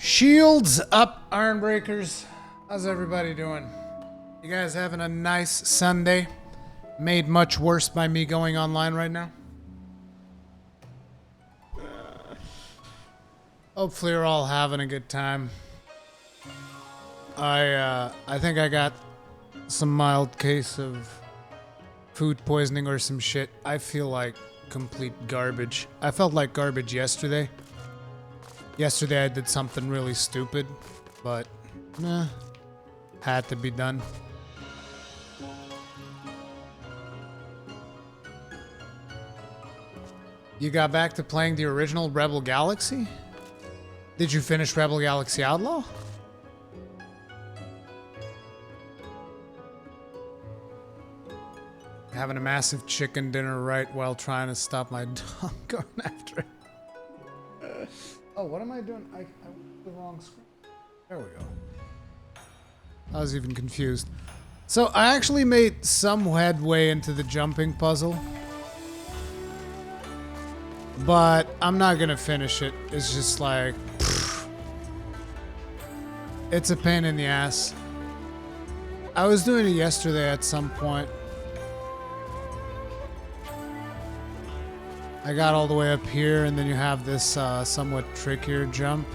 Shields up, Ironbreakers. How's everybody doing? You guys having a nice Sunday? Made much worse by me going online right now? Hopefully you're all having a good time. I think I got some mild case of food poisoning or some shit. I feel like complete garbage. I felt like garbage yesterday. Yesterday I did something really stupid, but had to be done. You got back to playing the original Rebel Galaxy? Did you finish Rebel Galaxy Outlaw? Having a massive chicken dinner right while trying to stop my dog going after it. Oh, what am I doing? I went to the wrong screen. There we go. I was even confused. So I actually made some headway into the jumping puzzle. But I'm not gonna finish it. It's just like... pfft. It's a pain in the ass. I was doing it yesterday at some point. I got all the way up here, and then you have this somewhat trickier jump.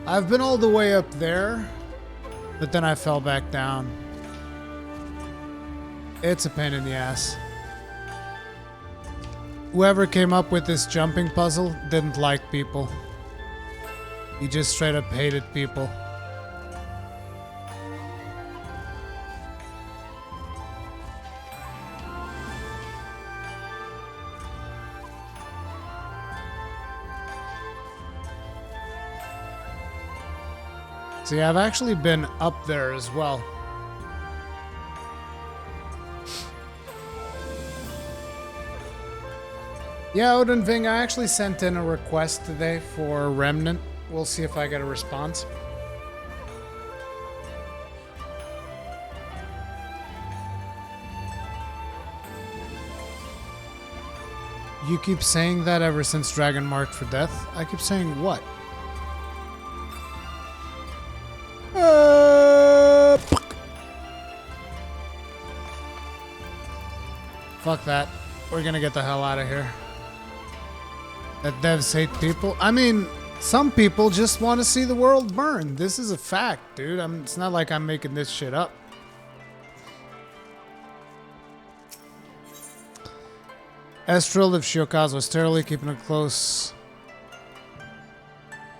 I've been all the way up there, but then I fell back down. It's a pain in the ass. Whoever came up with this jumping puzzle didn't like people. He just straight up hated people. See, I've actually been up there as well. Yeah, Odin Ving, I actually sent in a request today for Remnant. We'll see if I get a response. You keep saying that ever since Dragon Marked for Death? I keep saying what? Fuck that. We're gonna get the hell out of here. That devs hate people. I mean, some people just want to see the world burn. This is a fact, dude. It's not like I'm making this shit up. Estril of Shiokazu was terribly keeping it close.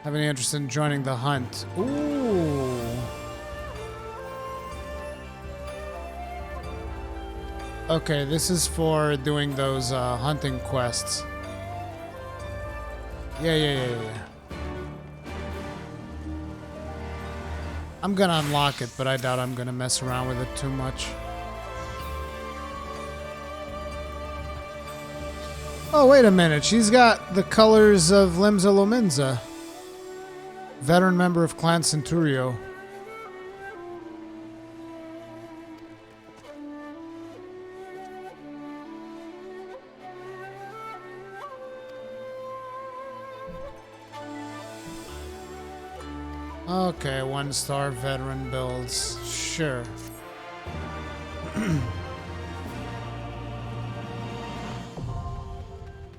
Have any interest in joining the hunt? Ooh. Okay, this is for doing those hunting quests. Yeah. I'm gonna unlock it, but I doubt I'm gonna mess around with it too much. Oh, wait a minute. She's got the colors of Limza Lominza. Veteran member of Clan Centurio. Okay, 1-star veteran builds. Sure.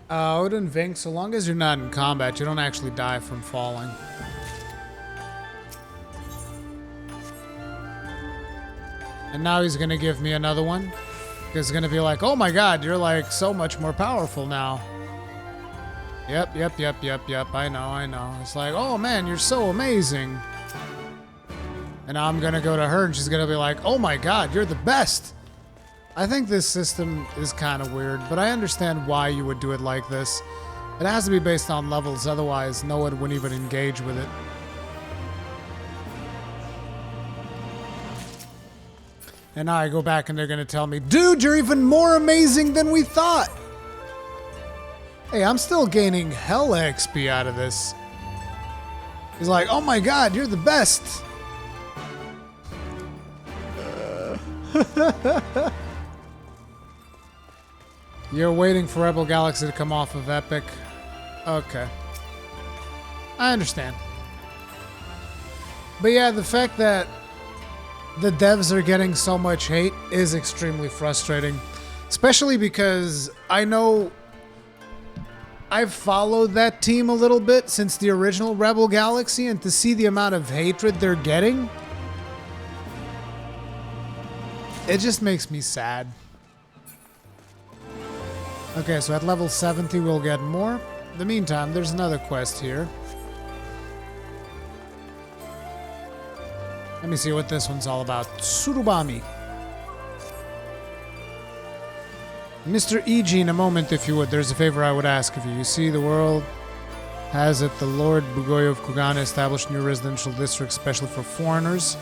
Odin Vink, so long as you're not in combat, you don't actually die from falling. And now he's gonna give me another one. He's gonna be like, oh my god, you're like so much more powerful now. Yep. I know. It's like, oh man, you're so amazing. And now I'm gonna go to her and she's gonna be like, oh my god, you're the best. I think this system is kind of weird, but I understand why you would do it like this. It has to be based on levels, otherwise no one would even engage with it. And now I go back and they're going to tell me, dude, you're even more amazing than we thought. Hey, I'm still gaining hell XP out of this. He's like, oh my god, you're the best. You're waiting for Rebel Galaxy to come off of Epic. Okay. I understand. But yeah, the fact that the devs are getting so much hate is extremely frustrating. Especially because I know I've followed that team a little bit since the original Rebel Galaxy, and to see the amount of hatred they're getting, it just makes me sad. Okay, so at level 70 we'll get more. In the meantime, there's another quest here. Let me see what this one's all about. Surubami. Mr. E.G., in a moment, if you would, there's a favor I would ask of you. You see, the world has it. The Lord Bugoy of Kugana established a new residential district specially for foreigners.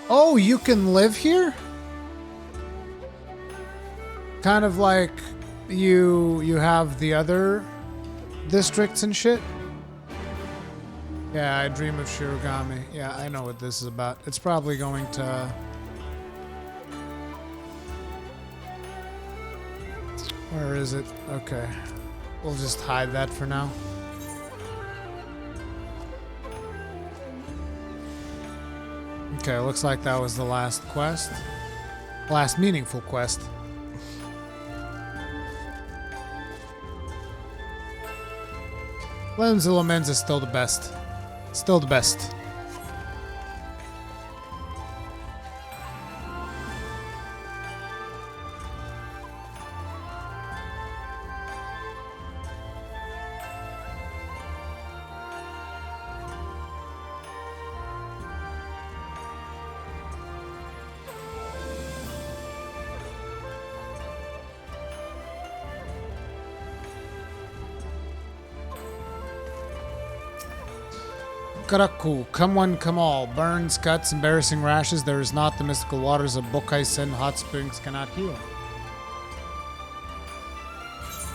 Oh, you can live here? Kind of like you have the other districts and shit? Yeah, I dream of Shirogami. Yeah, I know what this is about. It's probably going to... Where is it? Okay. We'll just hide that for now. Okay, looks like that was the last quest. Last meaningful quest. Lemzilla Men's is still the best. Still the best. Karaku, come one, come all. Burns, cuts, embarrassing rashes. There is not the mystical waters of Bokai-sen. Hot springs cannot heal.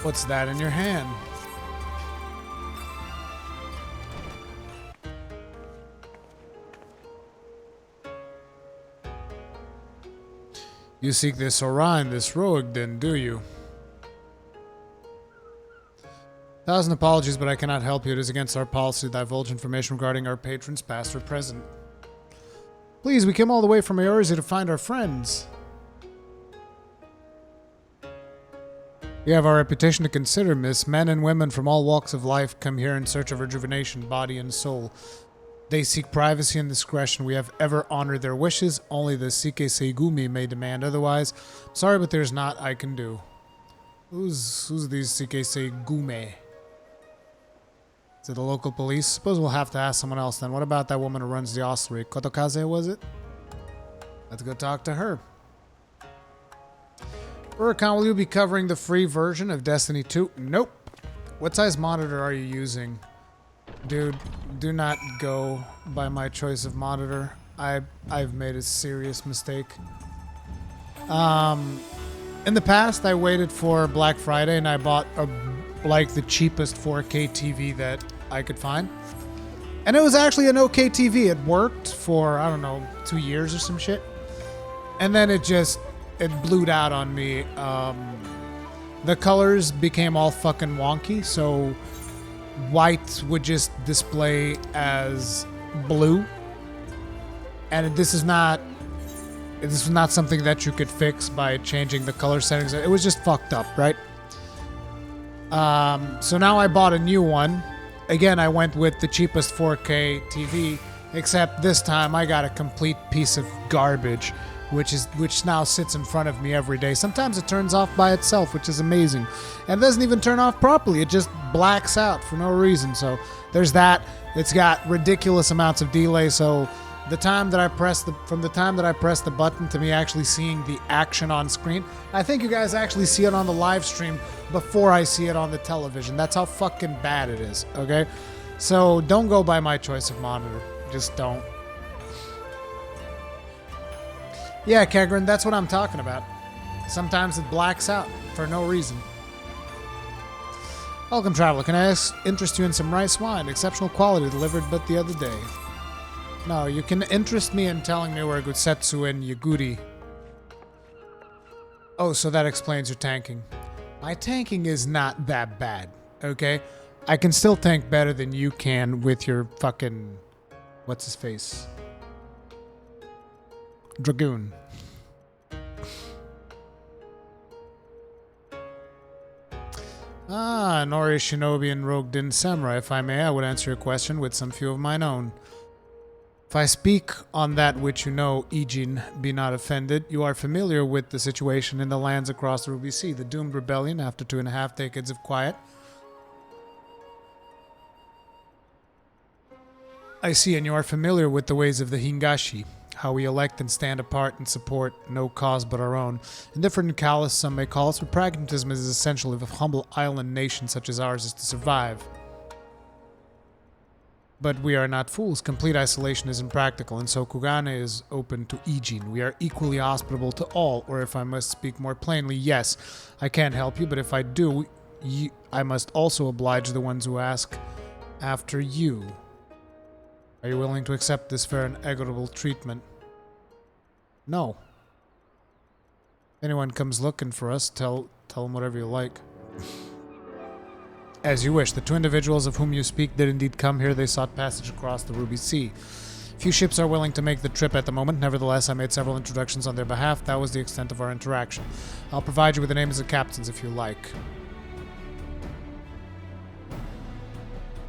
What's that in your hand? You seek this Orion, this rogue, then, do you? 1,000 apologies, but I cannot help you. It is against our policy to divulge information regarding our patrons, past or present. Please, we came all the way from Eorzea to find our friends. You have our reputation to consider, miss. Men and women from all walks of life come here in search of rejuvenation, body and soul. They seek privacy and discretion. We have ever honored their wishes. Only the Sike Seigumi may demand otherwise. Sorry, but there's not I can do. Who's these Sike Seigume? Is it the local police? Suppose we'll have to ask someone else then. What about that woman who runs the ossuary? Kotokaze, was it? Let's go talk to her. Huracan, will you be covering the free version of Destiny 2? Nope. What size monitor are you using? Dude, do not go by my choice of monitor. I've made a serious mistake. In the past, I waited for Black Friday and I bought the cheapest 4K TV that I could find. And it was actually an okay TV. It worked for, I don't know, 2 years or some shit. And then it blew out on me. The colors became all fucking wonky, so white would just display as blue. And this is not something that you could fix by changing the color settings. It was just fucked up, right? So now I bought a new one. Again, I went with the cheapest 4K TV, except this time I got a complete piece of garbage, which now sits in front of me every day. Sometimes it turns off by itself, which is amazing. And it doesn't even turn off properly. It just blacks out for no reason. So there's that. It's got ridiculous amounts of delay, so from the time that I press the button to me actually seeing the action on screen, I think you guys actually see it on the live stream before I see it on the television. That's how fucking bad it is, okay? So don't go by my choice of monitor. Just don't. Yeah, Kegrin, that's what I'm talking about. Sometimes it blacks out for no reason. Welcome, traveler. Can I interest you in some rice wine? Exceptional quality, delivered but the other day. No, you can interest me in telling me where Gutsetsu and Yaguri. Oh, so that explains your tanking. My tanking is not that bad, okay? I can still tank better than you can with your fucking... What's his face? Dragoon. Nori Shinobi and Rogue Din Samurai. If I may, I would answer your question with some few of mine own. If I speak on that which you know, Ijin, be not offended. You are familiar with the situation in the lands across the Ruby Sea, the doomed rebellion after 2.5 decades of quiet. I see, and you are familiar with the ways of the Hingashi, how we elect and stand apart and support no cause but our own. Indifferent and callous, some may call us, but pragmatism is essential if a humble island nation such as ours is to survive. But we are not fools. Complete isolation is impractical, and so Kugane is open to Ijin. We are equally hospitable to all, or if I must speak more plainly, yes, I can't help you, but if I do, I must also oblige the ones who ask after you. Are you willing to accept this fair and equitable treatment? No. If anyone comes looking for us, tell them whatever you like. As you wish. The 2 individuals of whom you speak did indeed come here. They sought passage across the Ruby Sea. Few ships are willing to make the trip at the moment. Nevertheless, I made several introductions on their behalf. That was the extent of our interaction. I'll provide you with the names of captains if you like.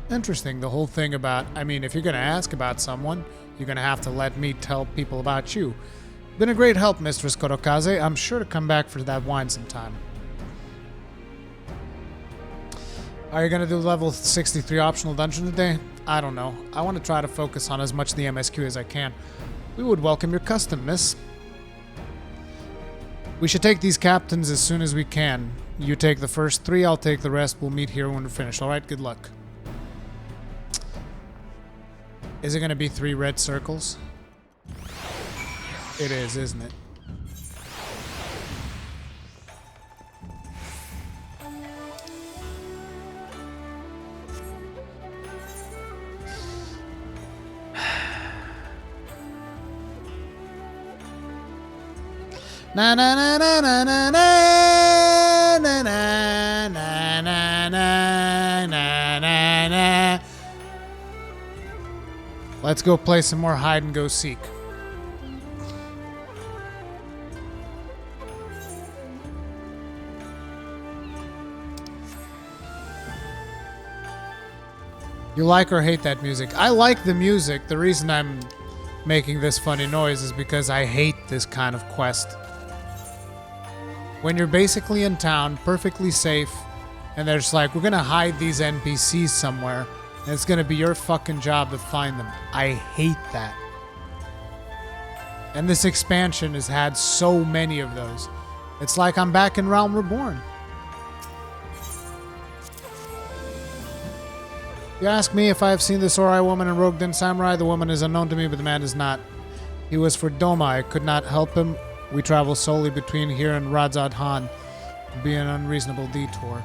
Interesting, the whole thing about... I mean, if you're going to ask about someone, you're going to have to let me tell people about you. Been a great help, Mistress Korokaze. I'm sure to come back for that wine sometime. Are you going to do level 63 optional dungeon today? I don't know. I want to try to focus on as much of the MSQ as I can. We would welcome your custom, miss. We should take these captains as soon as we can. You take the first 3, I'll take the rest. We'll meet here when we're finished. Alright, good luck. Is it going to be 3 red circles? It is, isn't it? Na na na na na na na na na na na na na na. Let's go play some more hide and go seek. You like or hate that music? I like the music. The reason I'm making this funny noise is because I hate this kind of quest. When you're basically in town, perfectly safe, and they're just like, we're gonna hide these NPCs somewhere, and it's gonna be your fucking job to find them. I hate that. And this expansion has had so many of those. It's like I'm back in Realm Reborn. You ask me if I have seen the Sorai woman in Rogue Den Samurai. The woman is unknown to me, but the man is not. He was for Doma. I could not help him. We travel solely between here and Radzad Han. It would be an unreasonable detour.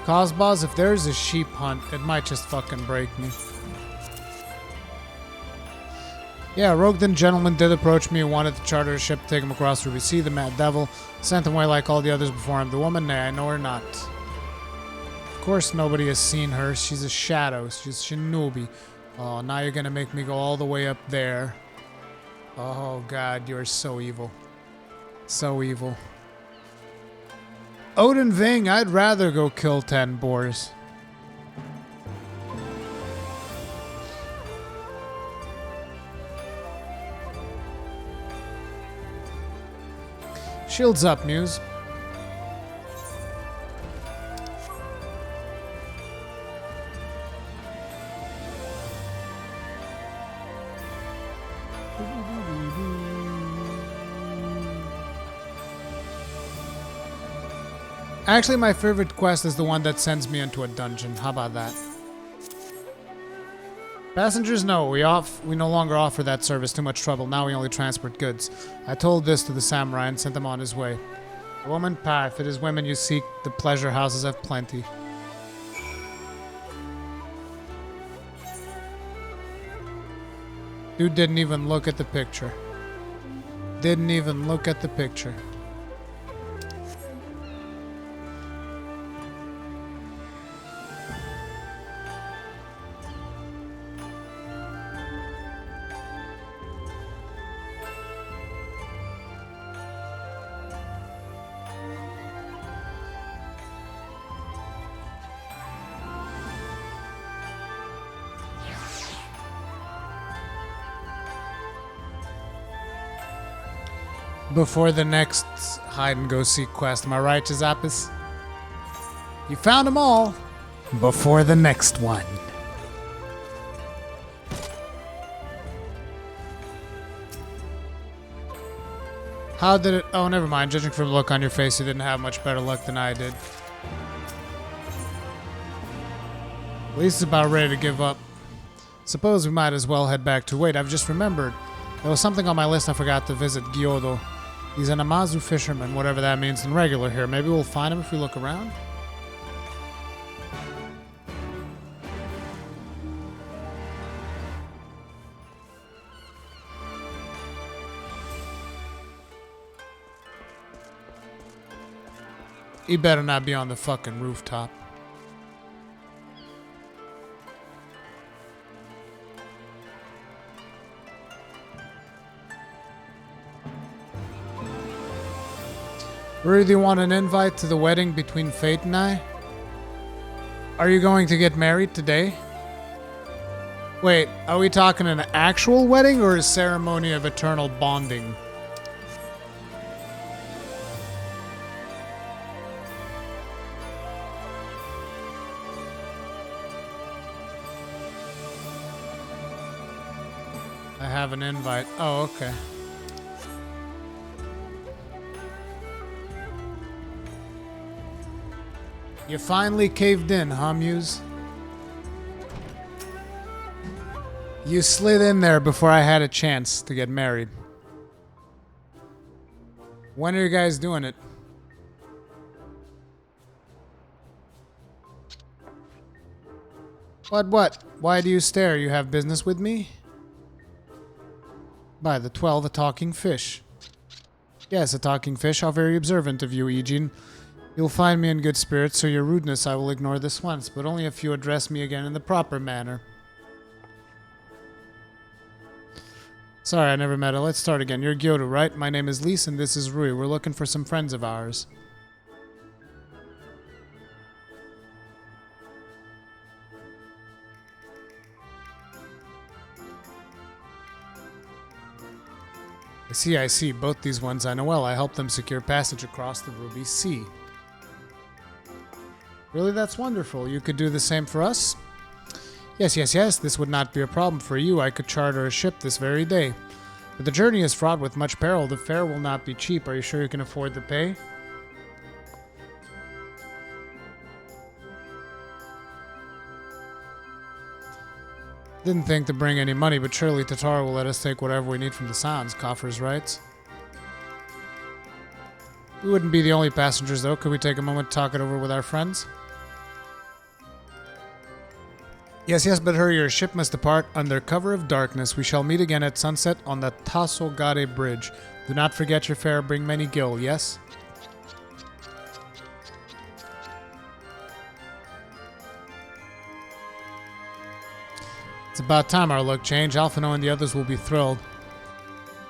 Cosbos, if there's a sheep hunt, it might just fucking break me. Yeah, Rogue gentleman did approach me and wanted to charter a ship to take him across Ruby Sea. The Mad Devil sent him away like all the others before him. The woman, nay, I know her not. Of course nobody has seen her. She's a shadow. She's Shinobi. Oh, now you're gonna make me go all the way up there. Oh god, you're so evil. So evil. Odin Ving, I'd rather go kill 10 boars. Shields up, Muse. Actually, my favorite quest is the one that sends me into a dungeon. How about that? Passengers, no. We no longer offer that service. Too much trouble. Now we only transport goods. I told this to the samurai and sent him on his way. Woman, pa. If it is women you seek, the pleasure houses have plenty. Dude didn't even look at the picture. Didn't even look at the picture. Before the next hide-and-go-seek quest. Am I right, Chizapis? You found them all. Before the next one. How did it... Oh, never mind. Judging from the look on your face, you didn't have much better luck than I did. At least about ready to give up. Suppose we might as well head back to... Wait, I've just remembered. There was something on my list I forgot to visit. Gyodo. He's an Amazu fisherman, whatever that means, and regular here. Maybe we'll find him if we look around? He better not be on the fucking rooftop. Really want an invite to the wedding between Fate and I? Are you going to get married today? Wait, are we talking an actual wedding or a ceremony of eternal bonding? I have an invite. Oh, okay. You finally caved in, huh, Muse? You slid in there before I had a chance to get married. When are you guys doing it? What? Why do you stare? You have business with me? By the 12, a talking fish. Yes, a talking fish. How very observant of you, Eugene. You'll find me in good spirits, so your rudeness I will ignore this once, but only if you address me again in the proper manner. Sorry, I never met her. Let's start again. You're Gyodo, right? My name is Lise, and this is Rui. We're looking for some friends of ours. I see. Both these ones I know well. I helped them secure passage across the Ruby Sea. Really, that's wonderful. You could do the same for us? Yes. This would not be a problem for you. I could charter a ship this very day. But the journey is fraught with much peril. The fare will not be cheap. Are you sure you can afford the pay? Didn't think to bring any money, but surely Tatara will let us take whatever we need from the Sans, coffers, right? We wouldn't be the only passengers, though. Could we take a moment to talk it over with our friends? Yes, but hurry, your ship must depart under cover of darkness. We shall meet again at sunset on the Tasogare Bridge. Do not forget your fare, bring many gil, yes? It's about time our luck changed. Alphino and the others will be thrilled.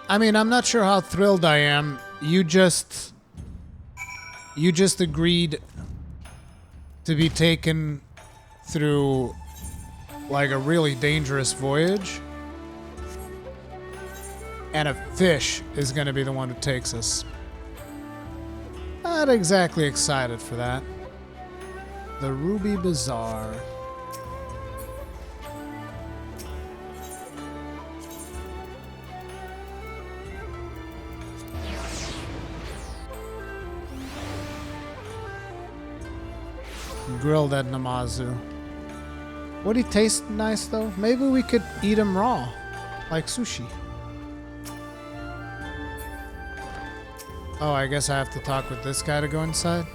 I mean, I'm not sure how thrilled I am. You just agreed to be taken through like a really dangerous voyage, and a fish is going to be the one who takes us. Not exactly excited for that. The Ruby Bazaar. Grilled at Namazu. Would he taste nice though? Maybe we could eat him raw, like sushi. Oh, I guess I have to talk with this guy to go inside.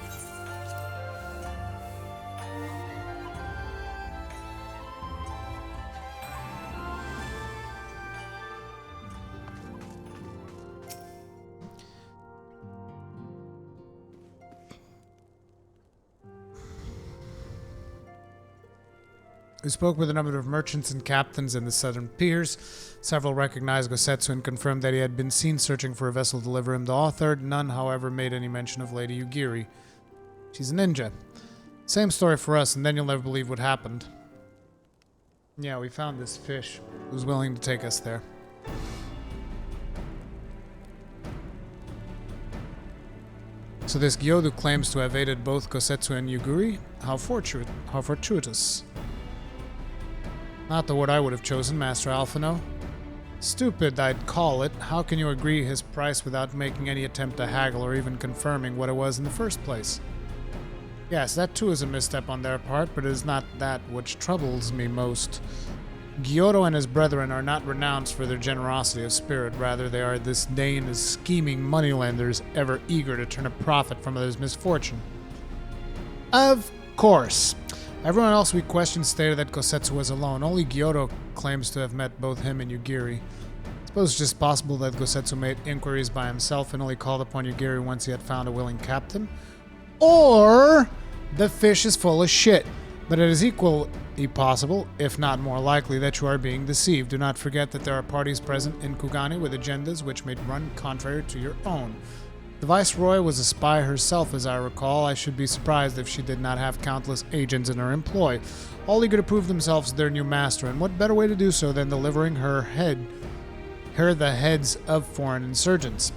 We spoke with a number of merchants and captains in the southern piers. Several recognized Gosetsu and confirmed that he had been seen searching for a vessel to deliver him to Aether. None, however, made any mention of Lady Yugiri. She's a ninja. Same story for us, and then you'll never believe what happened. Yeah, we found this fish who's willing to take us there. So this Gyodu claims to have aided both Gosetsu and Yugiri? How fortuitous. Not the word I would have chosen, Master Alphino. Stupid, I'd call it. How can you agree his price without making any attempt to haggle or even confirming what it was in the first place? Yes, that too is a misstep on their part, but it is not that which troubles me most. Gyodo and his brethren are not renowned for their generosity of spirit. Rather, they are disdained as scheming moneylenders, ever eager to turn a profit from others' misfortune. Of course. Everyone else we questioned stated that Gosetsu was alone. Only Gyodo claims to have met both him and Yugiri. I suppose it's just possible that Gosetsu made inquiries by himself and only called upon Yugiri once he had found a willing captain. Or the fish is full of shit. But it is equally possible, if not more likely, that you are being deceived. Do not forget that there are parties present in Kugani with agendas which may run contrary to your own. The Viceroy was a spy herself, as I recall. I should be surprised if she did not have countless agents in her employ, all eager to prove themselves their new master, and what better way to do so than delivering her the heads of foreign insurgents.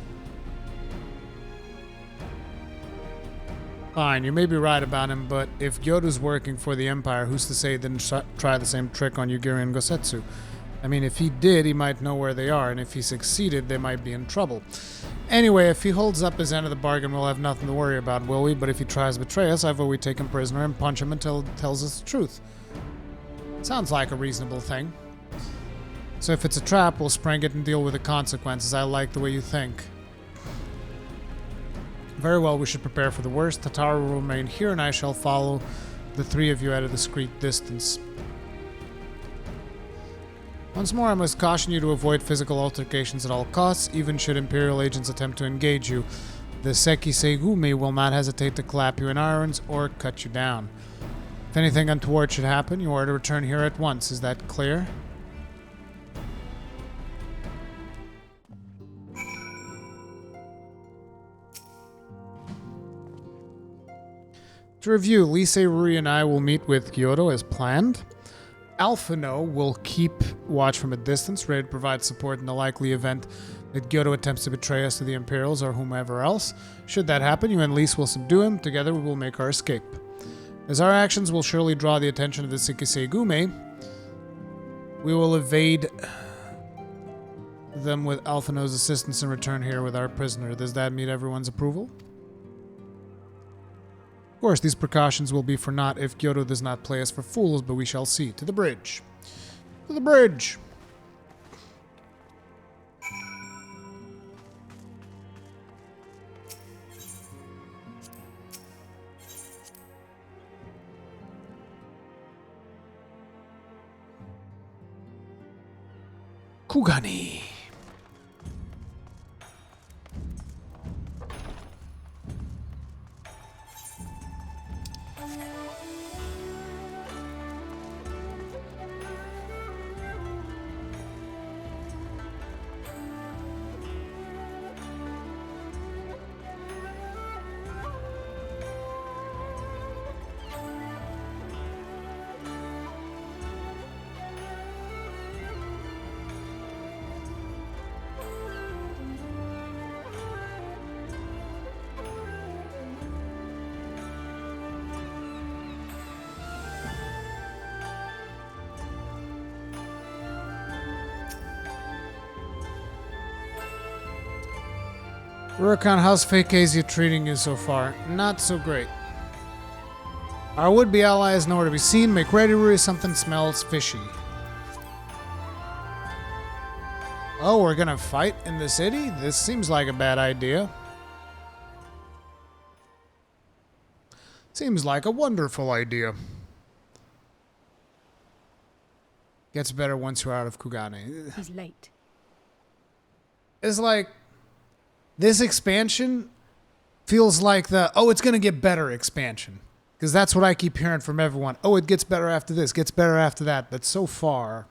Fine, you may be right about him, but if Gyodo's working for the Empire, who's to say he didn't try the same trick on Yugiri and Gosetsu? I mean, if he did, he might know where they are, and if he succeeded, they might be in trouble. Anyway, if he holds up his end of the bargain, we'll have nothing to worry about, will we? But if he tries to betray us, I vote we take him prisoner and punch him until he tells us the truth. Sounds like a reasonable thing. So if it's a trap, we'll spring it and deal with the consequences. I like the way you think. Very well, we should prepare for the worst. Tataru will remain here, and I shall follow the three of you at a discreet distance. Once more, I must caution you to avoid physical altercations at all costs, even should Imperial agents attempt to engage you. The Seki Seigumi will not hesitate to clap you in irons or cut you down. If anything untoward should happen, you are to return here at once. Is that clear? To review, Lise, Ruri, and I will meet with Gyodo as planned. Alphino will keep watch from a distance, ready to provide support in the likely event that Gyodo attempts to betray us to the Imperials or whomever else. Should that happen, you and Lise will subdue him. Together we will make our escape. As our actions will surely draw the attention of the Sekiseigume, we will evade them with Alphino's assistance and return here with our prisoner. Does that meet everyone's approval? Of course, these precautions will be for naught if Gyodo does not play us for fools, but we shall see. To the bridge. To the bridge! Kugani. Rurikhan, how's fake Asia treating you so far? Not so great. Our would-be ally is nowhere to be seen. Make ready, Rui. Something smells fishy. Oh, we're gonna fight in the city? This seems like a bad idea. Seems like a wonderful idea. Gets better once you're out of Kugane. He's late. It's like this expansion feels like the it's gonna get better expansion. Because that's what I keep hearing from everyone. Oh, it gets better after this, gets better after that. But so far,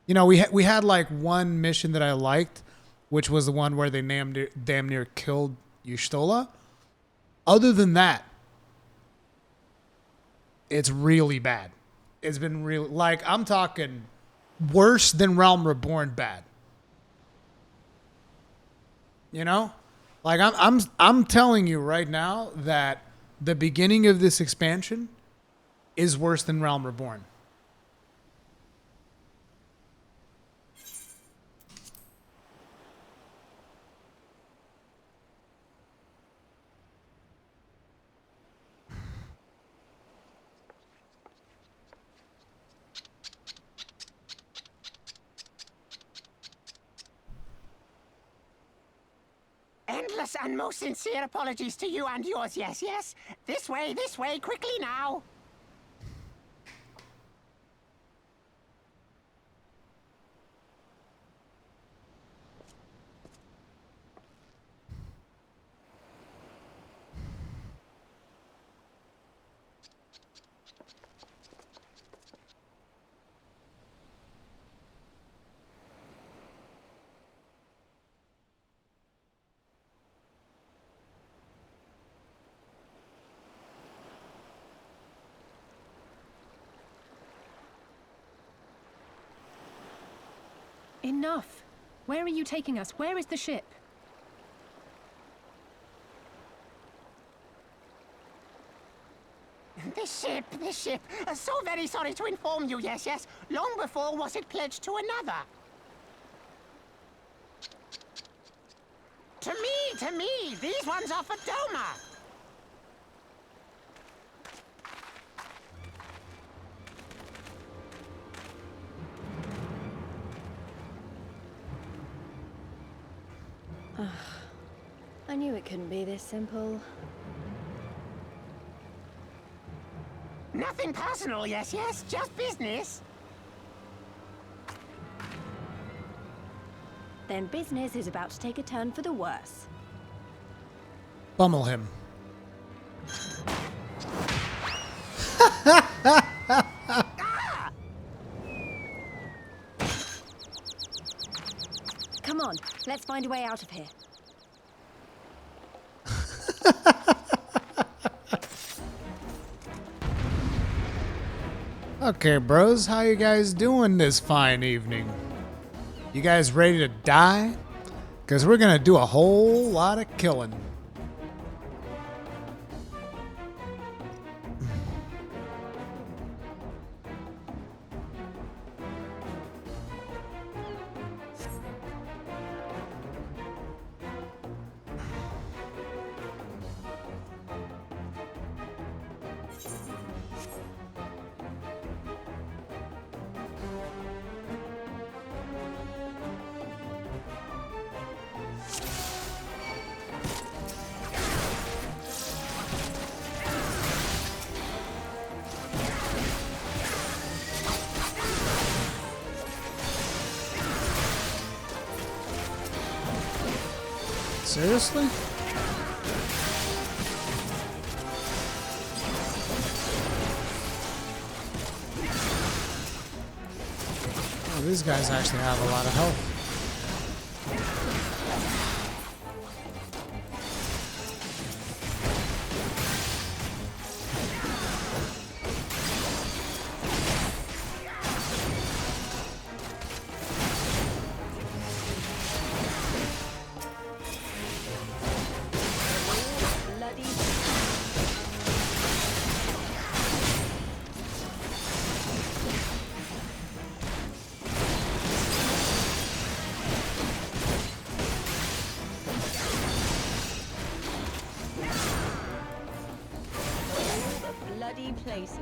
you know, we had like one mission that I liked, which was the one where they damn near killed Y'shtola. Other than that, it's really bad. It's been really, like, I'm talking worse than Realm Reborn bad. You know? Like, I'm telling you right now that the beginning of this expansion is worse than Realm Reborn. Endless and most sincere apologies to you and yours, yes, yes. This way, quickly now. Enough! Where are you taking us? Where is the ship? This ship. So very sorry to inform you, yes, yes. Long before was it pledged to another. To me, these ones are for Doma. I knew it couldn't be this simple. Nothing personal, yes, yes, just business. Then business is about to take a turn for the worse. Pummel him. Come on, let's find a way out of here. Okay, bros, how you guys doing this fine evening? You guys ready to die? Because we're going to do a whole lot of killing. Seriously? Oh, these guys actually have a lot of health. high places.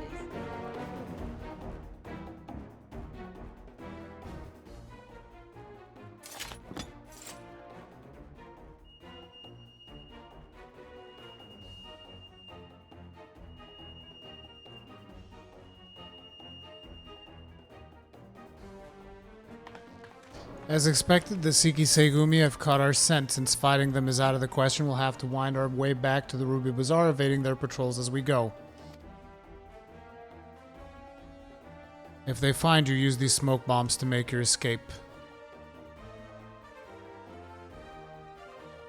As expected, the Siki Segumi have caught our scent. Since fighting them is out of the question, we'll have to wind our way back to the Ruby Bazaar, evading their patrols as we go. If they find you, use these smoke bombs to make your escape.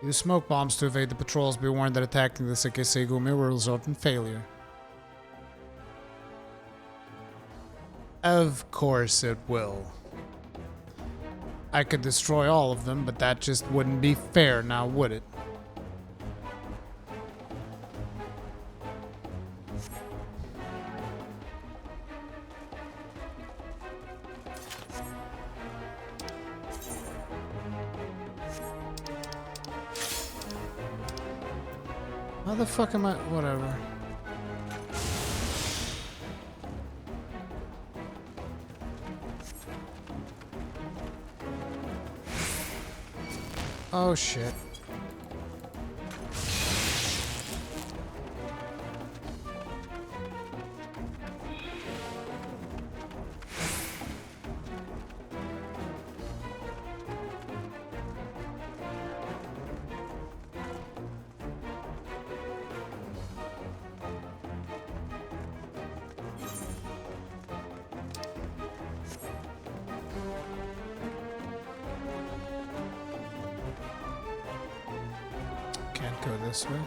Use smoke bombs to evade the patrols. Be warned that attacking the Siki Segumi will result in failure. Of course it will. I could destroy all of them, but that just wouldn't be fair now, would it? How the fuck am I? Whatever. Oh shit. Can't go this way.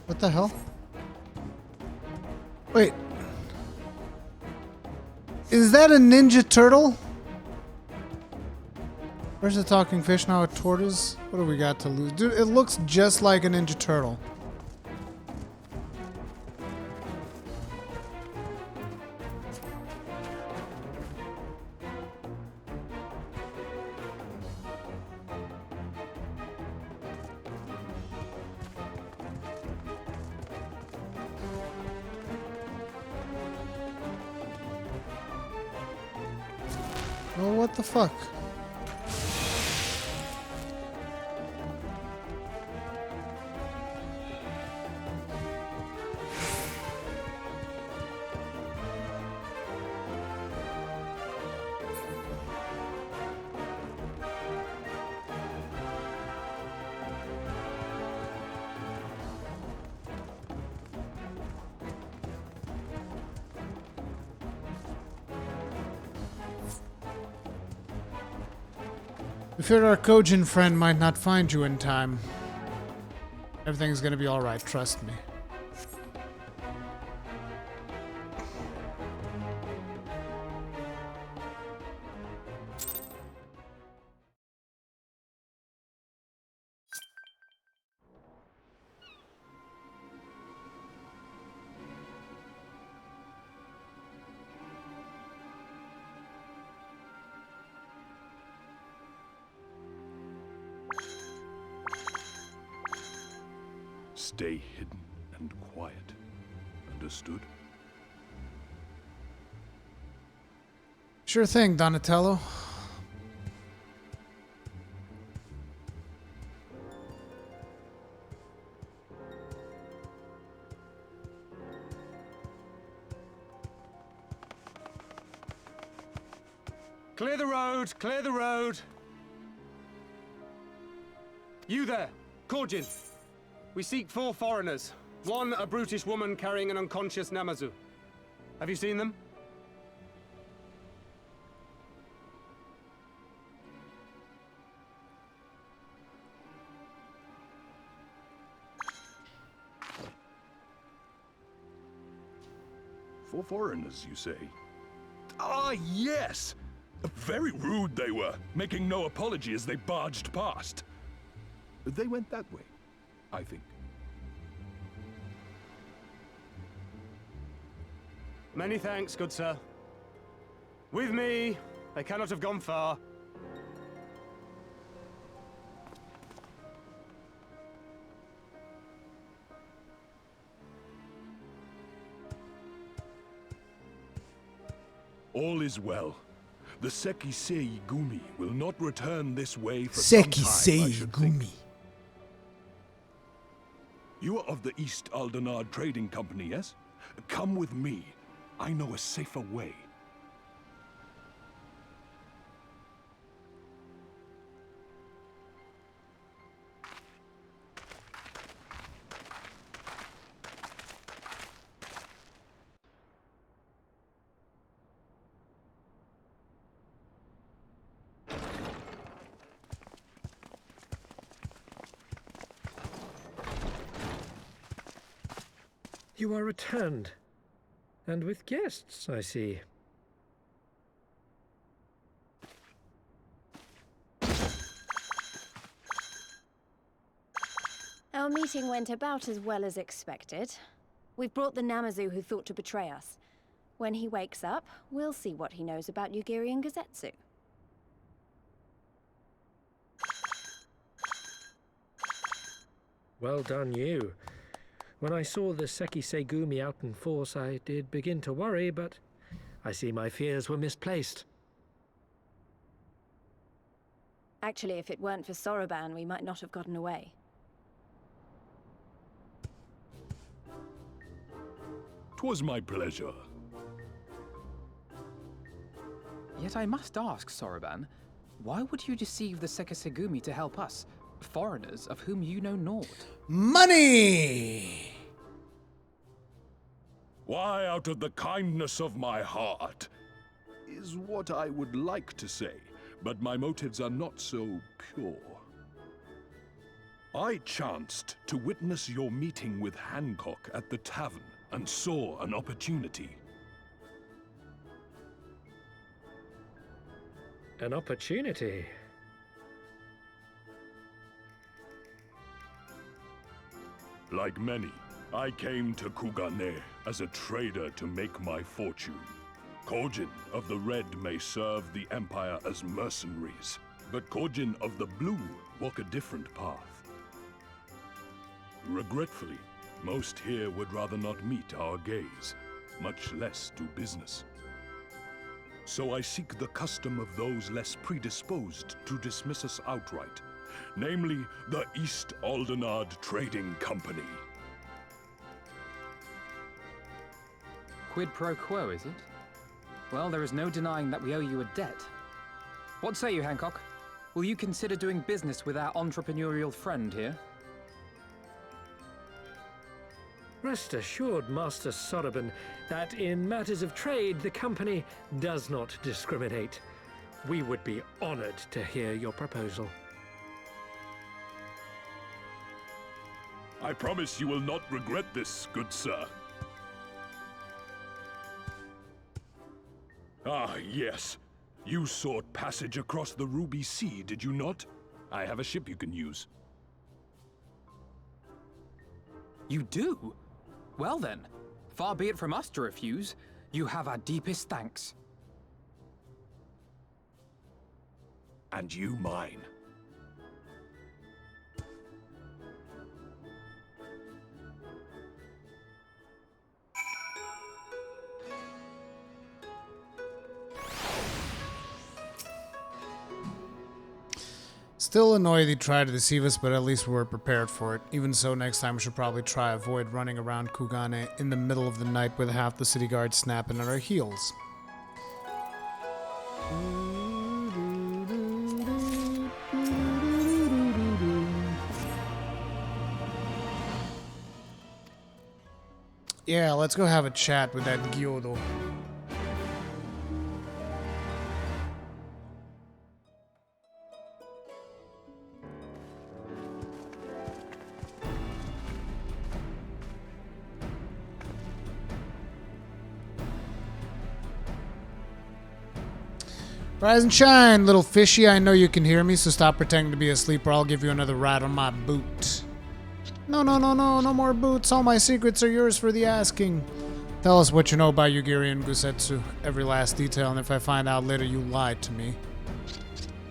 What the hell? Wait. Is that a ninja turtle? Where's the talking fish now? A tortoise? What do we got to lose? Dude, it looks just like a ninja turtle. Oh, what the fuck? We feared our Kojin friend might not find you in time. Everything's gonna be alright, trust me. Stay hidden and quiet. Understood? Sure thing, Donatello. Clear the road! Clear the road! You there, Korjin. We seek 4 foreigners. One, a brutish woman carrying an unconscious Namazu. Have you seen them? For foreigners, you say? Ah, yes! Very rude they were, making no apology as they barged past. They went that way, I think. Many thanks, good sir. With me, they cannot have gone far. All is well. The Sekisei Gumi will not return this way for some time, I should think. Gumi. You are of the East Aldenard Trading Company, yes? Come with me. I know a safer way. You are returned. And with guests, I see. Our meeting went about as well as expected. We've brought the Namazu who thought to betray us. When he wakes up, we'll see what he knows about Yugiri and Gazetsu. Well done, you. When I saw the Sekisei Gumi out in force, I did begin to worry, but I see my fears were misplaced. Actually, if it weren't for Soroban, we might not have gotten away. 'Twas my pleasure. Yet I must ask, Soroban, why would you deceive the Sekisegumi to help us, foreigners of whom you know naught? Money! Why, out of the kindness of my heart, is what I would like to say, but my motives are not so pure. I chanced to witness your meeting with Hancock at the tavern and saw an opportunity. An opportunity? Like many, I came to Kugane as a trader to make my fortune. Korjin of the Red may serve the Empire as mercenaries, but Korjin of the Blue walk a different path. Regretfully, most here would rather not meet our gaze, much less do business. So I seek the custom of those less predisposed to dismiss us outright, namely the East Aldenard Trading Company. Quid pro quo, is it? Well, there is no denying that we owe you a debt. What say you, Hancock? Will you consider doing business with our entrepreneurial friend here? Rest assured, Master Soroban, that in matters of trade, the company does not discriminate. We would be honored to hear your proposal. I promise you will not regret this, good sir. Ah, yes. You sought passage across the Ruby Sea, did you not? I have a ship you can use. You do? Well then, far be it from us to refuse. You have our deepest thanks. And you mine. Still annoyed he tried to deceive us, but at least we were prepared for it. Even so, next time we should probably try avoid running around Kugane in the middle of the night with half the city guards snapping at our heels. Yeah, let's go have a chat with that Gyodo. Rise and shine, little fishy. I know you can hear me, so stop pretending to be asleep or I'll give you another ride on my boot. No, no, no, no, no more boots. All my secrets are yours for the asking. Tell us what you know about Yugiri and Gusetsu. Every last detail, and if I find out later you lied to me.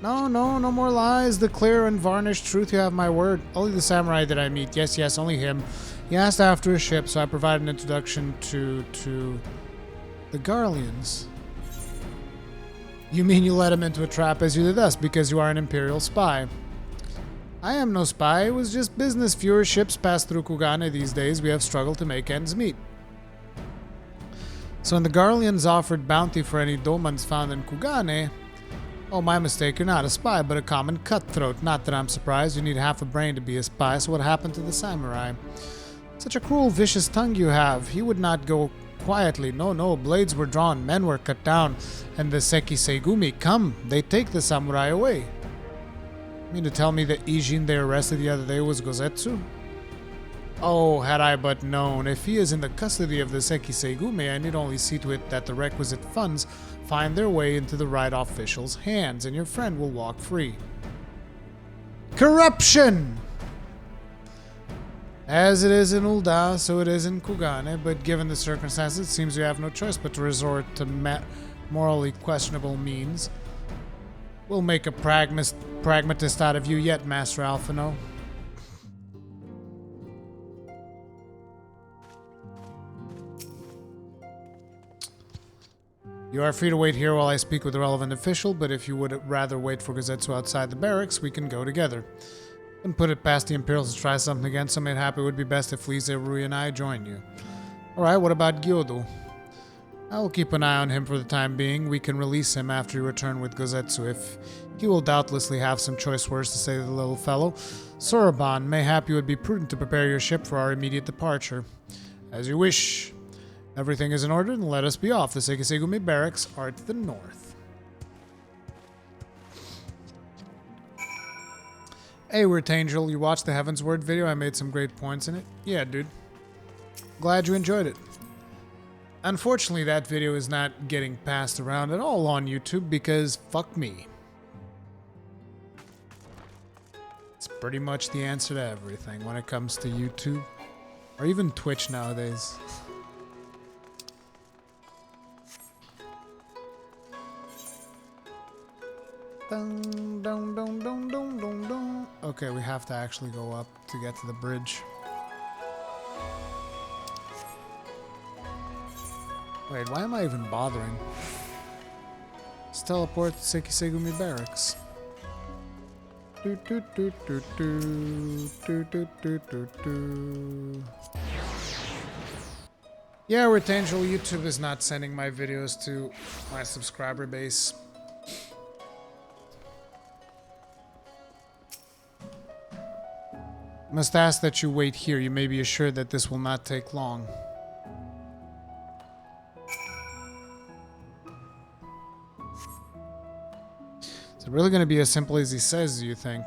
No, no, no more lies. The clear and varnished truth, you have my word. Only the samurai that I meet. Yes, yes, only him. He asked after a ship, so I provide an introduction to the Garleans. You mean you led him into a trap as you did us, because you are an Imperial spy? I am no spy. It was just business. Fewer ships pass through Kugane these days. We have struggled to make ends meet. So when the Garleans offered bounty for any domans found in Kugane... Oh, my mistake. You're not a spy, but a common cutthroat. Not that I'm surprised. You need half a brain to be a spy, so what happened to the samurai? Such a cruel, vicious tongue you have. He would not go quietly. No, no. Blades were drawn. Men were cut down. And the Seki Seigumi come. They take the samurai away. You mean to tell me that Ijin they arrested the other day was Gozetsu? Oh, had I but known. If he is in the custody of the Seki Seigumi, I need only see to it that the requisite funds find their way into the right official's hands, and your friend will walk free. Corruption! As it is in Ul'dah, so it is in Kugane, but given the circumstances, it seems we have no choice but to resort to morally questionable means. We'll make a pragmatist out of you yet, Master Alphino. You are free to wait here while I speak with the relevant official, but if you would rather wait for Gozetsu outside the barracks, we can go together. Wouldn't put it past the Imperials to try something again, so made happy it would be best if Lise, Rui, and I join you. Alright, what about Gyodo? I will keep an eye on him for the time being. We can release him after you return with Gozetsu, if he will doubtlessly have some choice words to say to the little fellow. Soroban, mayhap you would be prudent to prepare your ship for our immediate departure. As you wish. Everything is in order, and let us be off. The Seki Seigumi barracks are to the north. Hey, Angel, you watched the Heaven's Word video? I made some great points in it. Yeah, dude. Glad you enjoyed it. Unfortunately, that video is not getting passed around at all on YouTube because fuck me. It's pretty much the answer to everything when it comes to YouTube. Or even Twitch nowadays. Dun, dun, dun, dun, dun, dun, dun. Okay, we have to actually go up to get to the bridge. Wait, why am I even bothering? Let's teleport to Seki Seigumi barracks. Do, do, do, do, do, do, do, do, do, do. Yeah, Retangel, YouTube is not sending my videos to my subscriber base. Must ask that you wait here. You may be assured that this will not take long. Is it really going to be as simple as he says, do you think?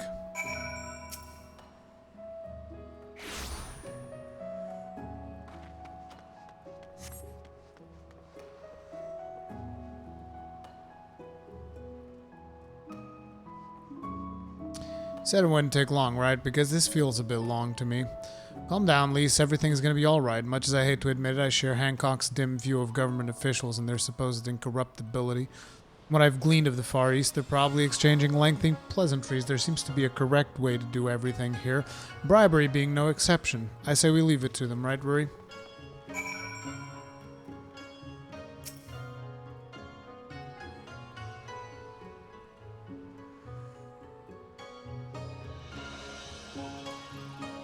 Said it wouldn't take long, right? Because this feels a bit long to me. Calm down, Lise. Everything's gonna be alright. Much as I hate to admit it, I share Hancock's dim view of government officials and their supposed incorruptibility. What I've gleaned of the Far East, they're probably exchanging lengthy pleasantries. There seems to be a correct way to do everything here, bribery being no exception. I say we leave it to them, right, Ruri?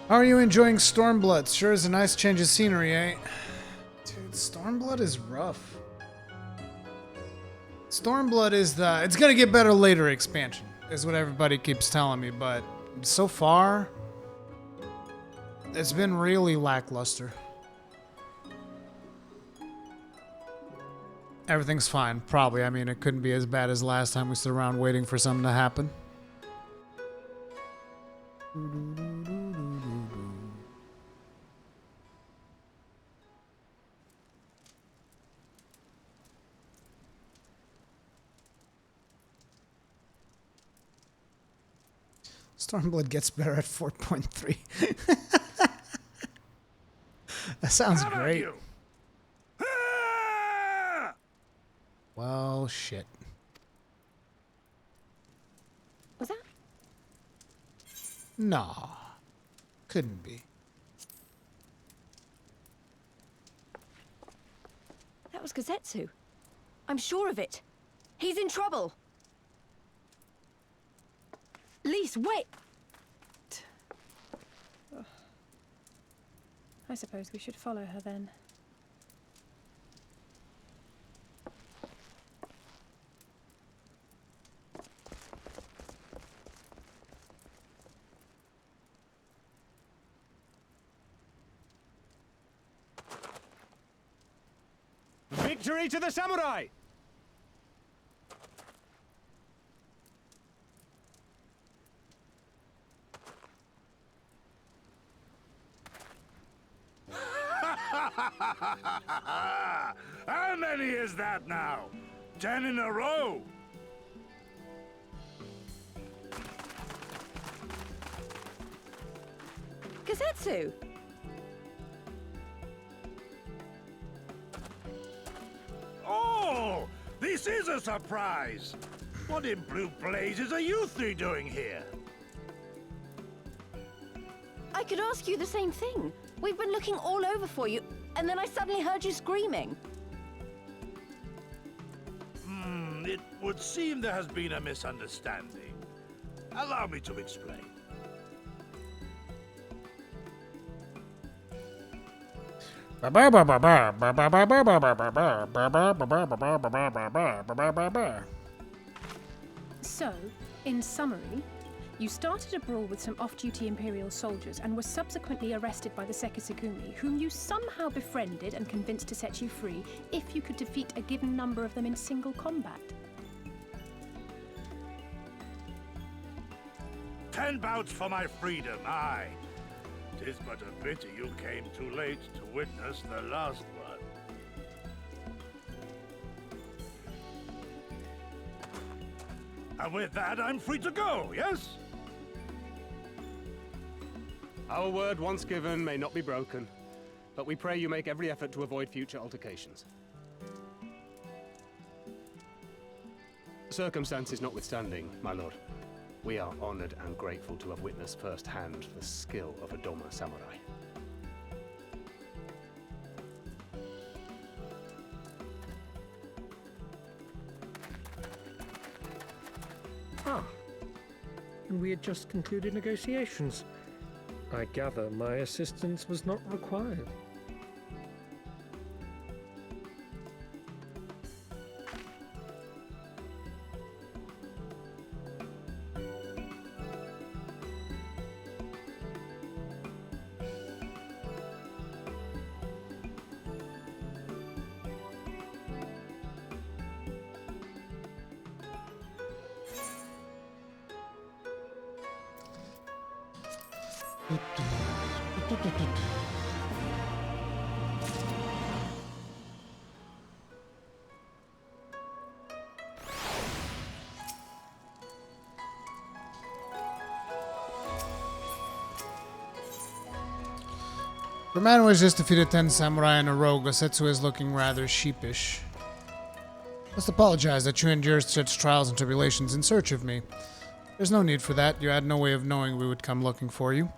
How are you enjoying Stormblood? Sure is a nice change of scenery, eh? Dude, Stormblood is rough. Stormblood is the... It's gonna get better later expansion, is what everybody keeps telling me, but so far, it's been really lackluster. Everything's fine, probably. I mean, it couldn't be as bad as last time we stood around waiting for something to happen. Stormblood gets better at 4.3. That sounds great. Well, shit. Was that? No. Couldn't be. That was Gazetsu. I'm sure of it. He's in trouble. Lise, wait! I suppose we should follow her then. Victory to the samurai! How many is that now? 10 in a row? Gazetsu! Oh! This is a surprise! What in blue blazes are you three doing here? I could ask you the same thing. We've been looking all over for you, and then I suddenly heard you screaming. It would seem there has been a misunderstanding. Allow me to explain. So, in summary, you started a brawl with some off-duty Imperial soldiers and were subsequently arrested by the Sekisugumi, whom you somehow befriended and convinced to set you free if you could defeat a given number of them in single combat. 10 bouts for my freedom, aye. 'Tis but a pity you came too late to witness the last one. And with that, I'm free to go, yes? Our word once given may not be broken, but we pray you make every effort to avoid future altercations. Circumstances notwithstanding, my lord, we are honored and grateful to have witnessed firsthand the skill of a Doma samurai. Ah, and we had just concluded negotiations. I gather my assistance was not required. The man who has just defeated 10 samurai in a row. Gazetsu is looking rather sheepish. Must apologize that you endured such trials and tribulations in search of me. There's no need for that. You had no way of knowing we would come looking for you.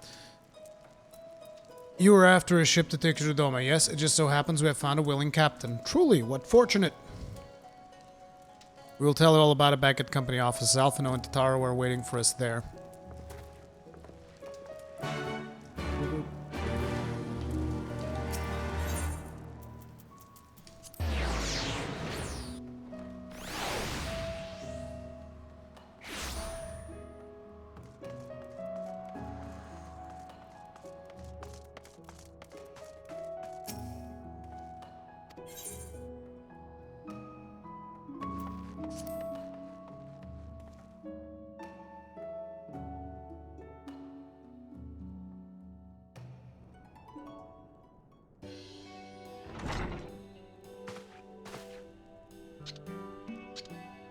You were after a ship to take you to Doma. Yes, it just so happens we have found a willing captain. Truly, what fortunate. We will tell you all about it back at company office. Alphino and Tataro are waiting for us there.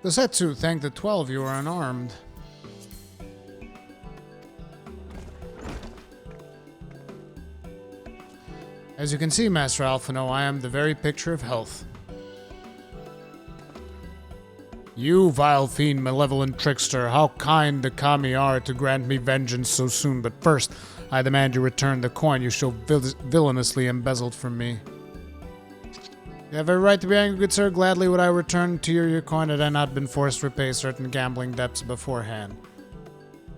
Gosetsu, thank the 12, you are unarmed. As you can see, Master Alphino, I am the very picture of health. You, vile fiend, malevolent trickster, how kind the kami are to grant me vengeance so soon, but first, I demand you return the coin you so villainously embezzled from me. You have every right to be angry, good sir. Gladly would I return to your coin had I not been forced to repay certain gambling debts beforehand.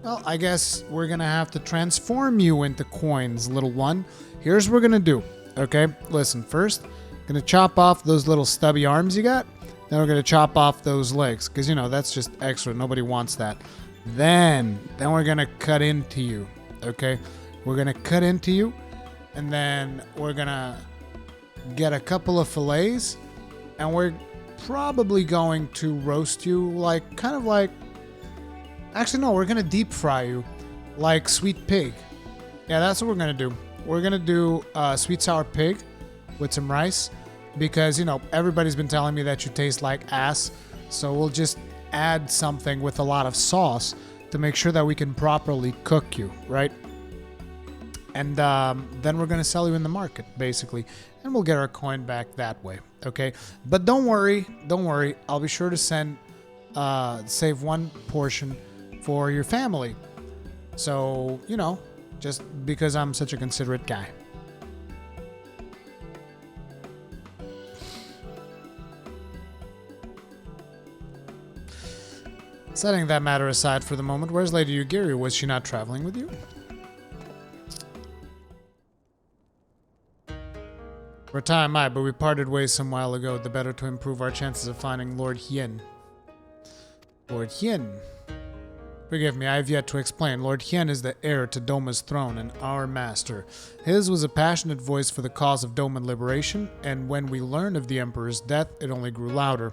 Well, I guess we're gonna have to transform you into coins, little one. Here's what we're gonna do, okay? Listen, first, gonna chop off those little stubby arms you got. Then we're gonna chop off those legs, because, you know, that's just extra. Nobody wants that. Then we're gonna cut into you, okay? We're gonna cut into you, and then we're gonna get a couple of fillets, and we're probably going to roast you like, kind of like, actually no, we're gonna deep fry you like sweet pig. Yeah, that's what we're gonna do. We're gonna do sweet sour pig with some rice, because, you know, everybody's been telling me that you taste like ass, so we'll just add something with a lot of sauce to make sure that we can properly cook you, right? And then we're gonna sell you in the market, basically, and we'll get our coin back that way, okay? But don't worry, I'll be sure to save one portion for your family. So, you know, just because I'm such a considerate guy. Setting that matter aside for the moment, where's Lady Yugiri? Was she not traveling with you? For a time, aye, but we parted ways some while ago, the better to improve our chances of finding Lord Hien. Lord Hien? Forgive me, I have yet to explain. Lord Hien is the heir to Doma's throne and our master. His was a passionate voice for the cause of Doman liberation, and when we learned of the Emperor's death, it only grew louder.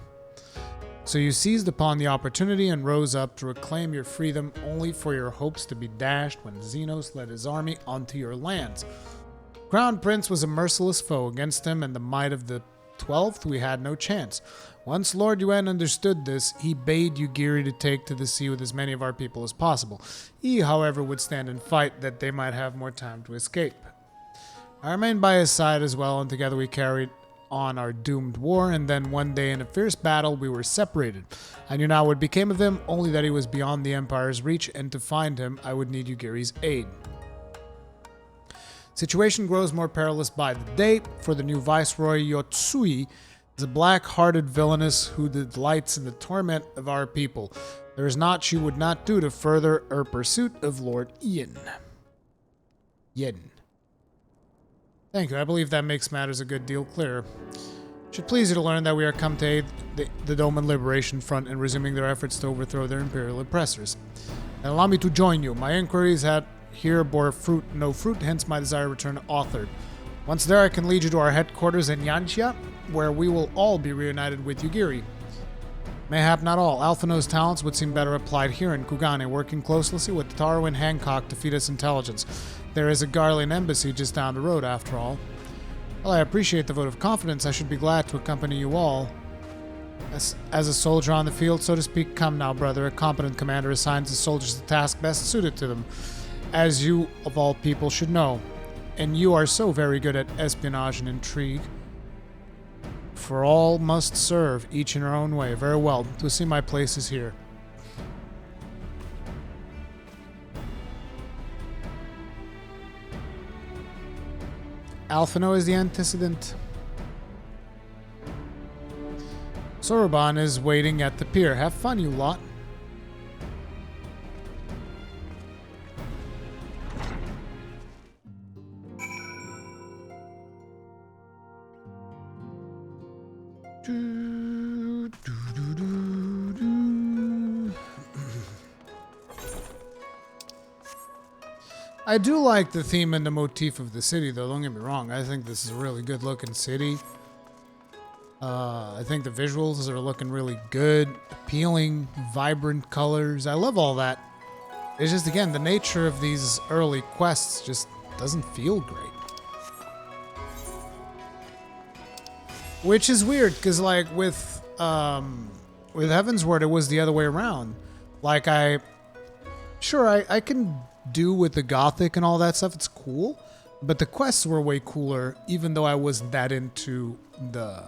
So you seized upon the opportunity and rose up to reclaim your freedom, only for your hopes to be dashed when Xenos led his army onto your lands. Crown Prince was a merciless foe. Against him and the might of the 12th, we had no chance. Once Lord Yuen understood this, he bade Yugiri to take to the sea with as many of our people as possible. He, however, would stand and fight that they might have more time to escape. I remained by his side as well, and together we carried on our doomed war, and then one day in a fierce battle we were separated. I knew not what became of him, only that he was beyond the Empire's reach, and to find him I would need Yugiri's aid. Situation grows more perilous by the day, for the new Viceroy Yotsui is a black-hearted villainess who delights in the torment of our people. There is naught she would not do to further her pursuit of Lord Yen. Thank you. I believe that makes matters a good deal clearer. It should please you to learn that we are come to aid the Doman Liberation Front in resuming their efforts to overthrow their imperial oppressors. And allow me to join you. My inquiries here bore no fruit, hence my desire to return to Aether. Once there, I can lead you to our headquarters in Yanxia, where we will all be reunited with Yugiri. Mayhap not all. Alphino's talents would seem better applied here in Kugane, working closely with Taro and Hancock to feed us intelligence. There is a Garlean embassy just down the road, after all. Well, I appreciate the vote of confidence. I should be glad to accompany you all. As a soldier on the field, so to speak, come now, brother. A competent commander assigns his soldiers the task best suited to them, as you, of all people, should know. And you are so very good at espionage and intrigue. For all must serve, each in their own way. Very well. To see my place is here. Alphino is the antecedent. Soroban is waiting at the pier. Have fun, you lot. I do like the theme and the motif of the city, though. Don't get me wrong. I think this is a really good looking city. I think the visuals are looking really good, appealing, vibrant colors. I love all that. It's just, again, the nature of these early quests just doesn't feel great. Which is weird, because, like, with with Heavensward, it was the other way around. Like, I can do with the Gothic and all that stuff. It's cool. But the quests were way cooler, even though I wasn't that into the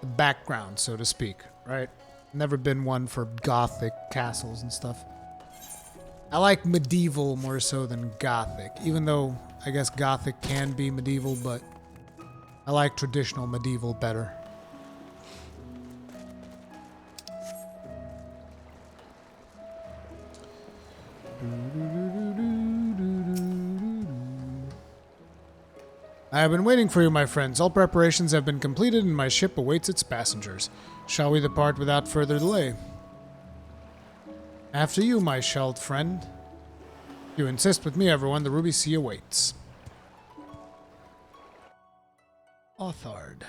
background, so to speak, right? Never been one for Gothic castles and stuff. I like medieval more so than Gothic, even though I guess Gothic can be medieval, but I like traditional medieval better. I have been waiting for you, my friends. All preparations have been completed and my ship awaits its passengers. Shall we depart without further delay? After you, my shelled friend. If you insist with me, everyone, the Ruby Sea awaits. Authard.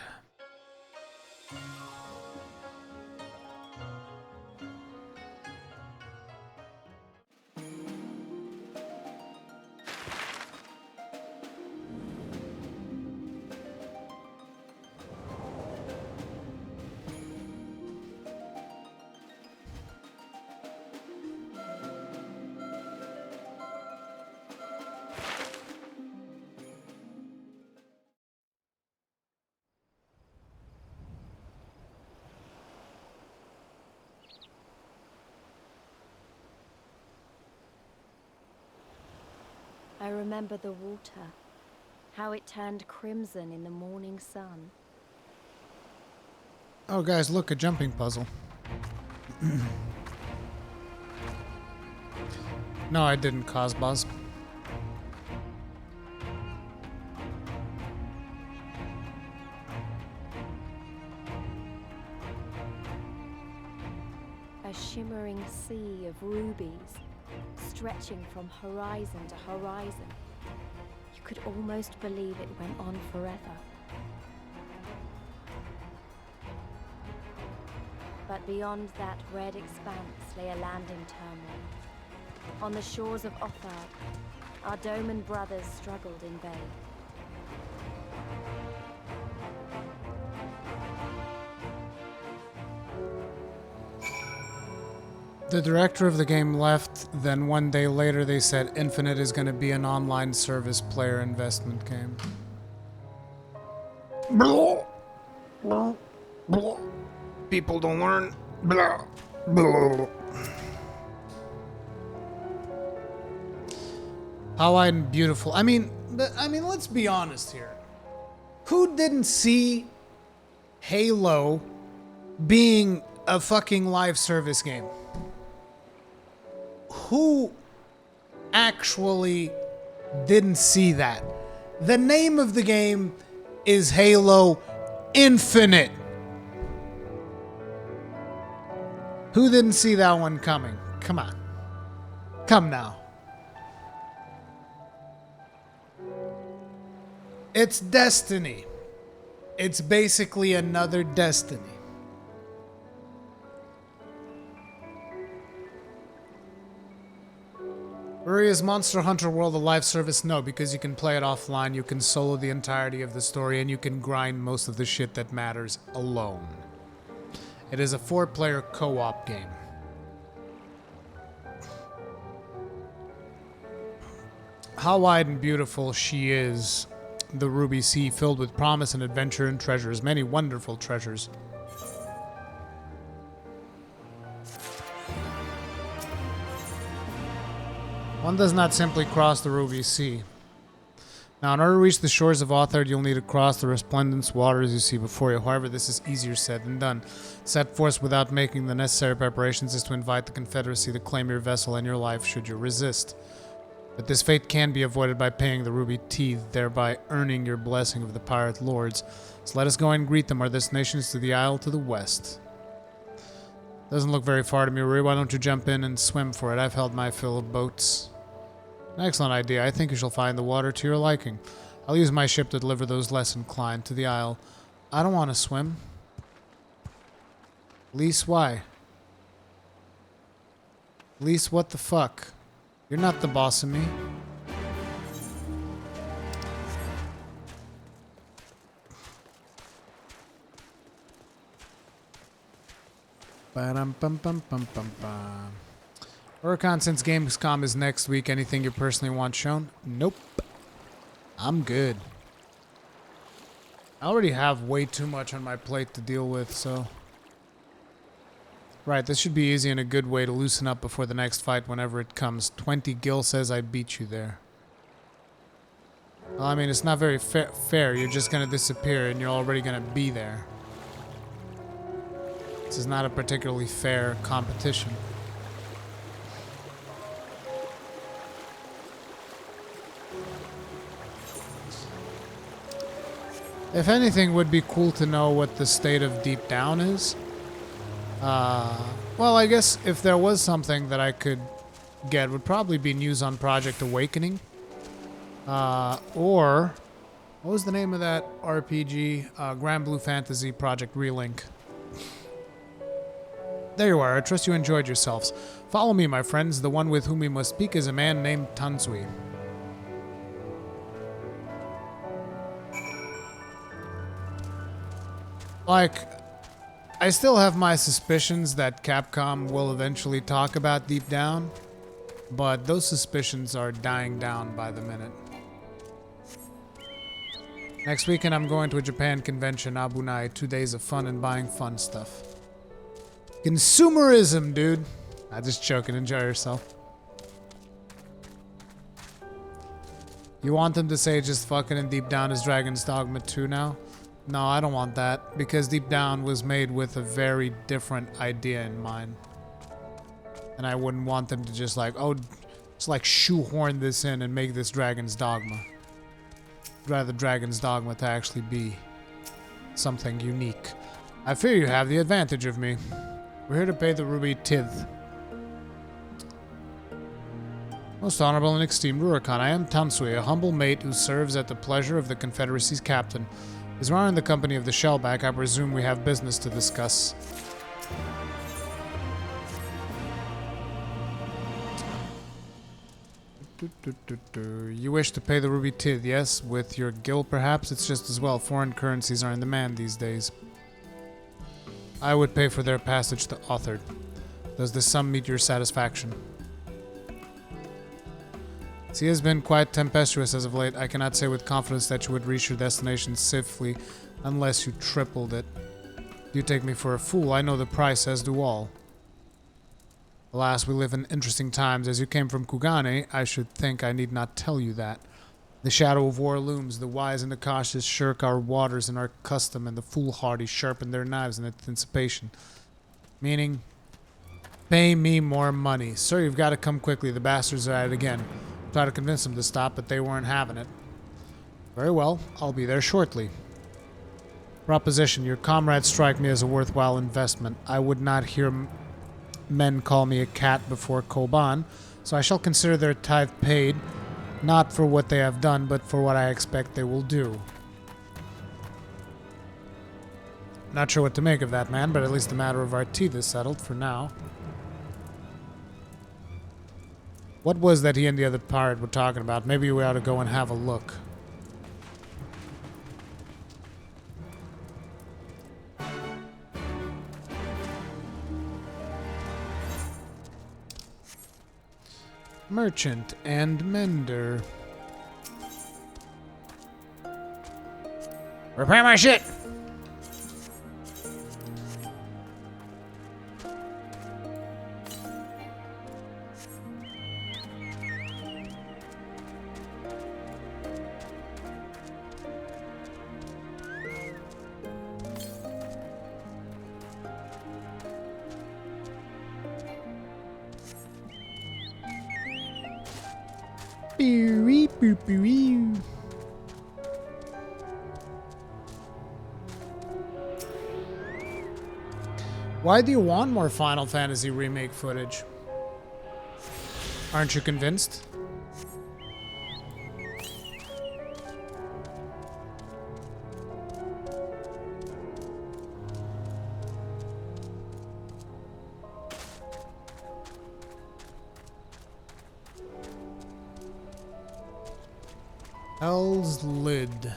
I remember the water, how it turned crimson in the morning sun. Oh, guys, look, a jumping puzzle. No, I didn't, Cosbos. A shimmering sea of rubies, stretching from horizon to horizon. You could almost believe it went on forever. But beyond that red expanse lay a landing terminal. On the shores of Othard, our Doman brothers struggled in vain. The director of the game left, then one day later they said Infinite is going to be an online service player investment game. Blah. Blah. Blah. People don't learn. Blah. Blah. How and beautiful. I mean, let's be honest here. Who didn't see Halo being a fucking live service game? Who actually didn't see that? The name of the game is Halo Infinite. Who didn't see that one coming? Come on. Come now. It's Destiny. It's basically another Destiny. Is Monster Hunter World a live service? No, because you can play it offline, you can solo the entirety of the story, and you can grind most of the shit that matters alone. It is a 4-player co-op game. How wide and beautiful she is, the Ruby Sea, filled with promise and adventure and treasures, many wonderful treasures. One does not simply cross the Ruby Sea. Now, in order to reach the shores of Aether, you'll need to cross the resplendent waters you see before you. However, this is easier said than done. Set forth without making the necessary preparations is to invite the Confederacy to claim your vessel and your life should you resist. But this fate can be avoided by paying the Ruby Teeth, thereby earning your blessing of the pirate lords. So let us go and greet them. Our destination is to the isle to the west. Doesn't look very far to me, Rui. Why don't you jump in and swim for it? I've held my fill of boats. An excellent idea. I think you shall find the water to your liking. I'll use my ship to deliver those less inclined to the isle. I don't want to swim. Lise, why? Lise, what the fuck? You're not the boss of me. Ba-dum-bum-bum-bum-bum-bum. Oricon, since Gamescom is next week, anything you personally want shown? Nope. I'm good. I already have way too much on my plate to deal with, so... Right, this should be easy and a good way to loosen up before the next fight whenever it comes. 20 Gil says I beat you there. Well, I mean, it's not very fair. You're just gonna disappear and you're already gonna be there. This is not a particularly fair competition. If anything, would be cool to know what the state of Deep Down is. Well, I guess if there was something that I could get, would probably be news on Project Awakening. Or, what was the name of that RPG? Grand Blue Fantasy Project Relink. There you are. I trust you enjoyed yourselves. Follow me, my friends. The one with whom we must speak is a man named Tansui. Like, I still have my suspicions that Capcom will eventually talk about Deep Down, but those suspicions are dying down by the minute. Next weekend I'm going to a Japan convention, Abunai, 2 days of fun and buying fun stuff. Consumerism, dude. I'm just joking, enjoy yourself. You want them to say just fucking and Deep Down is Dragon's Dogma 2 now? No, I don't want that, because Deep Down was made with a very different idea in mind. And I wouldn't want them to just like, oh, just like shoehorn this in and make this Dragon's Dogma. I'd rather Dragon's Dogma to actually be something unique. I fear you have the advantage of me. We're here to pay the ruby tithe. Most honorable and esteemed Rurikhan, I am Tansui, a humble mate who serves at the pleasure of the Confederacy's captain. As we're in the company of the Shellback, I presume we have business to discuss. You wish to pay the ruby tithe, yes? With your guild, perhaps? It's just as well. Foreign currencies are in demand these days. I would pay for their passage to Aether. Does this sum meet your satisfaction? He has been quite tempestuous as of late. I cannot say with confidence that you would reach your destination safely unless you tripled it. You take me for a fool. I know the price, as do all. Alas, we live in interesting times. As you came from Kugane, I should think I need not tell you that. The shadow of war looms. The wise and the cautious shirk our waters and our custom, and the foolhardy sharpen their knives in anticipation. Meaning, pay me more money. Sir, you've got to come quickly. The bastards are at it again. Try to convince them to stop, but they weren't having it. Very well, I'll be there shortly. Proposition, your comrades strike me as a worthwhile investment. I would not hear men call me a cat before Koban, so I shall consider their tithe paid, not for what they have done, but for what I expect they will do. Not sure what to make of that, man, but at least the matter of our tithe is settled for now. What was that he and the other pirate were talking about? Maybe we ought to go and have a look. Merchant and mender. Repair my shit! Why do you want more Final Fantasy Remake footage? Aren't you convinced? Hell's Lid.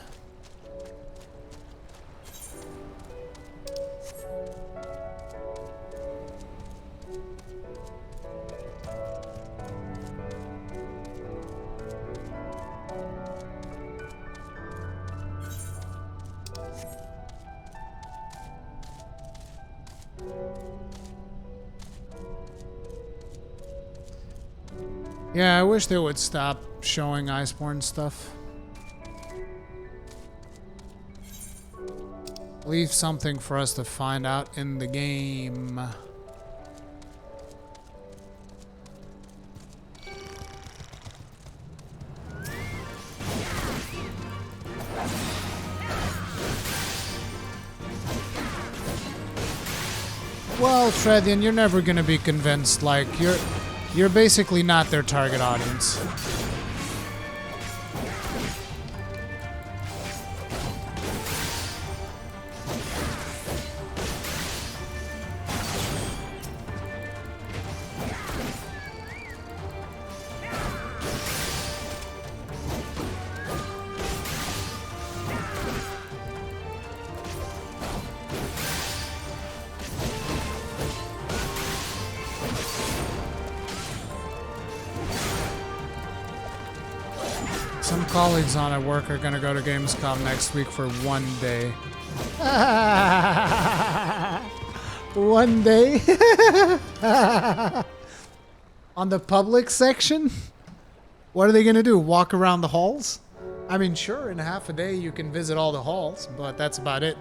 Yeah, I wish they would stop showing Iceborne stuff. Leave something for us to find out in the game. Well, Tredian, you're never gonna be convinced. Like, you're basically not their target audience. Some colleagues on at work are gonna go to Gamescom next week for 1 day. 1 day? On the public section? What are they gonna do? Walk around the halls? I mean, sure, in half a day you can visit all the halls, but that's about it.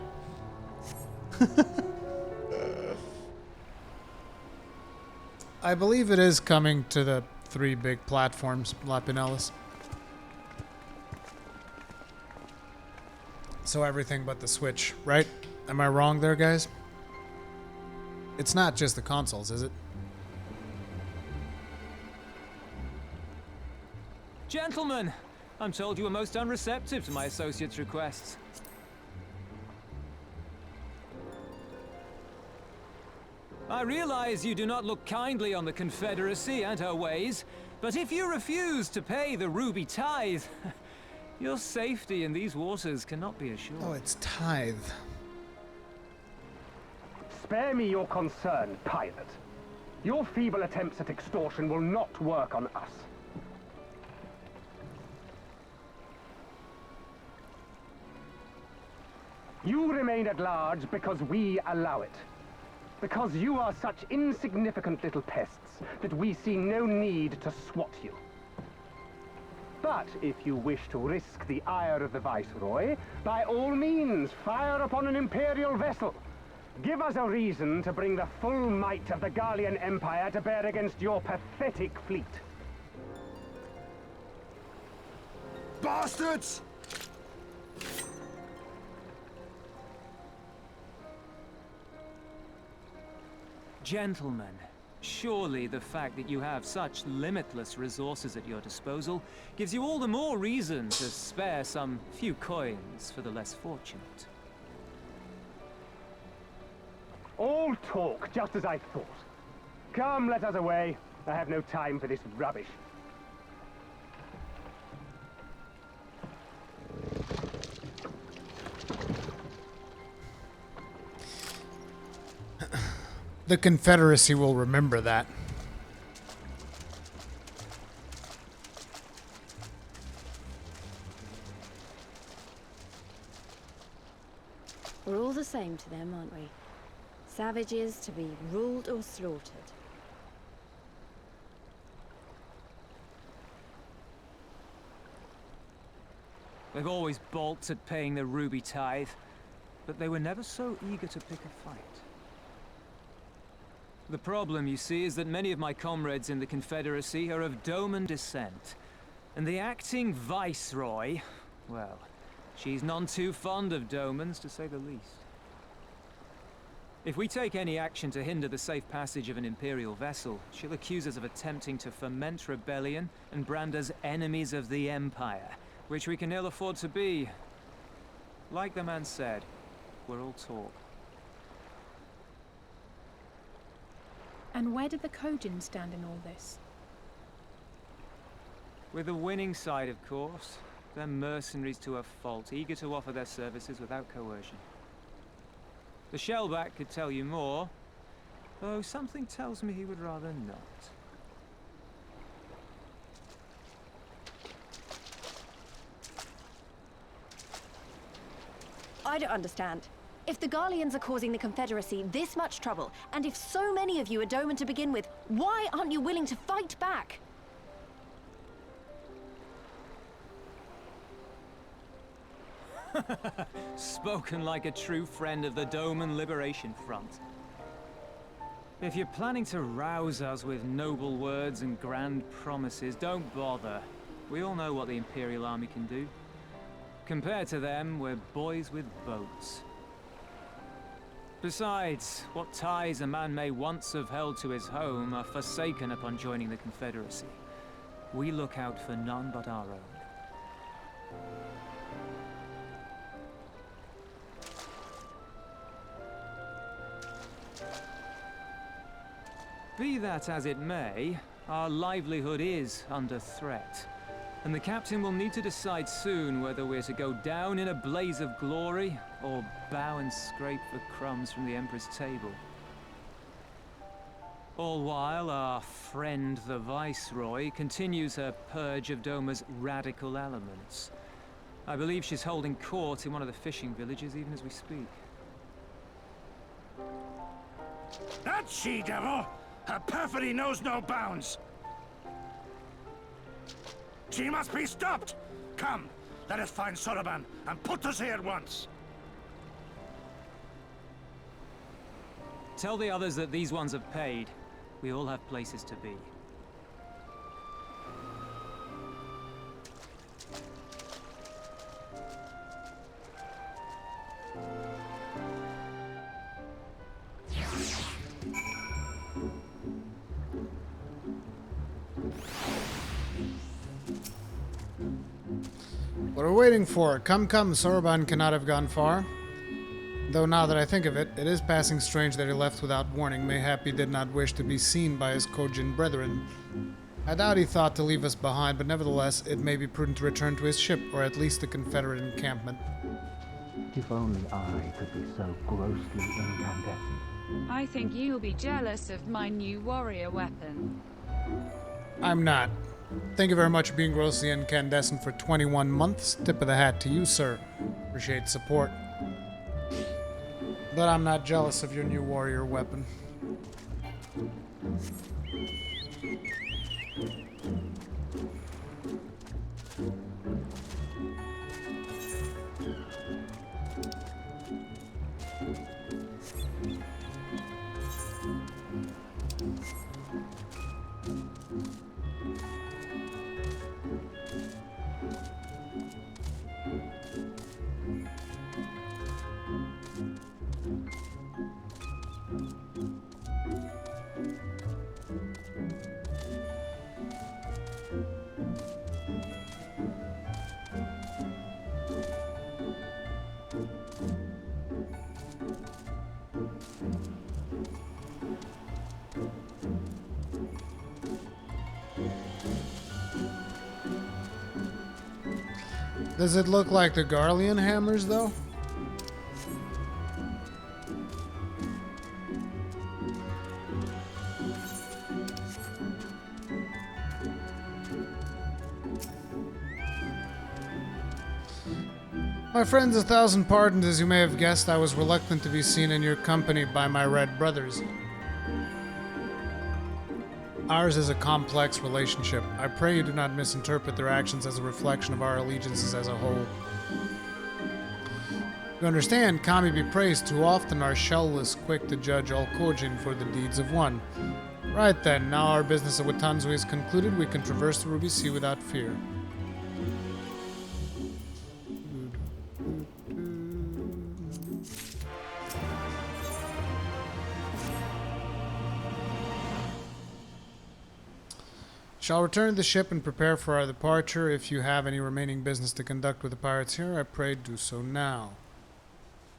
I believe it is coming to the 3 big platforms, Lapinellis. So everything but the Switch, right? Am I wrong there, guys? It's not just the consoles, is it? Gentlemen, I'm told you were most unreceptive to my associate's requests. I realize you do not look kindly on the Confederacy and her ways, but if you refuse to pay the ruby tithe, your safety in these waters cannot be assured. Oh, it's tithe. Spare me your concern, pilot. Your feeble attempts at extortion will not work on us. You remain at large because we allow it. Because you are such insignificant little pests that we see no need to swat you. But if you wish to risk the ire of the Viceroy, by all means, fire upon an Imperial vessel. Give us a reason to bring the full might of the Garlean Empire to bear against your pathetic fleet. Bastards! Gentlemen, surely the fact that you have such limitless resources at your disposal gives you all the more reason to spare some few coins for the less fortunate. All talk, just as I thought. Come, let us away. I have no time for this rubbish. The Confederacy will remember that. We're all the same to them, aren't we? Savages to be ruled or slaughtered. They've always balked at paying the ruby tithe, but they were never so eager to pick a fight. The problem, you see, is that many of my comrades in the Confederacy are of Doman descent. And the acting Viceroy, well, she's none too fond of Domans, to say the least. If we take any action to hinder the safe passage of an Imperial vessel, she'll accuse us of attempting to foment rebellion and brand us enemies of the Empire, which we can ill afford to be. Like the man said, we're all talk. And where did the Kojin stand in all this? With the winning side, of course. They're mercenaries to a fault, eager to offer their services without coercion. The Shellback could tell you more, though something tells me he would rather not. I don't understand. If the Garleans are causing the Confederacy this much trouble, and if so many of you are Doman to begin with, why aren't you willing to fight back? Spoken like a true friend of the Doman Liberation Front. If you're planning to rouse us with noble words and grand promises, don't bother. We all know what the Imperial Army can do. Compared to them, we're boys with boats. Besides, what ties a man may once have held to his home are forsaken upon joining the Confederacy. We look out for none but our own. Be that as it may, our livelihood is under threat. And the captain will need to decide soon whether we're to go down in a blaze of glory, or bow and scrape for crumbs from the Emperor's table. All while our friend the Viceroy continues her purge of Doma's radical elements. I believe she's holding court in one of the fishing villages even as we speak. That she-devil! Her perfidy knows no bounds! She must be stopped! Come, let us find Soroban and put us here at once! Tell the others that these ones have paid. We all have places to be. What are we waiting for? Come, Soroban cannot have gone far. Though now that I think of it, it is passing strange that he left without warning. Mayhap he did not wish to be seen by his Kojin brethren. I doubt he thought to leave us behind, but nevertheless, it may be prudent to return to his ship, or at least the Confederate encampment. If only I could be so grossly incandescent. I think you'll be jealous of my new warrior weapon. I'm not. Thank you very much for being grossly incandescent for 21 months. Tip of the hat to you, sir. Appreciate the support. But I'm not jealous of your new warrior weapon. Does it look like the Garlean hammers, though? My friends, 1,000 pardons. As you may have guessed, I was reluctant to be seen in your company by my red brothers. Ours is a complex relationship. I pray you do not misinterpret their actions as a reflection of our allegiances as a whole. You understand, Kami be praised, too often are shellless quick to judge all Kojin for the deeds of one. Right then, now our business at Watanzui is concluded, we can traverse the Ruby Sea without fear. Shall return to the ship and prepare for our departure. If you have any remaining business to conduct with the pirates here, I pray do so now.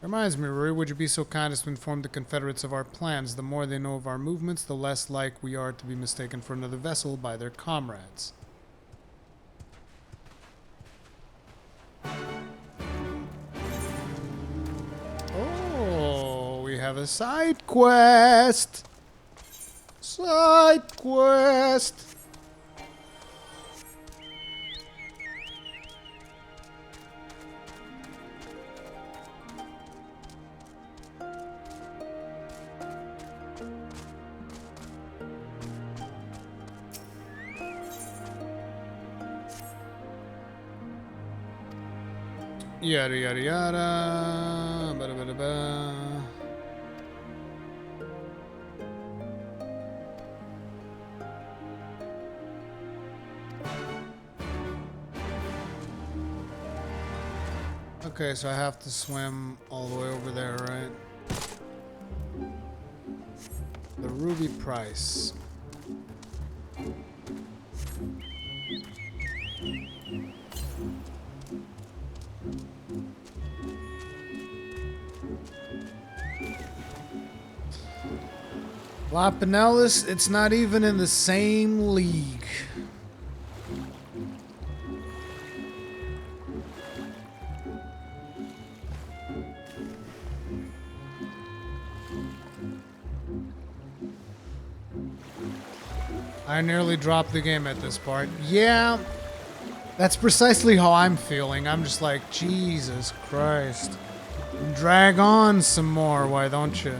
Reminds me, Ruri, would you be so kind as to inform the Confederates of our plans? The more they know of our movements, the less like we are to be mistaken for another vessel by their comrades. Oh, we have a side quest! Side quest! Yada yada yada. Bada bada ba. Okay, so I have to swim all the way over there, right? The ruby price. La Pinellas, it's not even in the same league. I nearly dropped the game at this part. Yeah, that's precisely how I'm feeling. I'm just like, Jesus Christ. Drag on some more, why don't you?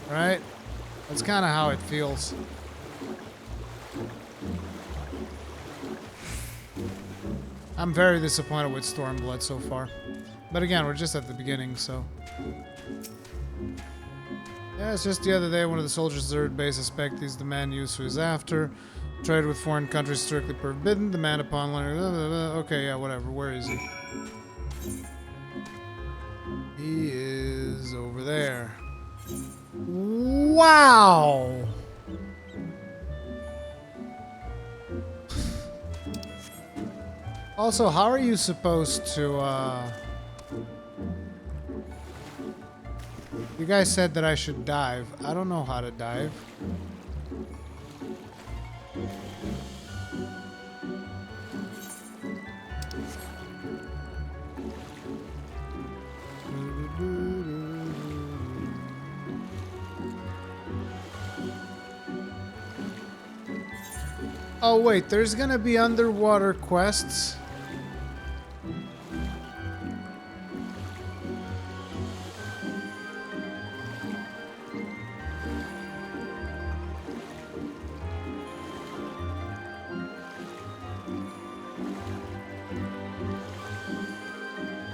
Right? That's kind of how it feels. I'm very disappointed with Stormblood so far. But again, we're just at the beginning, so... Yeah, it's just the other day one of the soldiers deserted base. Suspect he's the man used who is after. Trade with foreign countries strictly forbidden. Demand upon learning. Okay, yeah, whatever. Where is he? He is over there. Wow! Also, how are you supposed to, You guys said that I should dive. I don't know how to dive. Oh wait, there's gonna be underwater quests.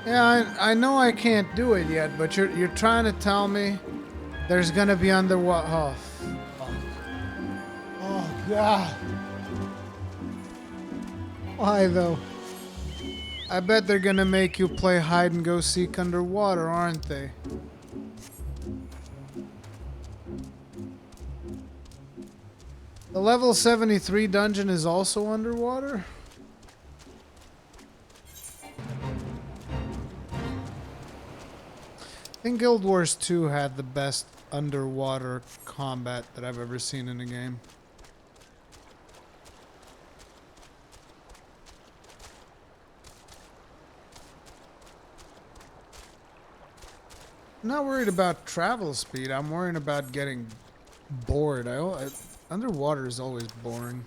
Yeah, I know I can't do it yet, but you're trying to tell me there's gonna be underwater. Oh, fuck. Oh God. Why though? I bet they're gonna make you play hide and go seek underwater, aren't they? The level 73 dungeon is also underwater? I think Guild Wars 2 had the best underwater combat that I've ever seen in a game. I'm not worried about travel speed. I'm worried about getting bored. Underwater is always boring.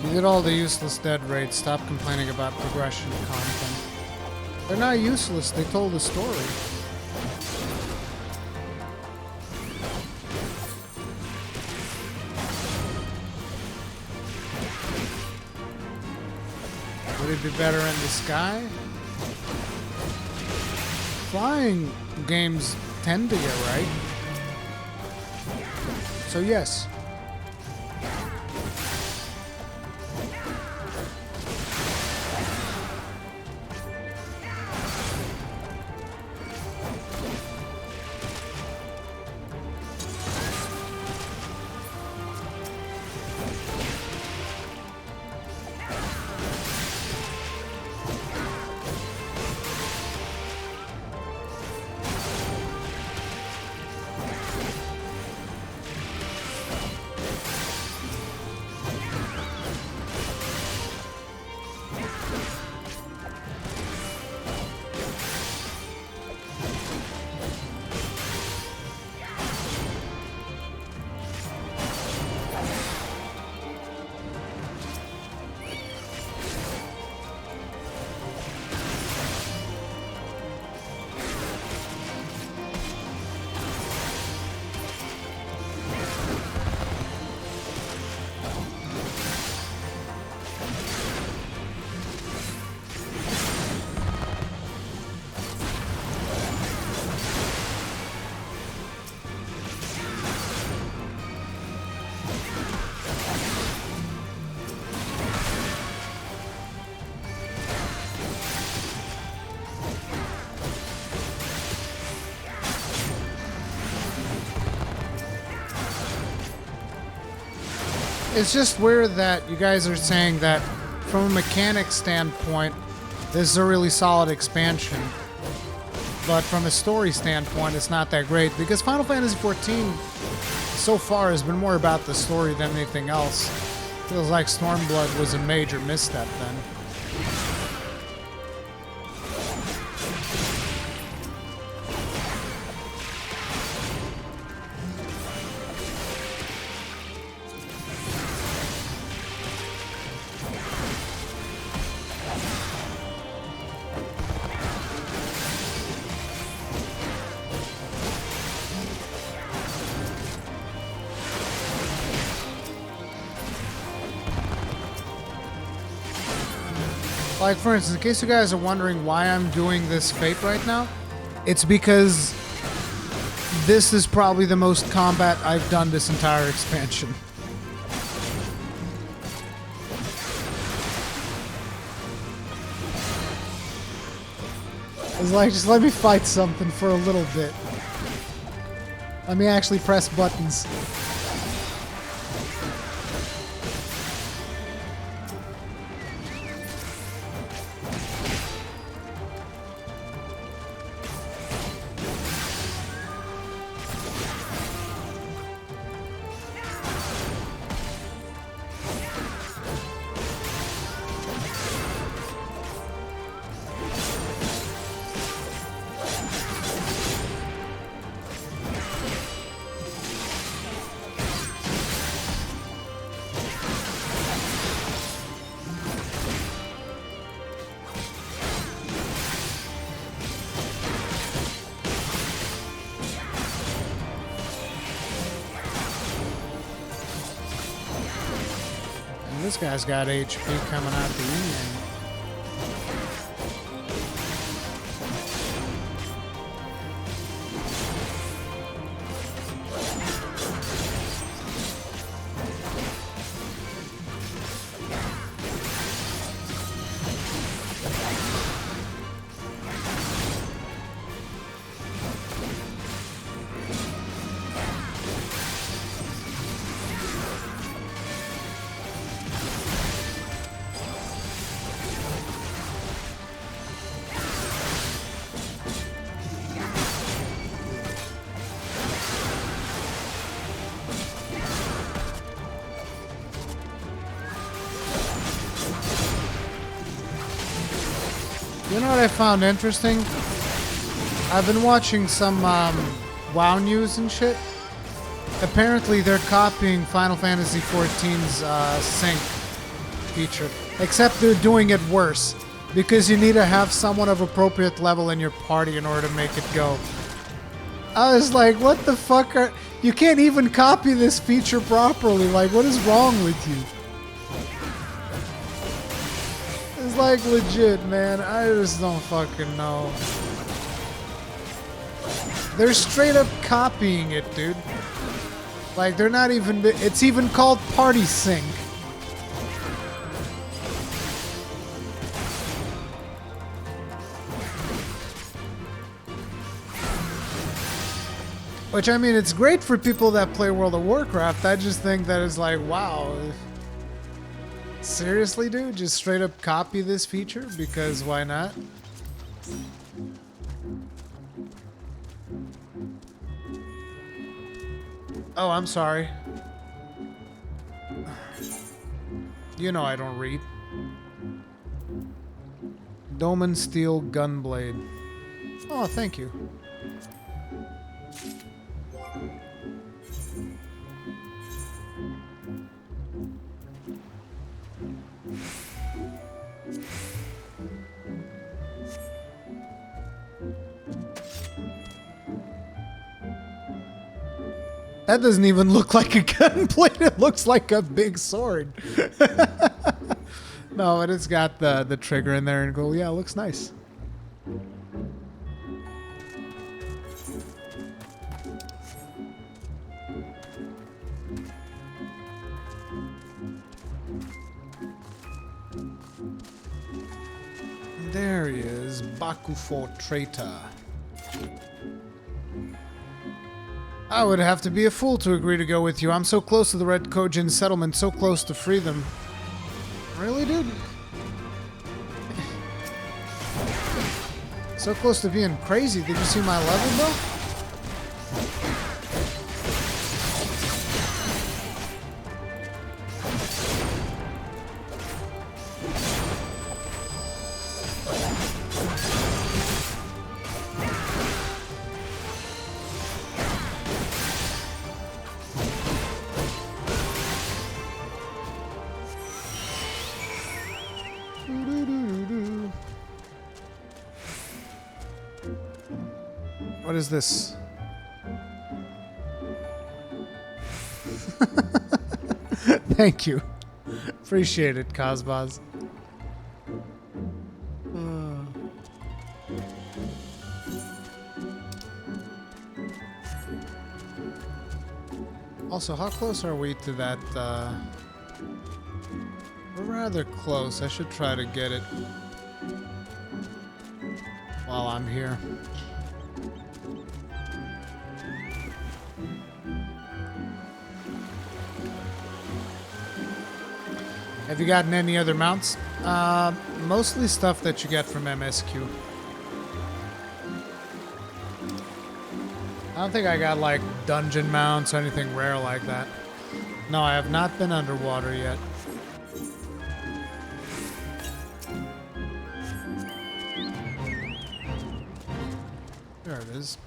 You did all the useless dead raids. Stop complaining about progression content. They're not useless. They told a story. probably be better in the sky. Flying games tend to get right. So yes. It's just weird that you guys are saying that from a mechanic standpoint, this is a really solid expansion. But from a story standpoint, it's not that great because Final Fantasy XIV so far has been more about the story than anything else. Feels like Stormblood was a major misstep then. Like, for instance, in case you guys are wondering why I'm doing this Fate right now, it's because this is probably the most combat I've done this entire expansion. It's like, just let me fight something for a little bit. Let me actually press buttons. This guy's got HP coming out the end. You know what I found interesting? I've been watching some WoW news and shit. Apparently they're copying Final Fantasy XIV's sync feature, except they're doing it worse because you need to have someone of appropriate level in your party in order to make it go. I was like, what the fuck are... You can't even copy this feature properly. Like, what is wrong with you? Because, like, legit, man, I just don't fucking know. They're straight up copying it, dude. Like, they're not even... It's even called Party Sync. Which, I mean, it's great for people that play World of Warcraft. I just think that it's like, wow. Seriously, dude? Just straight up copy this feature? Because why not? Oh, I'm sorry. You know I don't read. Doman Steel Gunblade. Oh, thank you. That doesn't even look like a gunblade. It looks like a big sword. No, but it's got the trigger in there and go, yeah, it looks nice. There he is, Bakufo Traitor. I would have to be a fool to agree to go with you. I'm so close to the Red Kojin settlement, so close to free them. Really, dude? So close to being crazy. Did you see my level, bro? What is this? Thank you. Appreciate it, Cosbaz. Also, how close are we to that? We're rather close. I should try to get it while I'm here. Have you gotten any other mounts? Mostly stuff that you get from MSQ. I don't think I got like dungeon mounts or anything rare like that. No, I have not been underwater yet. There it is.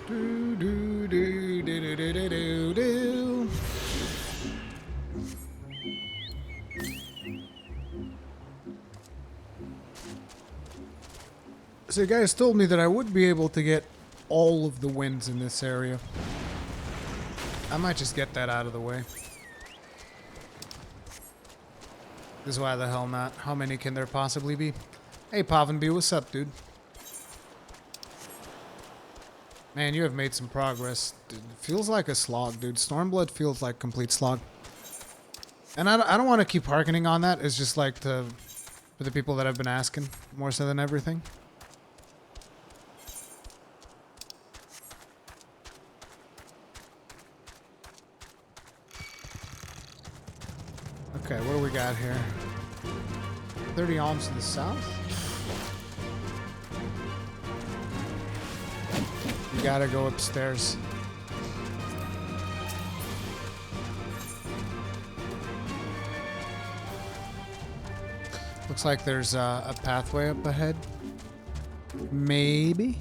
Do, do, do, do, do, do, do, do. So, guys told me that I would be able to get all of the wins in this area. I might just get that out of the way. Because why the hell not? How many can there possibly be? Hey, Pavanby, what's up, dude? Man, you have made some progress. Dude, it feels like a slog, dude. Stormblood feels like complete slog. And I don't want to keep harkening on that. It's just like for the people that have been asking more so than everything. Okay, what do we got here? 30 alms to the south? You gotta go upstairs. Looks like there's a pathway up ahead. Maybe?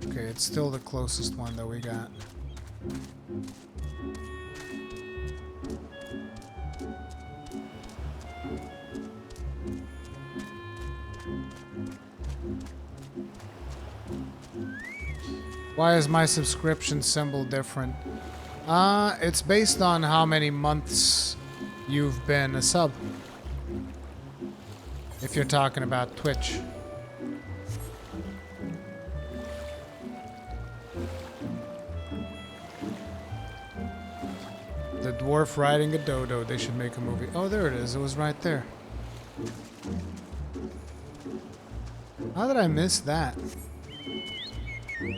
Okay, it's still the closest one that we got. Why is my subscription symbol different? It's based on how many months you've been a sub. If you're talking about Twitch. The dwarf riding a dodo. They should make a movie. Oh, there it is. It was right there. How did I miss that?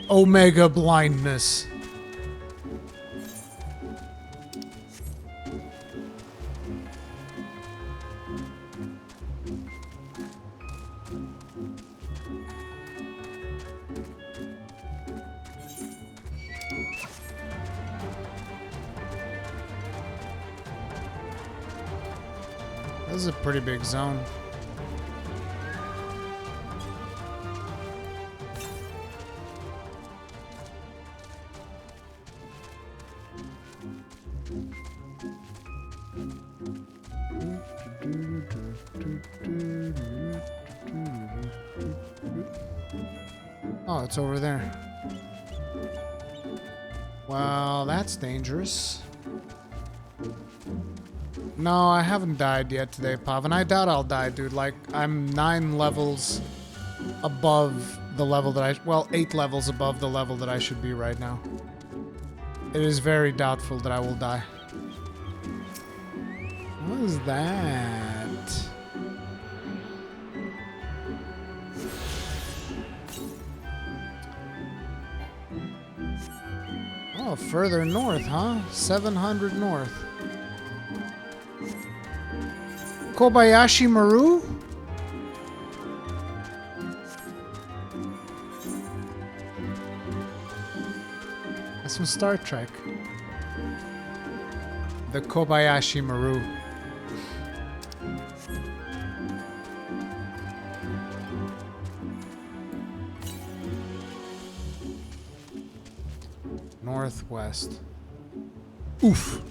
Omega blindness. This is a pretty big zone. Oh, it's over there. Well, that's dangerous. No, I haven't died yet today, Pav, and I doubt I'll die, dude. Like, I'm 9 levels above the level that I... Well, 8 levels above the level that I should be right now. It is very doubtful that I will die. What is that? Oh, further north, huh? 700 north. Kobayashi Maru? That's from Star Trek. The Kobayashi Maru. Northwest. Oof.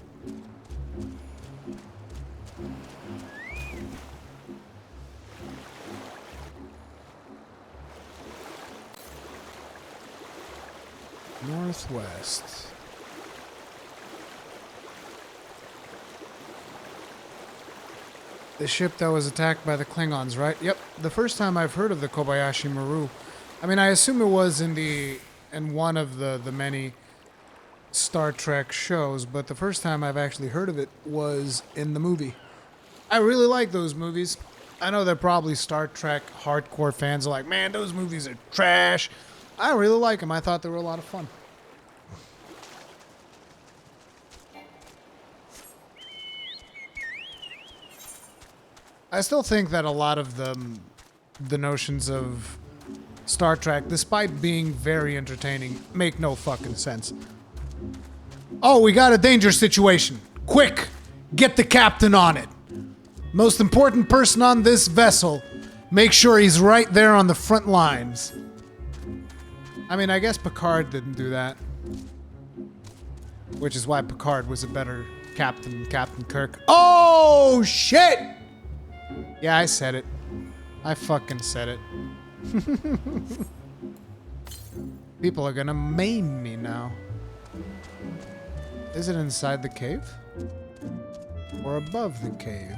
Northwest. The ship that was attacked by the Klingons, right? Yep. The first time I've heard of the Kobayashi Maru. I mean, I assume it was in one of the many Star Trek shows, but the first time I've actually heard of it was in the movie. I really like those movies. I know that probably Star Trek hardcore fans are like, man, those movies are trash. I really like them. I thought they were a lot of fun. I still think that a lot of the notions of Star Trek, despite being very entertaining, make no fucking sense. Oh, we got a danger situation. Quick, get the captain on it. Most important person on this vessel. Make sure he's right there on the front lines. I mean, I guess Picard didn't do that. Which is why Picard was a better captain than Captain Kirk. Oh, shit! Yeah, I said it. I fucking said it. People are gonna maim me now. Is it inside the cave? Or above the cave?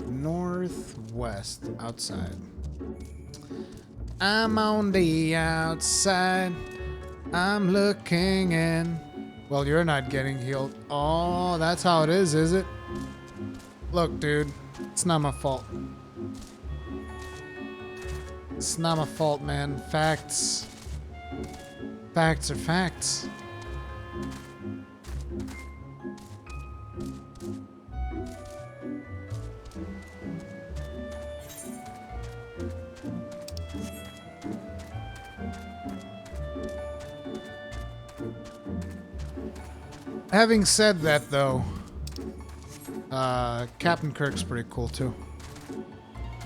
Northwest, outside. I'm on the outside. I'm looking in. Well, you're not getting healed. Oh, that's how it is it? Look, dude. It's not my fault. It's not my fault, man. Facts. Facts are facts. Having said that, though, Captain Kirk's pretty cool, too.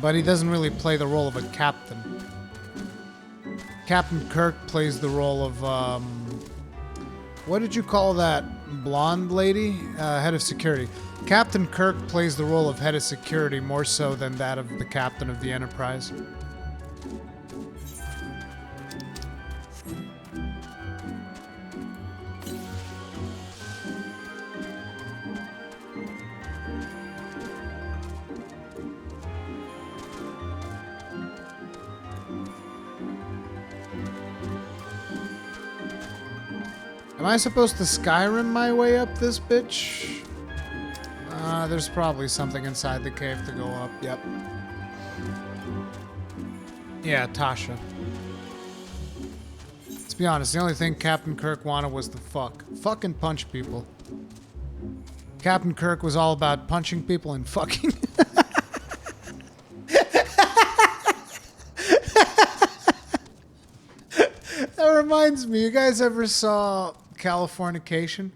But he doesn't really play the role of a captain. Captain Kirk plays the role of, what did you call that blonde lady, head of security. Captain Kirk plays the role of head of security more so than that of the captain of the Enterprise. Am I supposed to Skyrim my way up this bitch? There's probably something inside the cave to go up. Yep. Yeah, Tasha. Let's be honest, the only thing Captain Kirk wanted was to fucking punch people. Captain Kirk was all about punching people and fucking. That reminds me, you guys ever saw Californication?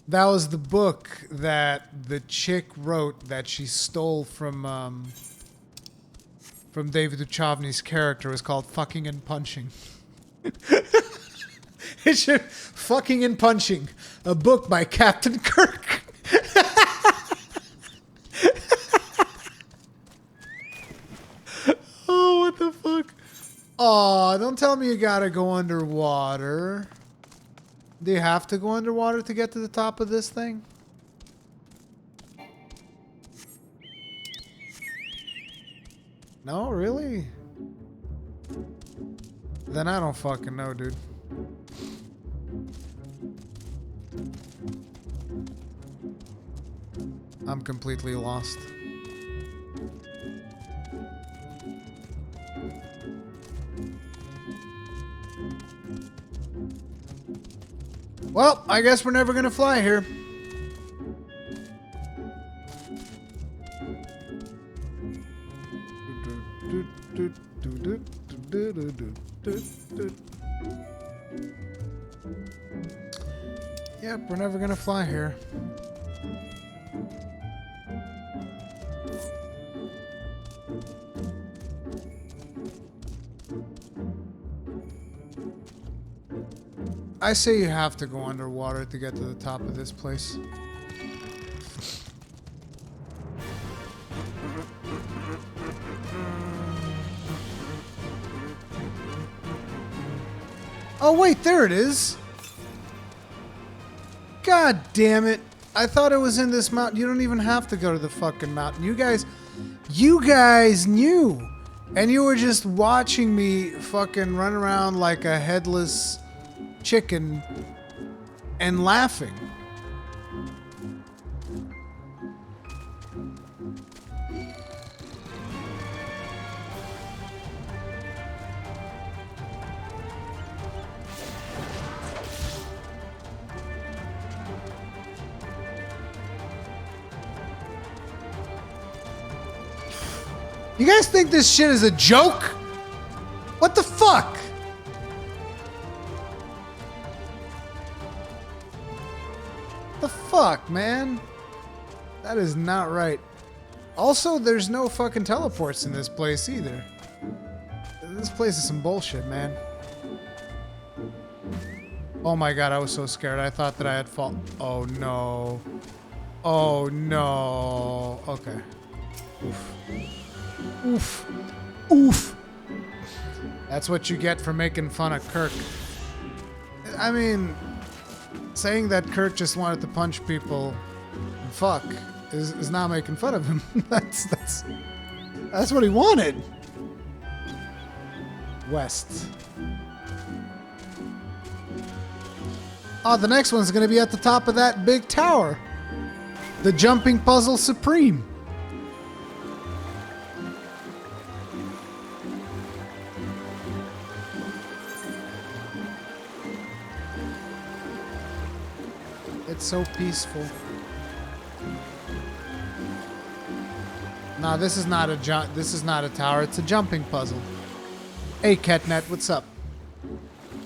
That was the book that the chick wrote that she stole from David Duchovny's character. It was called Fucking and Punching. It should Fucking and Punching, a book by Captain Kirk. Oh, what the fuck? Aw, don't tell me you gotta go underwater. Do you have to go underwater to get to the top of this thing? No, really? Then I don't fucking know, dude. I'm completely lost. Well, I guess we're never gonna fly here. Yep, we're never gonna fly here. I say you have to go underwater to get to the top of this place. Oh wait, there it is. God damn it. I thought it was in this mountain. You don't even have to go to the fucking mountain. You guys knew. And you were just watching me fucking run around like a headless chicken and laughing. You guys think this shit is a joke? What the fuck? The fuck, man? That is not right. Also, there's no fucking teleports in this place either. This place is some bullshit, man. Oh my god, I was so scared. I thought that I had fallen. Oh no. Oh no. Okay. Oof. Oof. Oof. That's what you get for making fun of Kirk. I mean, saying that Kirk just wanted to punch people and fuck is not making fun of him. That's what he wanted. West. Oh, the next one's gonna be at the top of that big tower. The Jumping Puzzle Supreme. It's so peaceful. No, this is not a tower. It's a jumping puzzle. Hey, Ketnet, what's up?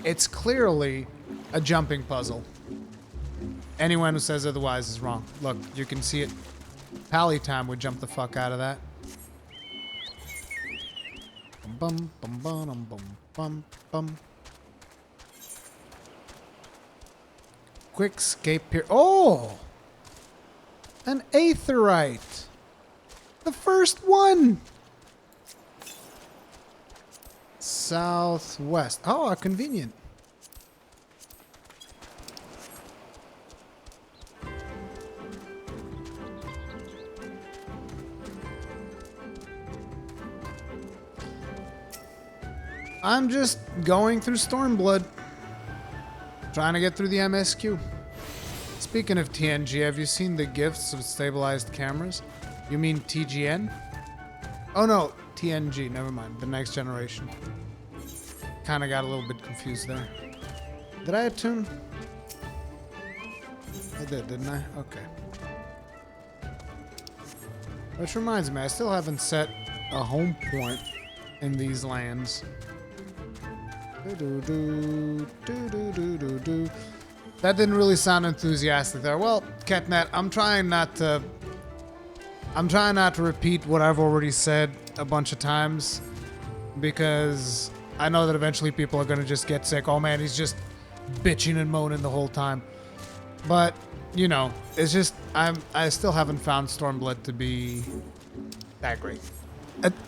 It's clearly a jumping puzzle. Anyone who says otherwise is wrong. Look, you can see it. Pallytime would jump the fuck out of that. Bum bum bum bum bum bum. quick escape here. Oh! An Aetherite! The first one! Southwest. Oh, convenient. I'm just going through Stormblood. Trying to get through the MSQ. Speaking of TNG, have you seen the gifts of stabilized cameras? You mean TGN? Oh no, TNG, never mind. The next generation. Kinda got a little bit confused there. Did I attune? I did, didn't I? Okay. Which reminds me, I still haven't set a home point in these lands. That didn't really sound enthusiastic there. Well, Ketnet, I'm trying not to repeat what I've already said a bunch of times, because I know that eventually people are gonna just get sick. Oh man, he's just bitching and moaning the whole time. But you know, it's just I still haven't found Stormblood to be that great.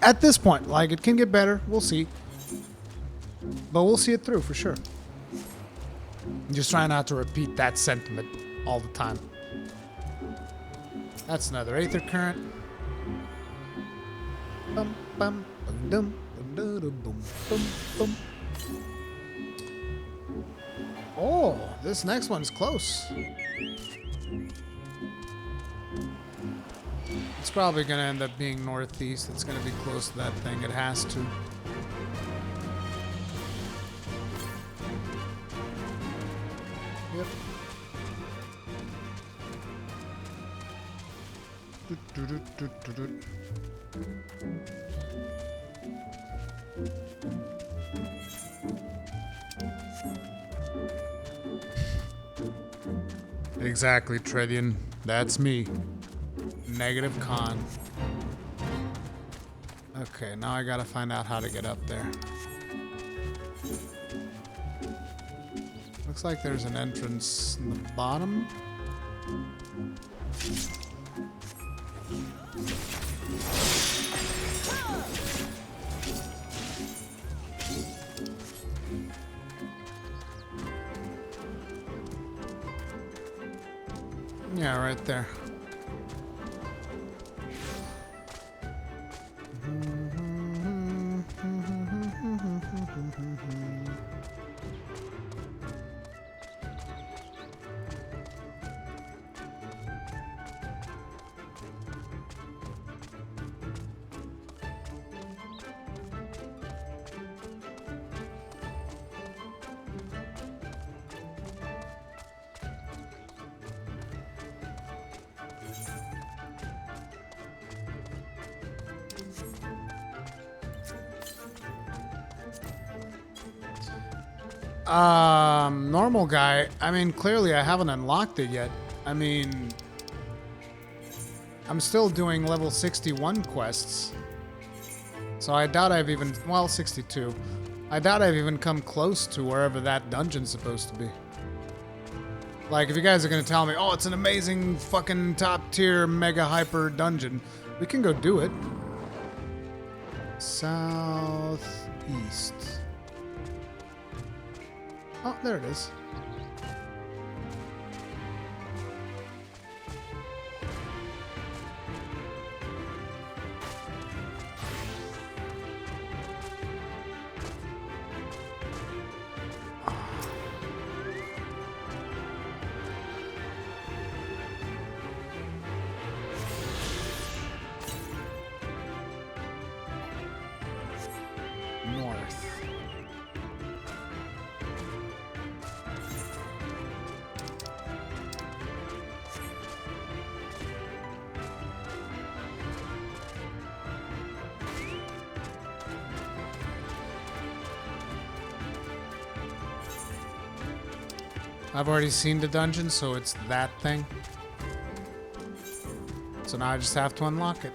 At this point, like, it can get better. We'll see. But we'll see it through for sure. Just trying not to repeat that sentiment all the time. That's another Aether current. Bum, bum, bum, dum, bum, bum, bum, bum. Oh, this next one's close. It's probably going to end up being northeast. It's going to be close to that thing. It has to. Yep. Exactly, Tredian. That's me. Negative con. Okay, now I gotta find out how to get up there. Looks like there's an entrance in the bottom. Yeah, right there. Normal guy. I mean, clearly I haven't unlocked it yet. I mean, I'm still doing level 61 quests. So I doubt I've even, well, 62. I doubt I've even come close to wherever that dungeon's supposed to be. Like, if you guys are gonna tell me, oh, it's an amazing fucking top tier mega hyper dungeon, we can go do it. Southeast. Oh, there it is. North. I've already seen the dungeon, so it's that thing. So now I just have to unlock it.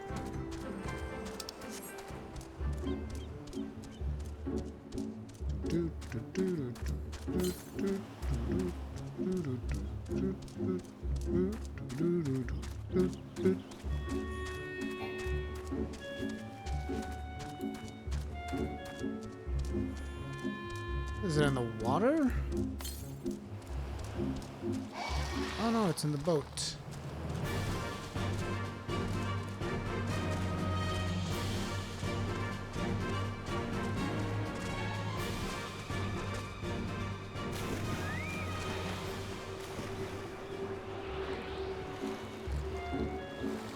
Is it in the water? Oh no, it's in the boat.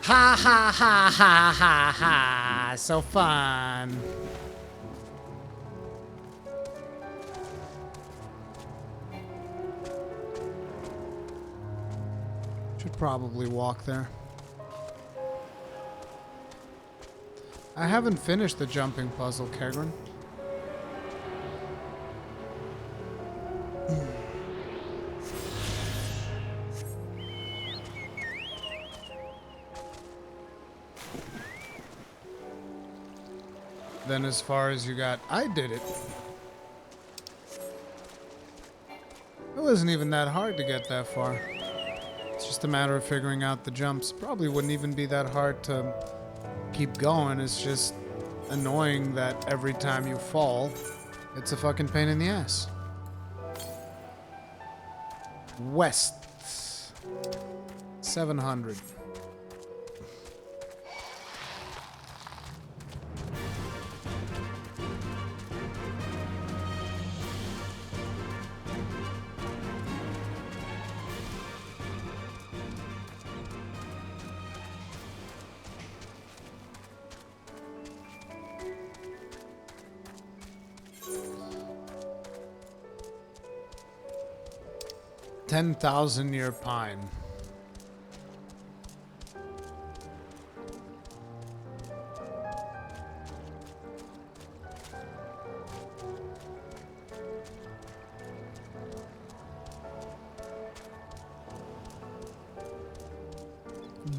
Ha ha ha ha ha ha! So fun. Should probably walk there. I haven't finished the jumping puzzle, Kegrin. Then as far as you got, I did it. It wasn't even that hard to get that far. It's just a matter of figuring out the jumps. Probably wouldn't even be that hard to keep going. It's just annoying that every time you fall, it's a fucking pain in the ass. West. 700. $10,000-year pine.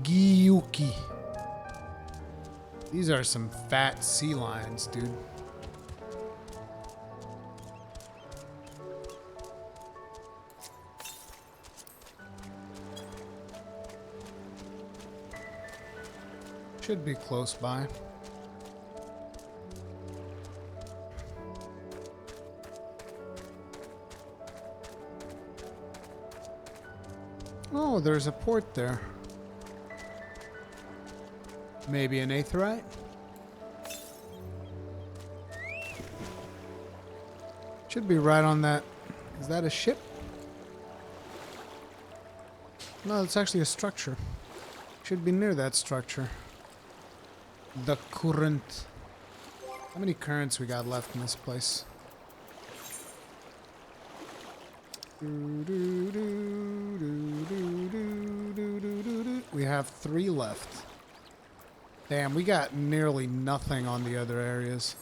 Gyuki. These are some fat sea lions, dude. Should be close by. Oh, there's a port there. Maybe an Aetherite? Should be right on that. Is that a ship? No, it's actually a structure. Should be near that structure. The current. How many currents we got left in this place? We have 3 left. Damn, we got nearly nothing on the other areas.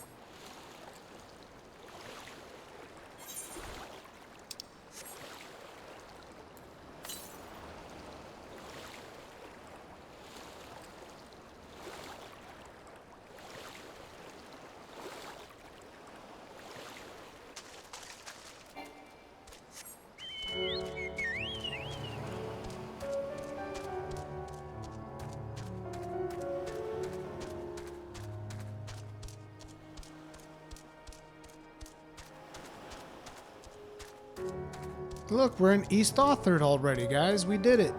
Look, we're in East Authored already, guys. We did it.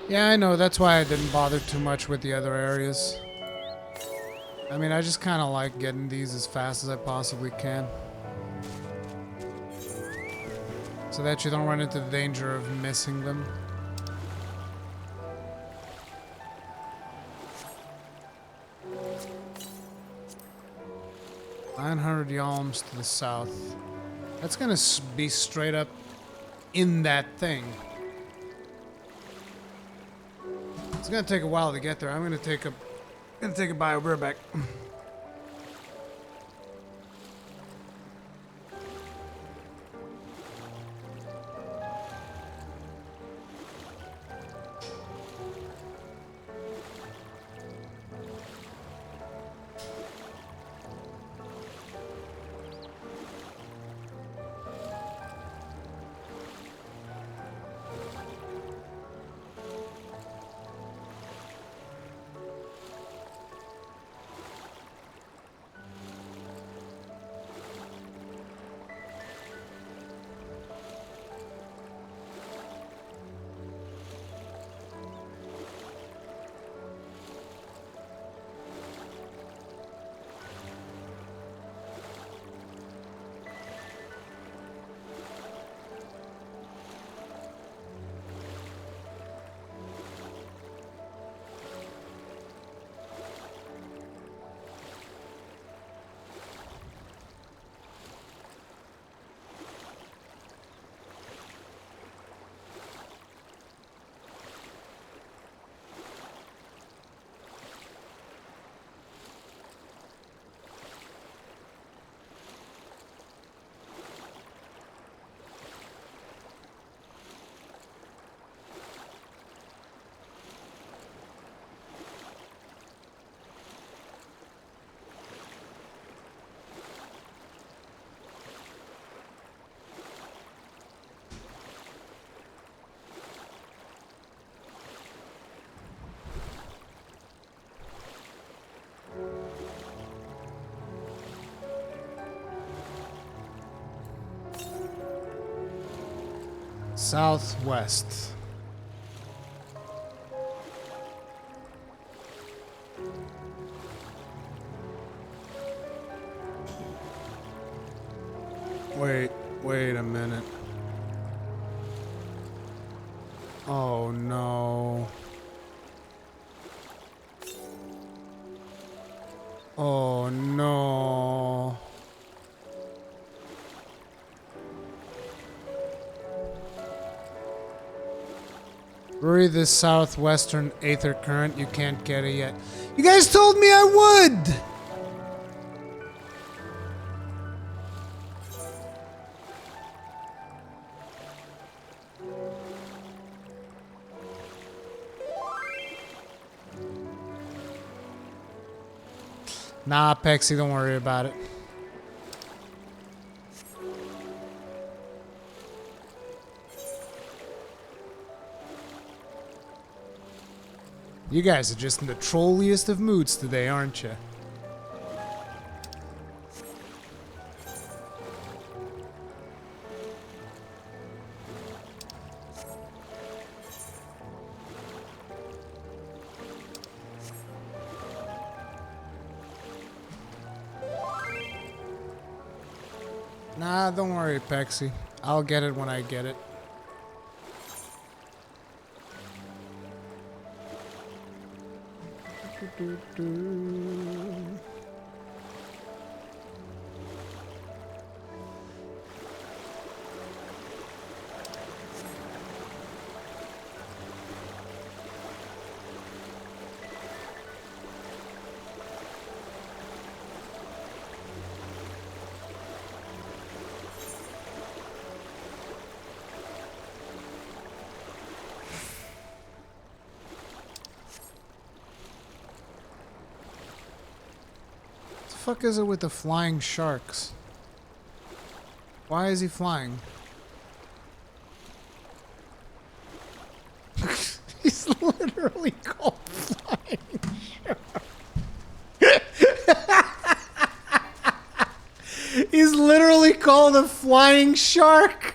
Yeah, I know. That's why I didn't bother too much with the other areas. I mean, I just kind of like getting these as fast as I possibly can. So that you don't run into the danger of missing them. $900 yalms to the south. That's gonna be straight up in that thing. It's gonna take a while to get there. I'm gonna take a bio back. Southwest. Wait a minute. Oh no. Oh no. Worry the southwestern Aether current, you can't get it yet. You guys told me I would! Nah, Pexy, don't worry about it. You guys are just in the trolliest of moods today, aren't you? Nah, don't worry, Pexy. I'll get it when I get it. What the fuck is it with the flying sharks? Why is he flying? He's literally called flying shark. He's literally called a flying shark.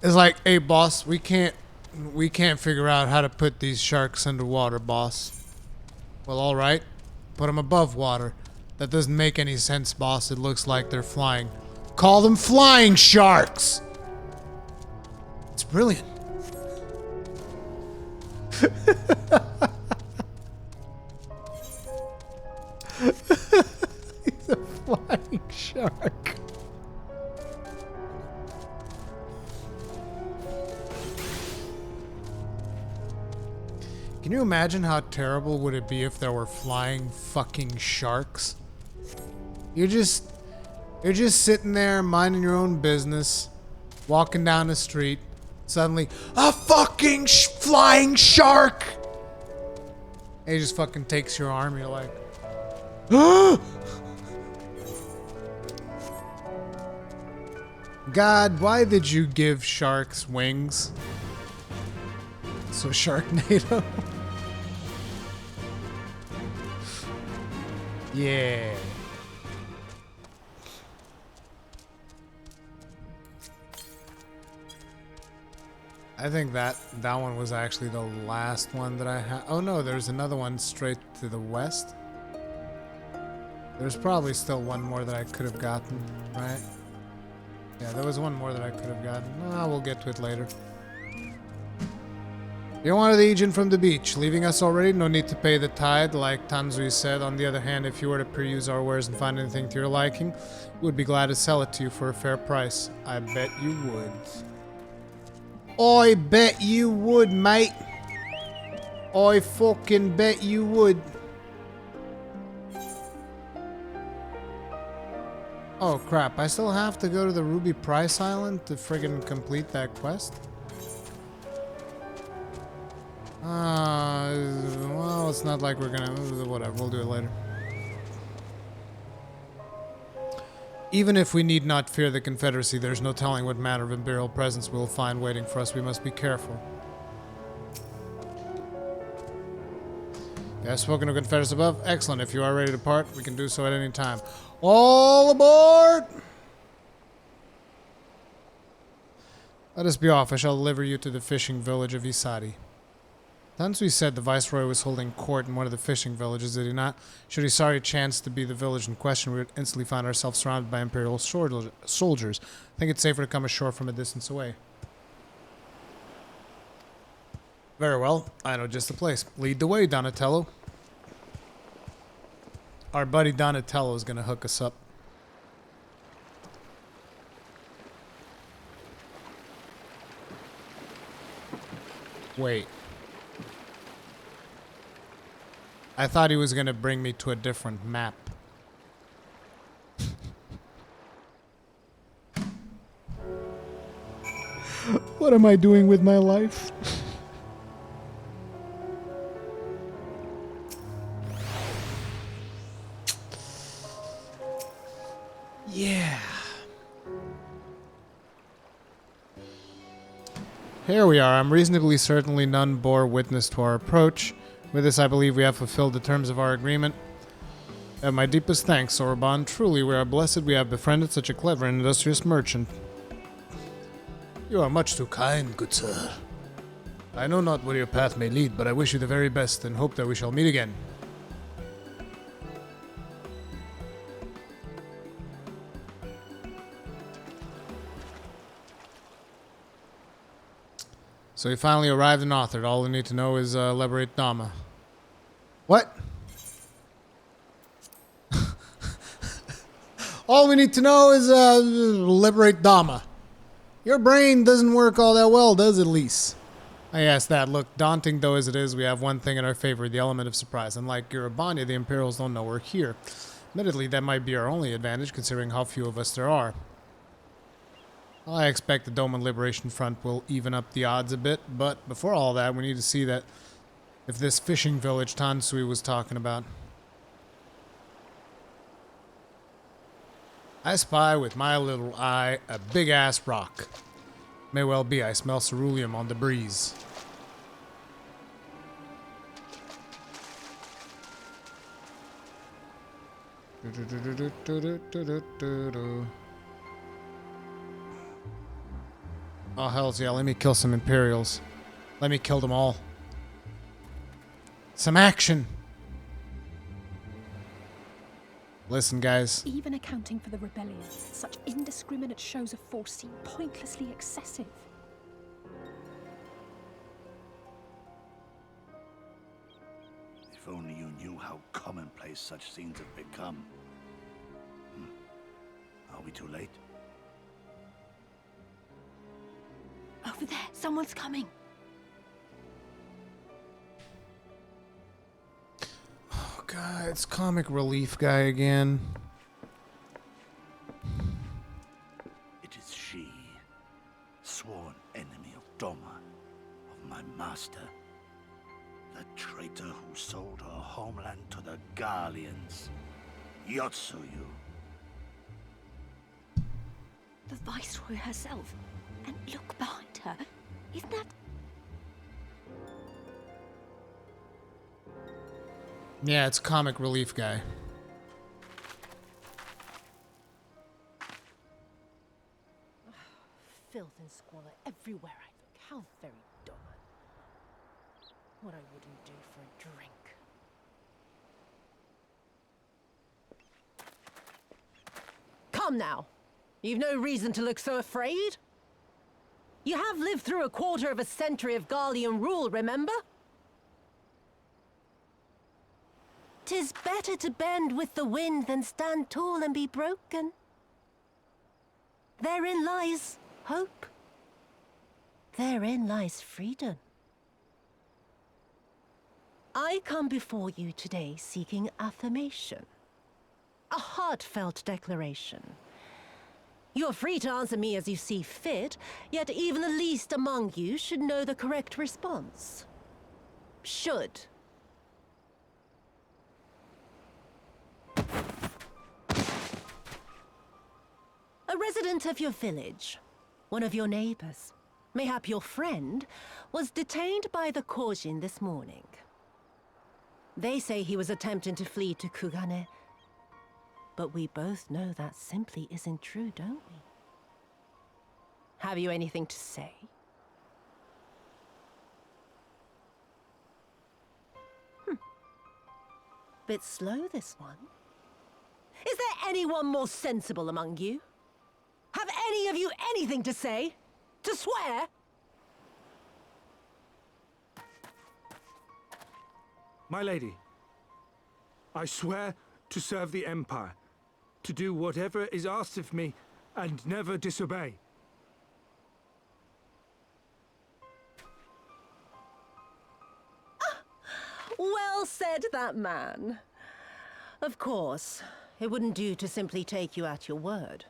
It's like, hey boss, we can't figure out how to put these sharks underwater, boss. Well, alright. Put them above water. That doesn't make any sense, boss. It looks like they're flying. Call them flying sharks! It's brilliant. He's a flying shark. Can you imagine how terrible would it be if there were flying fucking sharks? You're just sitting there minding your own business, walking down the street, suddenly, a fucking flying shark! And he just fucking takes your arm, you're like, God, why did you give sharks wings? So Sharknado. Yeah. I think that one was actually the last one that I had. Oh no, there's another one straight to the west. There's probably still one more that I could have gotten, right? Yeah, there was one more that I could have gotten. Oh, we'll get to it later. You wanted the agent from the beach, leaving us already? No need to pay the tide, like Tanzui said. On the other hand, if you were to peruse our wares and find anything to your liking, we would be glad to sell it to you for a fair price. I bet you would. I bet you would, mate. I fucking bet you would. Oh crap, I still have to go to the Ruby Price Island to friggin' complete that quest? Well, it's not like we're gonna... Whatever, we'll do it later. Even if we need not fear the Confederacy, there's no telling what manner of Imperial presence we'll find waiting for us. We must be careful. You have spoken to Confederacy above? Excellent. If you are ready to depart, we can do so at any time. All aboard! Let us be off. I shall deliver you to the fishing village of Isari. Tansui said the Viceroy was holding court in one of the fishing villages, did he not? Should Isari chance to be the village in question, we would instantly find ourselves surrounded by Imperial soldiers. I think it's safer to come ashore from a distance away. Very well. I know just the place. Lead the way, Donatello. Our buddy Donatello is going to hook us up. Wait. I thought he was going to bring me to a different map. What am I doing with my life? Yeah. Here we are. I'm reasonably certainly none bore witness to our approach. With this, I believe we have fulfilled the terms of our agreement. I have my deepest thanks, Orban. Truly, we are blessed we have befriended such a clever and industrious merchant. You are much too kind, good sir. I know not where your path may lead, but I wish you the very best and hope that we shall meet again. So we finally arrived in Aether. All we need to know is liberate Dama. What? All we need to know is liberate Dama. Your brain doesn't work all that well, does it, Lise? I asked that. Look, daunting though as it is, we have one thing in our favor, the element of surprise. Unlike Urabania, the Imperials don't know we're here. Admittedly, that might be our only advantage, considering how few of us there are. I expect the Doman Liberation Front will even up the odds a bit, but before all that, we need to see that if this fishing village Tansui was talking about. I spy with my little eye a big-ass rock. May well be, I smell ceruleum on the breeze. Oh, hells yeah, let me kill some Imperials. Let me kill them all. Some action! Listen, guys. Even accounting for the rebellion, such indiscriminate shows of force seem pointlessly excessive. If only you knew how commonplace such scenes have become. Are we too late? Over there, someone's coming. Oh god, it's comic relief guy again. It is she, sworn enemy of Doma, of my master. The traitor who sold her homeland to the Garleans. Yotsuyu. The Viceroy herself. And look behind her. Isn't that... Yeah, it's comic relief guy. Filth and squalor everywhere I look. How very Doma. What I wouldn't do for a drink. Come now. You've no reason to look so afraid. You have lived through a quarter of a century of Garlean rule, remember? 'Tis better to bend with the wind than stand tall and be broken. Therein lies hope. Therein lies freedom. I come before you today seeking affirmation. A heartfelt declaration. You are free to answer me as you see fit, yet even the least among you should know the correct response. Should. A resident of your village, one of your neighbors, mayhap your friend, was detained by the Korjin this morning. They say he was attempting to flee to Kugane. But we both know that simply isn't true, don't we? Have you anything to say? Bit slow, this one. Is there anyone more sensible among you? Have any of you anything to say? To swear? My lady, I swear to serve the Empire, to do whatever is asked of me, and never disobey. Well said, that man. Of course, it wouldn't do to simply take you at your word.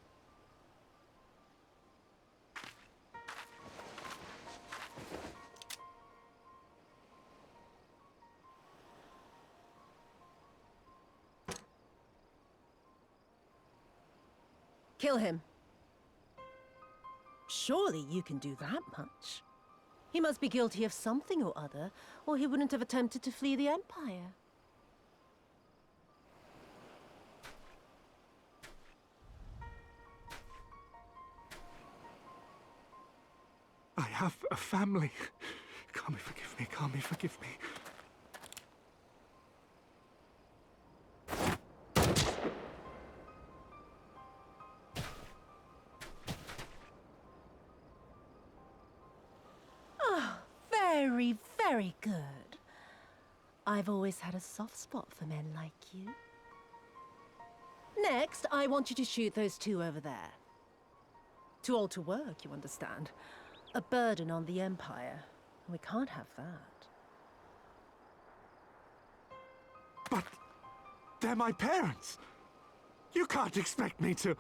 Kill him. Surely you can do that much. He must be guilty of something or other, or he wouldn't have attempted to flee the Empire. I have a family. Kami, forgive me. Kami, forgive me. Very, very good. I've always had a soft spot for men like you. Next, I want you to shoot those two over there. Too old to work, you understand. A burden on the Empire. We can't have that. But they're my parents. You can't expect me to...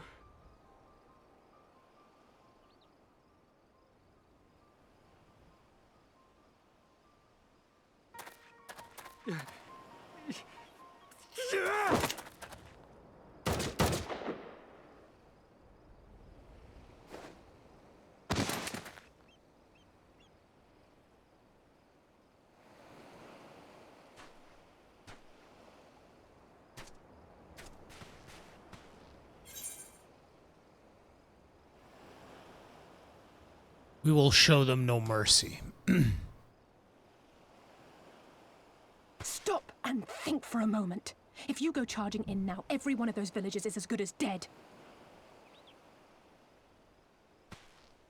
We will show them no mercy. Stop and think for a moment. If you go charging in now, every one of those villagers is as good as dead.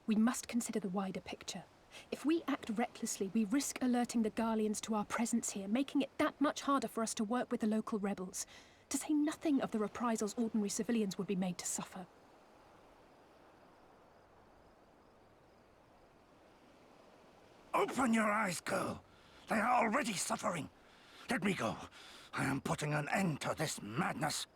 We must consider the wider picture. If we act recklessly, we risk alerting the Garleans to our presence here, making it that much harder for us to work with the local rebels. To say nothing of the reprisals ordinary civilians would be made to suffer. Open your eyes, girl. They are already suffering. Let me go. I am putting an end to this madness.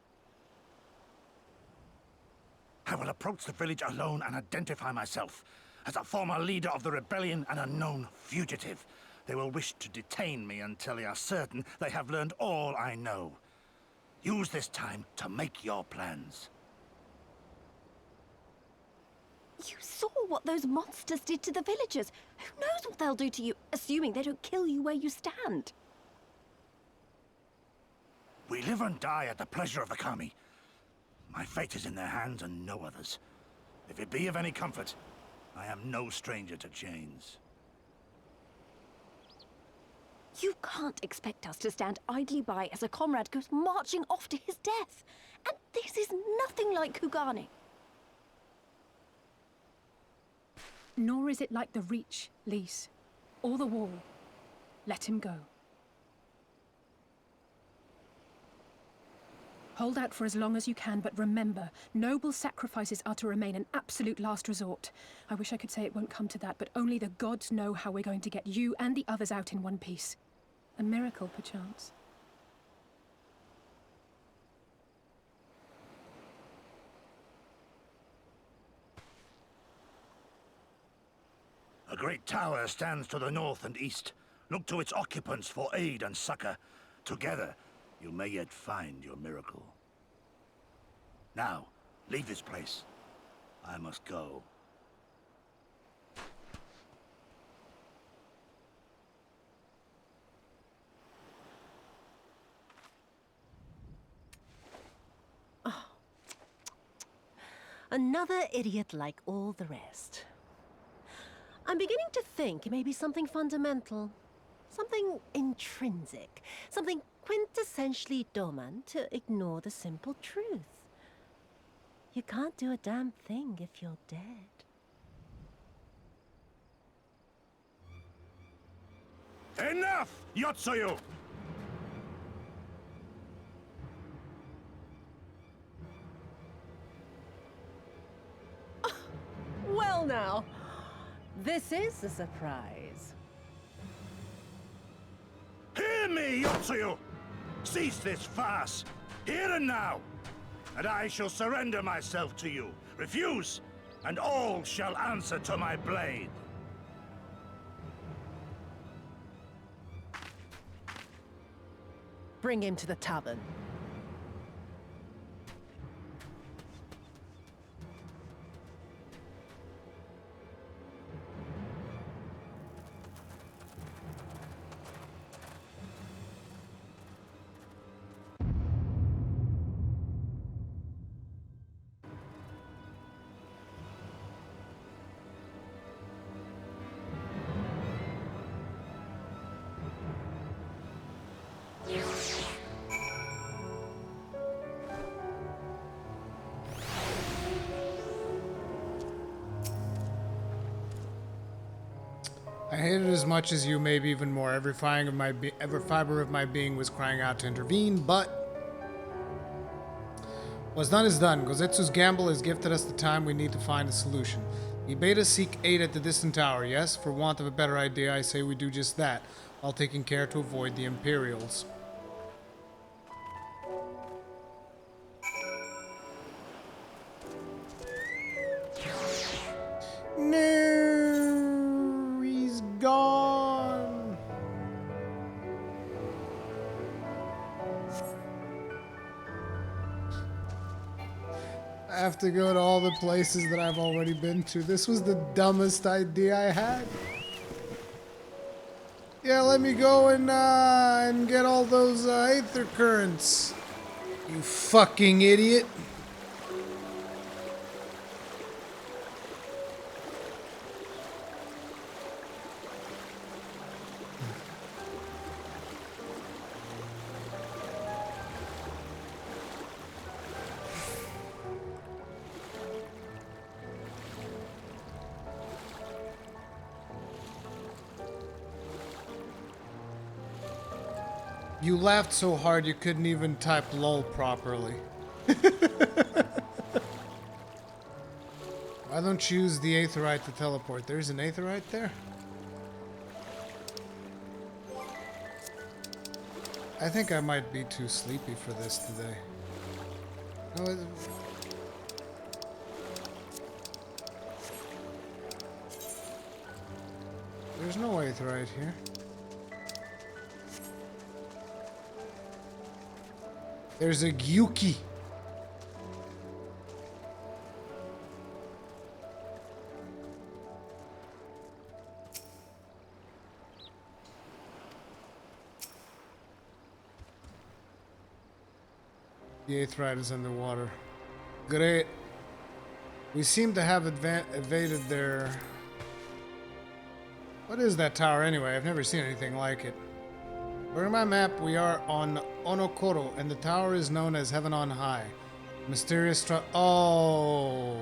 I will approach the village alone and identify myself as a former leader of the rebellion and a known fugitive. They will wish to detain me until they are certain they have learned all I know. Use this time to make your plans. You saw what those monsters did to the villagers. Who knows what they'll do to you, assuming they don't kill you where you stand? We live and die at the pleasure of the Kami. My fate is in their hands and no others. If it be of any comfort, I am no stranger to chains. You can't expect us to stand idly by as a comrade goes marching off to his death. And this is nothing like Kugane. Nor is it like the Reach, Lise, or the Wall. Let him go. Hold out for as long as you can, but remember, noble sacrifices are to remain an absolute last resort. I wish I could say it won't come to that, but only the gods know how we're going to get you and the others out in one piece. A miracle, perchance. A great tower stands to the north and east. Look to its occupants for aid and succor. Together, you may yet find your miracle. Now, leave this place. I must go. Another idiot like all the rest. I'm beginning to think it may be something fundamental. Something intrinsic. Something quintessentially Doman to ignore the simple truth. You can't do a damn thing if you're dead. Enough, Yotsuyu! Well now, this is a surprise. Hear me, Yotsuyu! Cease this farce, here and now, and I shall surrender myself to you. Refuse, and all shall answer to my blade. Bring him to the tavern. I hate it as much as you, maybe even more. Every fiber of my being was crying out to intervene, but what's done is done. Gozetsu's gamble has gifted us the time we need to find a solution. He bade us seek aid at the distant tower. Yes, for want of a better idea, I say we do just that, while taking care to avoid the Imperials. No, he's gone. I have to go to all the places that I've already been to. This was the dumbest idea I had. Yeah, let me go and get all those Aether currents. You fucking idiot. You laughed so hard you couldn't even type lol properly. Why don't you use the Aetherite to teleport? There's an Aetherite there? I think I might be too sleepy for this today. No, there's no Aetherite here. There's a Gyuki. The Aetherite is underwater. Great. We seem to have evaded their... What is that tower anyway? I've never seen anything like it. According to my map, we are on Onokoro, and the tower is known as Heaven on High. Mysterious Oh.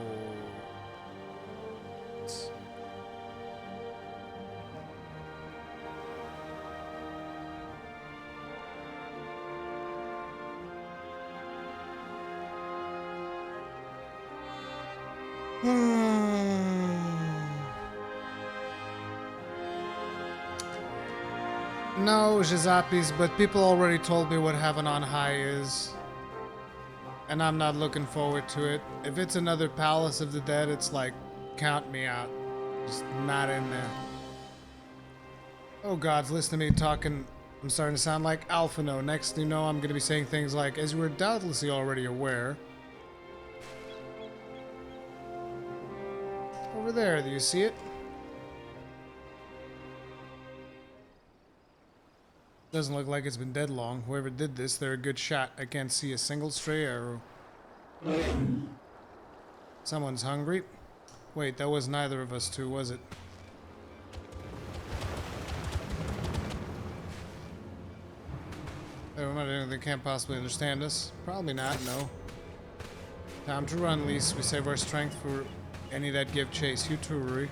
No, Jizapis, but people already told me what Heaven on High is. And I'm not looking forward to it. If it's another Palace of the Dead, it's like, count me out. Just not in there. Oh gods, listen to me talking. I'm starting to sound like Alphino. Next you know, I'm going to be saying things like, as you were doubtlessly already aware. Over there, do you see it? Doesn't look like it's been dead long. Whoever did this, they're a good shot. I can't see a single stray arrow. Someone's hungry. Wait, that was neither of us two, was it? They can't possibly understand us. Probably not, no. Time to run, Lise. We save our strength for any that give chase. You too, Rui.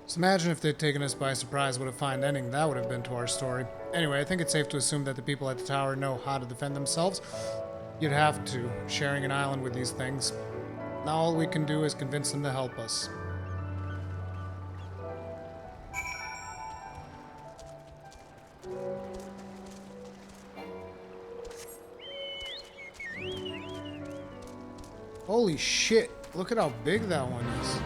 Just imagine if they'd taken us by surprise, what a fine ending that would have been to our story. Anyway, I think it's safe to assume that the people at the tower know how to defend themselves. You'd have to, sharing an island with these things. Now all we can do is convince them to help us. Holy shit, look at how big that one is.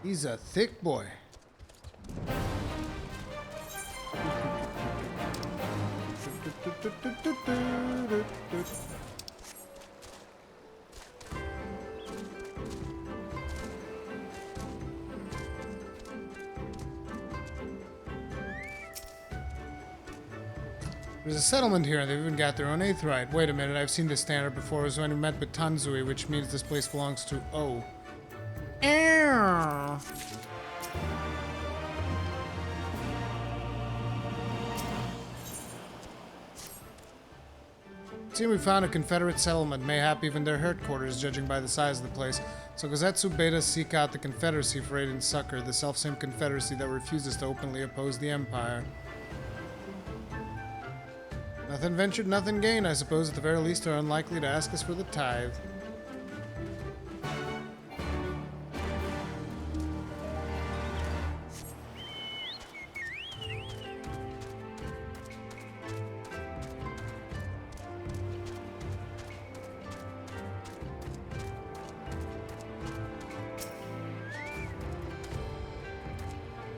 He's a thick boy. There's a settlement here, and they've even got their own Aetherite. Wait a minute, I've seen this standard before. It was when we met with Tanzui, which means this place belongs to O. See, we found a Confederate settlement, mayhap even their headquarters, judging by the size of the place. So Gozetsu bade us seek out the Confederacy for aid and succor, the selfsame Confederacy that refuses to openly oppose the Empire. Nothing ventured, nothing gained. I suppose at the very least are unlikely to ask us for the tithe.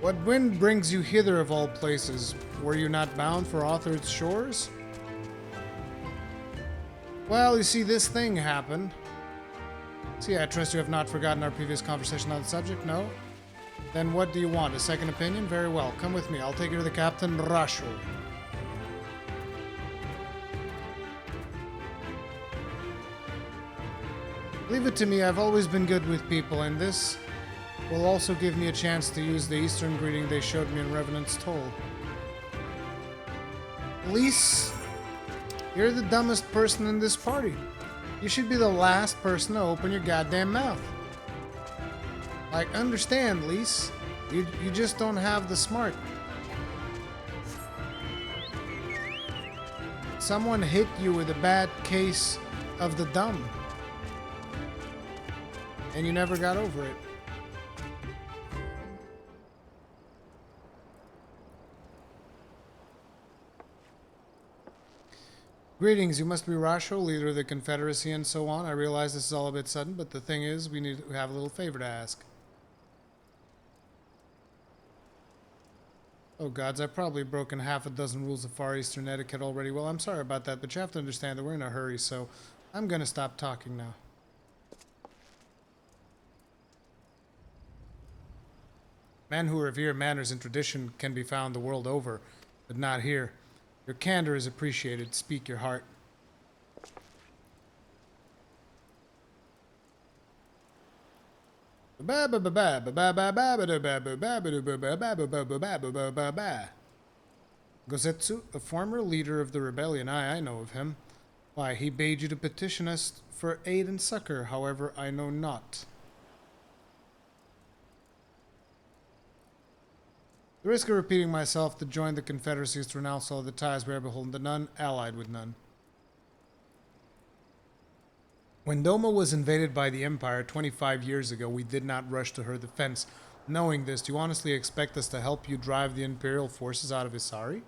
What wind brings you hither of all places? Were you not bound for Aether's shores? Well, you see, this thing happened. See, I trust you have not forgotten our previous conversation on the subject, no? Then what do you want? A second opinion? Very well. Come with me. I'll take you to the Captain Rasho. Leave it to me. I've always been good with people, and this will also give me a chance to use the Eastern greeting they showed me in Revenant's Toll. Lise, you're the dumbest person in this party. You should be the last person to open your goddamn mouth. Like, understand, Lise. You just don't have the smart. Someone hit you with a bad case of the dumb. And you never got over it. Greetings, you must be Rasho, leader of the Confederacy and so on. I realize this is all a bit sudden, but the thing is, we have a little favor to ask. Oh gods, I've probably broken half a dozen rules of Far Eastern etiquette already. Well, I'm sorry about that, but you have to understand that we're in a hurry, so I'm gonna stop talking now. Men who revere manners and tradition can be found the world over, but not here. Your candor is appreciated. Speak your heart. Gosetsu, a former leader of the rebellion. I know of him. Why, he bade you to petition us for aid and succor. However, I know not. The risk of repeating myself, to join the Confederacy is to renounce all the ties we are beholden to none, allied with none. When Doma was invaded by the Empire 25 years ago, we did not rush to her defense. Knowing this, do you honestly expect us to help you drive the Imperial forces out of Isari?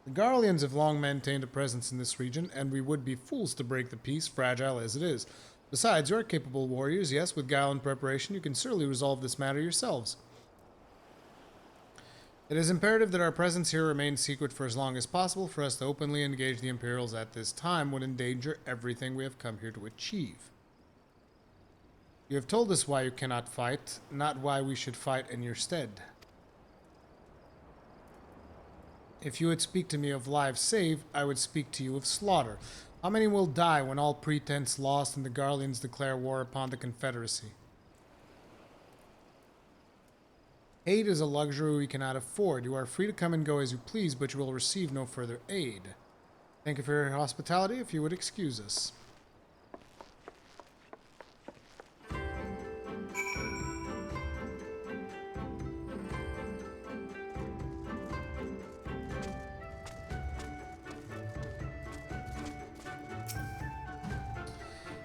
The Garleans have long maintained a presence in this region, and we would be fools to break the peace, fragile as it is. Besides, you are capable warriors. Yes, with guile and preparation, you can certainly resolve this matter yourselves. It is imperative that our presence here remain secret for as long as possible. For us to openly engage the Imperials at this time would endanger everything we have come here to achieve. You have told us why you cannot fight, not why we should fight in your stead. If you would speak to me of lives saved, I would speak to you of slaughter. How many will die when all pretense lost and the Garleans declare war upon the Confederacy? Aid is a luxury we cannot afford. You are free to come and go as you please, but you will receive no further aid. Thank you for your hospitality. If you would excuse us.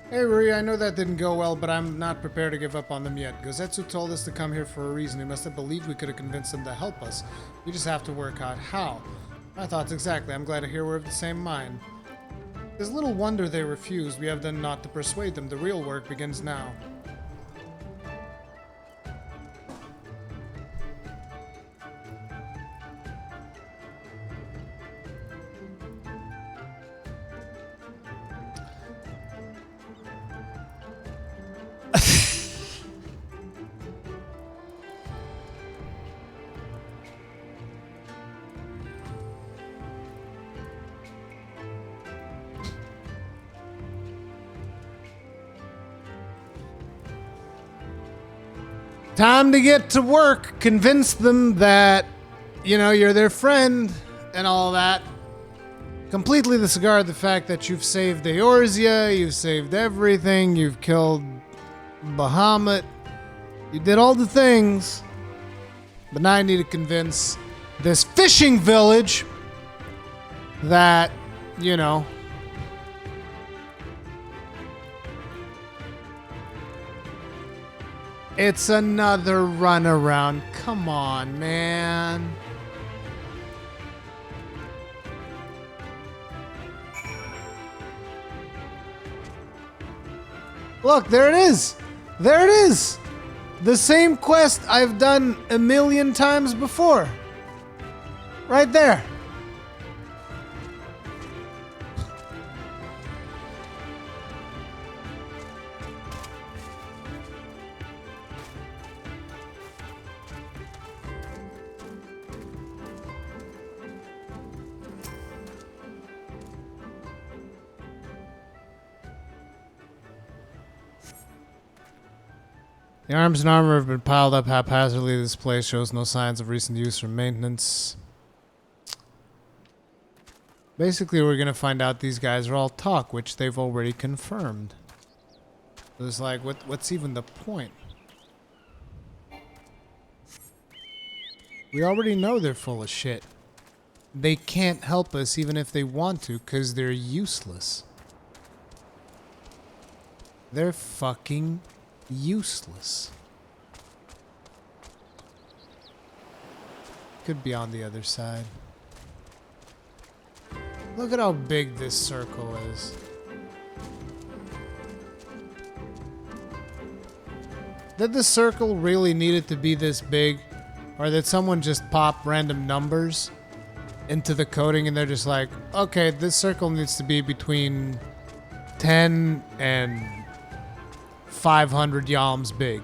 Hey Rui, I know that didn't go well, but I'm not prepared to give up on them yet. Gosetsu told us to come here for a reason. He must have believed we could have convinced them to help us. We just have to work out how. My thoughts exactly. I'm glad to hear we're of the same mind. There's little wonder they refused. We have done naught to persuade them. The real work begins now. Time to get to work. Convince them that, you know, you're their friend and all that. Completely disregard the fact that you've saved Eorzea, you've saved everything, you've killed Bahamut. You did all the things. But now I need to convince this fishing village that, you know, it's another runaround. Come on, man. Look, there it is. There it is. The same quest I've done 1,000,000 times before. Right there. The arms and armor have been piled up haphazardly. This place shows no signs of recent use or maintenance. Basically, we're going to find out these guys are all talk, which they've already confirmed. So it's like, what's even the point? We already know they're full of shit. They can't help us even if they want to, because they're useless. They're fucking useless. Could be on the other side. Look at how big this circle is. Did the circle really need it to be this big? Or did someone just pop random numbers into the coding and they're just like, okay, this circle needs to be between 10 and 500 yalms big.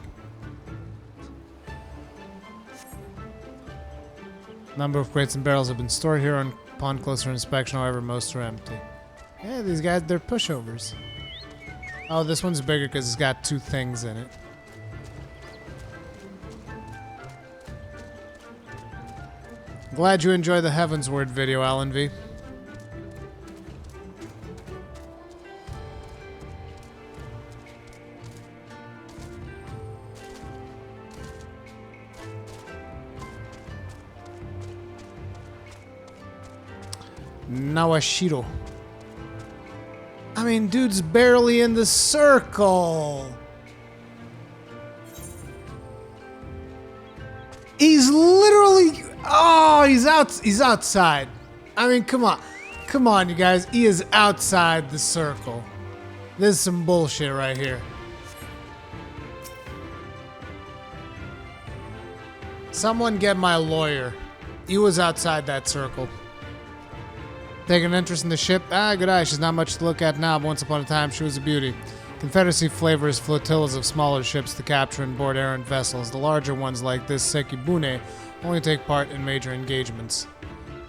Number of crates and barrels have been stored here, and upon closer inspection, however, most are empty. Yeah, these guys, they're pushovers. Oh, this one's bigger because it's got 2 things in it. Glad you enjoyed the Heavensward video, Alan V. Nawashiro. I mean, dude's barely in the circle. He's literally... Oh, he's outside. I mean, come on. Come on, you guys. He is outside the circle. This is some bullshit right here. Someone get my lawyer. He was outside that circle. Taking an interest in the ship? Ah, good eye. She's not much to look at now, but once upon a time she was a beauty. Confederacy flavors flotillas of smaller ships to capture and board errant vessels. The larger ones, like this Sekibune, only take part in major engagements.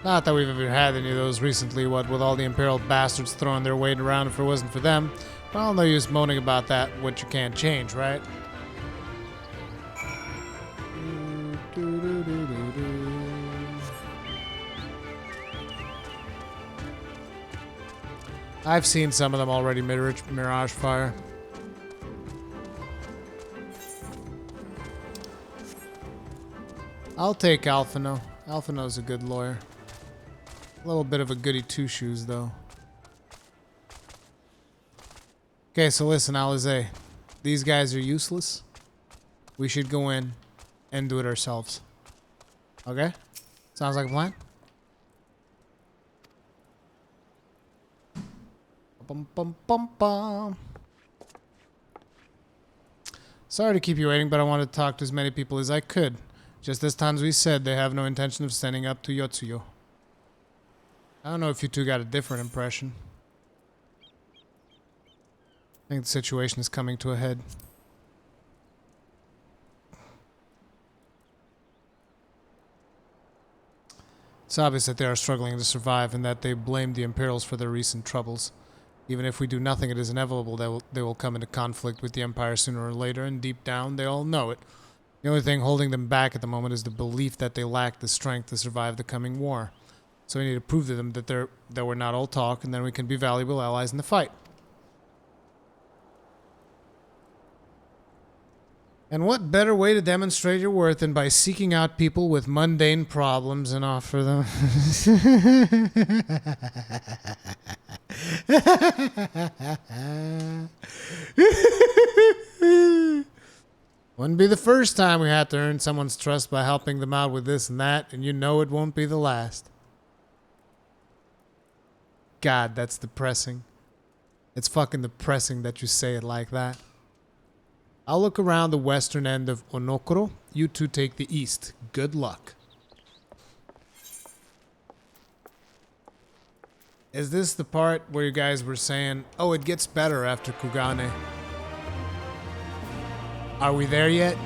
Not that we've ever had any of those recently, what with all the Imperial bastards throwing their weight around if it wasn't for them. Well, no use moaning about that, what you can't change, right? I've seen some of them already, Mirage Fire. I'll take Alphino. Alphino's a good lawyer. A little bit of a goody two-shoes, though. Okay, so listen, Alize. These guys are useless. We should go in and do it ourselves. Okay? Sounds like a plan? Bum, bum, bum, bum. Sorry to keep you waiting, but I wanted to talk to as many people as I could. Just as Tanzui said, they have no intention of standing up to Yotsuyo. I don't know if you two got a different impression. I think the situation is coming to a head. It's obvious that they are struggling to survive and that they blame the Imperials for their recent troubles. Even if we do nothing, it is inevitable that they will come into conflict with the Empire sooner or later, and deep down, they all know it. The only thing holding them back at the moment is the belief that they lack the strength to survive the coming war. So we need to prove to them that we're not all talk, and then we can be valuable allies in the fight. And what better way to demonstrate your worth than by seeking out people with mundane problems and offer them... Wouldn't be the first time we had to earn someone's trust by helping them out with this and that, and you know it won't be the last. God, that's depressing. It's fucking depressing that you say it like that. I'll look around the western end of Onokoro. You two take the east. Good luck. Is this the part where you guys were saying, oh, it gets better after Kugane? Are we there yet?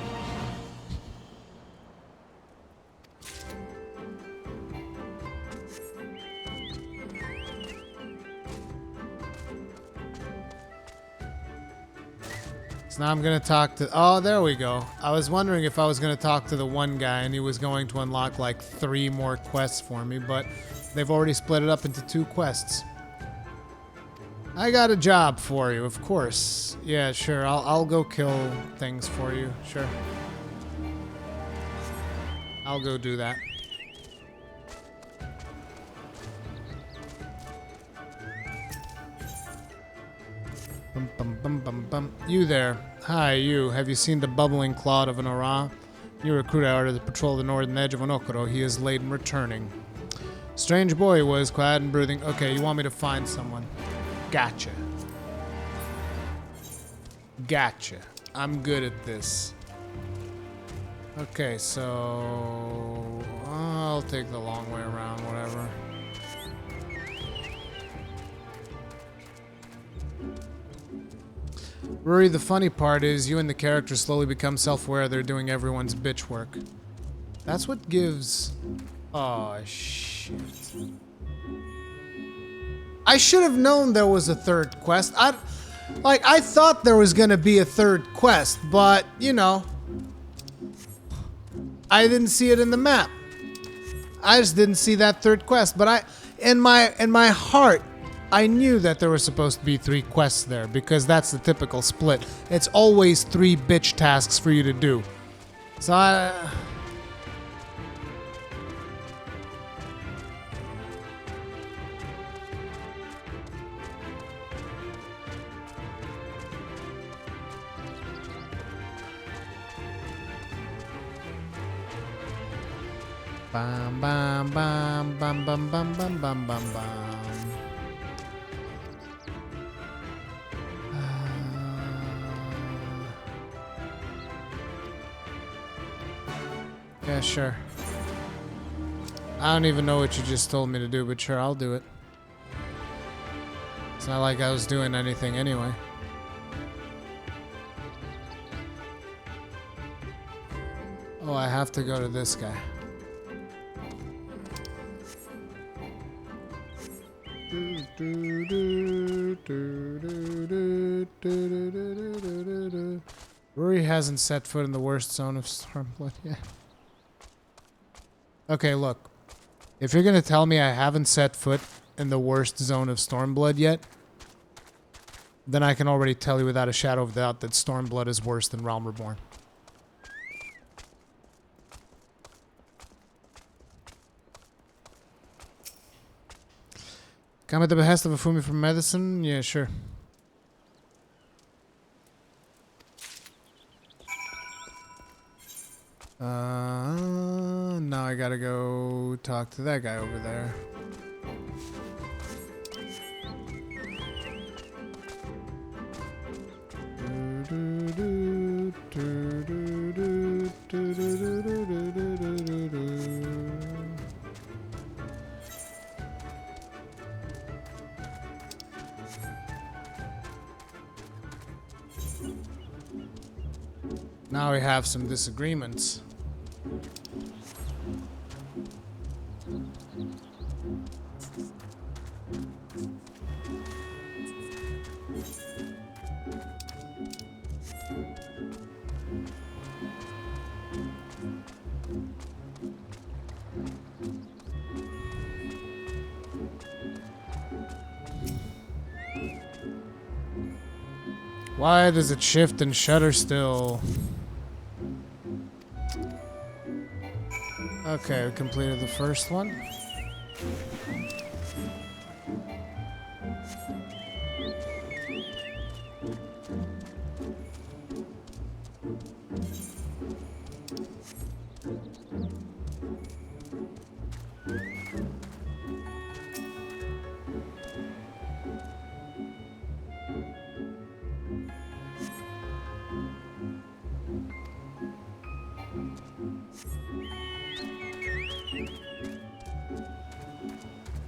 So now I'm going to talk to... Oh, there we go. I was wondering if I was going to talk to the one guy and he was going to unlock like 3 more quests for me, but they've already split it up into 2 quests. I got a job for you, of course. Yeah, sure. I'll go kill things for you. Sure. I'll go do that. Bum, bum, bum, bum, bum. You there. Hi, you. Have you seen the bubbling clod of an Ora? New recruit I ordered to patrol the northern edge of Onokoro. He is late in returning. Strange boy he was, quiet and brooding. Okay, you want me to find someone? Gotcha. Gotcha. I'm good at this. Okay, so... I'll take the long way around, whatever. Rory, the funny part is you and the characters slowly become self-aware they're doing everyone's bitch work. That's what gives Oh, shit. I should have known there was a third quest. I thought there was gonna be a third quest, but, you know, I didn't see it in the map. I just didn't see that third quest, but in my heart, I knew that there were supposed to be 3 quests there because that's the typical split. It's always 3 bitch tasks for you to do. So bam bam bam bam bam bam bam bam bam bam. Yeah, sure. I don't even know what you just told me to do, but sure, I'll do it. It's not like I was doing anything anyway. Oh, I have to go to this guy. Rory hasn't set foot in the worst zone of Stormblood yet. Okay, look. If you're gonna tell me I haven't set foot in the worst zone of Stormblood yet, then I can already tell you without a shadow of doubt that Stormblood is worse than Realm Reborn. Come at the behest of a Fumi for medicine? Yeah, sure. Now I gotta go talk to that guy over there. Now we have some disagreements. Why does it shift and shutter still? Okay, we completed the first one.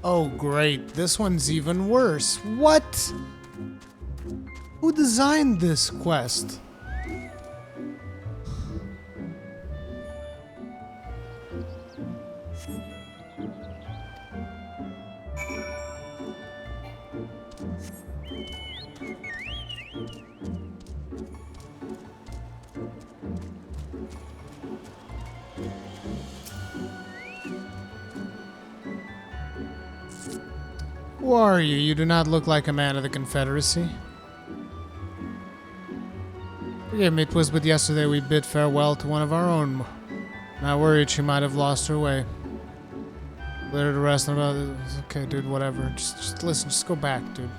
Oh, great. This one's even worse. What? Who designed this quest? Who are you? You do not look like a man of the Confederacy. Forgive me, it was but yesterday we bid farewell to one of our own. Not worried she might have lost her way. Let her to rest about it. Okay, dude, whatever. Just listen, just go back, dude.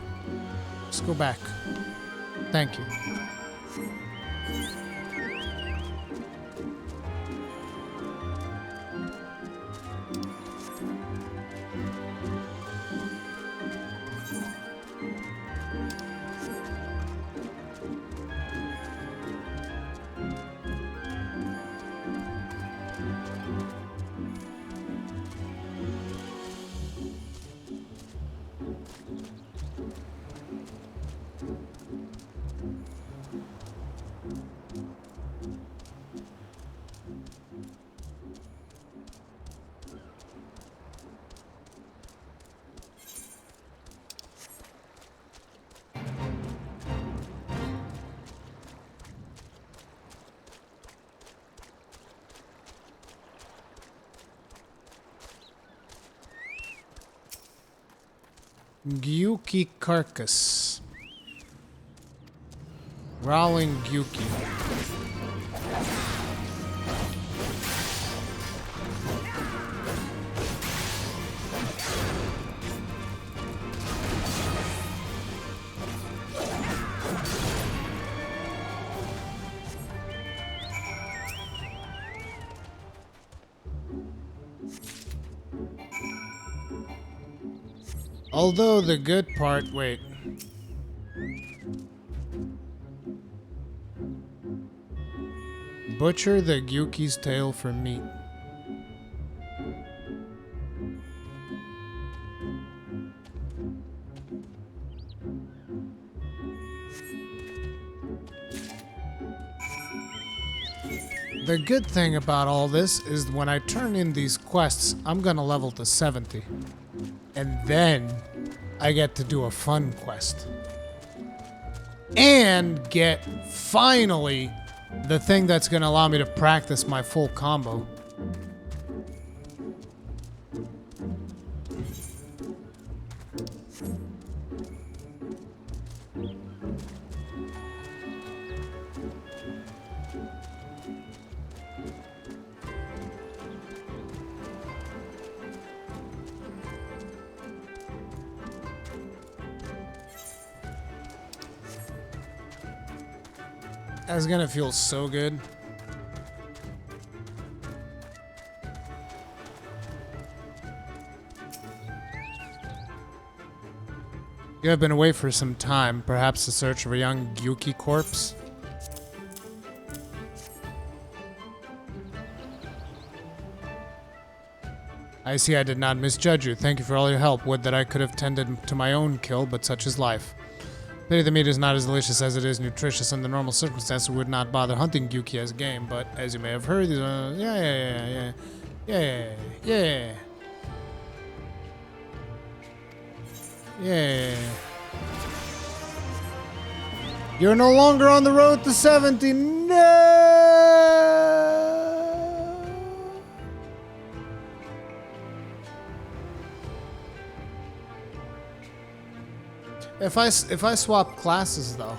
Just go back. Thank you. Gyuki carcass. Growling Gyuki. Although the good part, wait. Butcher the Gyuki's tail for meat. The good thing about all this is when I turn in these quests, I'm gonna level to 70. And then I get to do a fun quest. And get, finally, the thing that's gonna allow me to practice my full combo. That's gonna feel so good. You have been away for some time, perhaps to search for a young Gyuki corpse? I see I did not misjudge you. Thank you for all your help. Would that I could have tended to my own kill, but such is life. Pity the meat is not as delicious as it is nutritious. Under normal circumstances, we would not bother hunting Gyuki as game, but as you may have heard, yeah. You're no longer on the road to 70. No! If I swap classes though,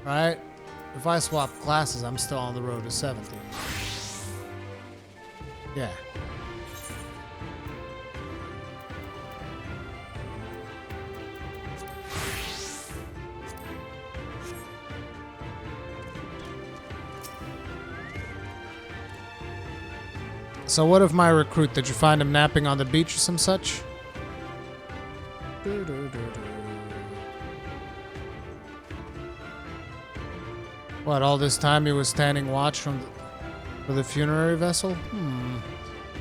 right? If I swap classes, I'm still on the road to 70. Yeah. So what of my recruit? Did you find him napping on the beach or some such? What, all this time he was standing watch for the funerary vessel?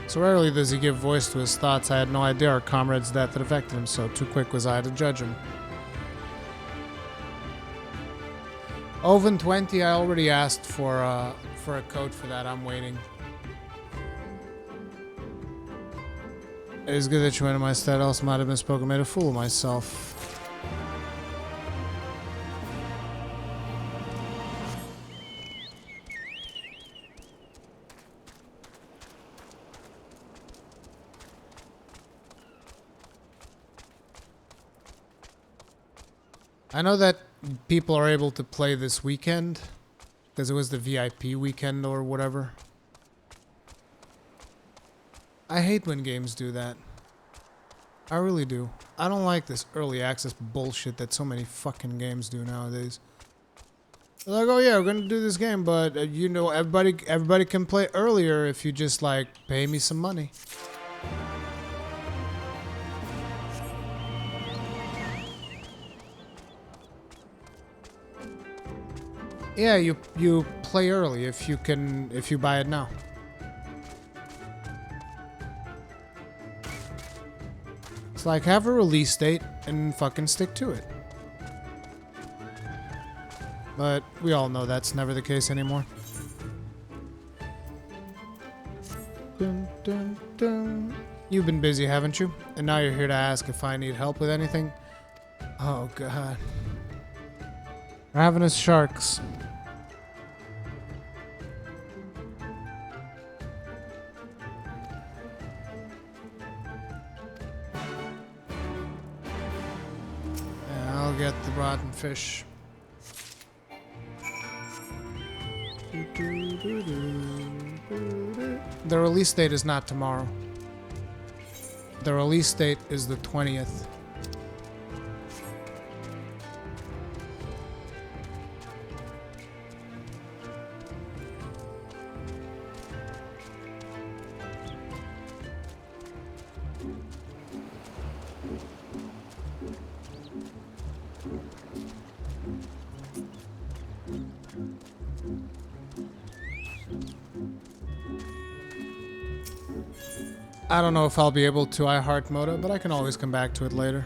So rarely does he give voice to his thoughts. I had no idea our comrade's death had affected him so. Too quick was I to judge him. Oven 20, I already asked for a code for that. I'm waiting. It is good that you went in my stead, else might have misspoken, made a fool of myself. I know that people are able to play this weekend, because it was the VIP weekend or whatever. I hate when games do that. I really do. I don't like this early access bullshit that so many fucking games do nowadays. They're like, oh yeah, we're gonna do this game, but you know, everybody can play earlier if you just like pay me some money. Yeah, you play early if you buy it now. It's like, have a release date and fucking stick to it. But we all know that's never the case anymore. Dun, dun, dun. You've been busy, haven't you? And now you're here to ask if I need help with anything? Oh god. Ravenous sharks. get the rotten fish. The release date is not tomorrow. The release date is the 20th. I don't know if I'll be able to iHeart Moda, but I can always come back to it later.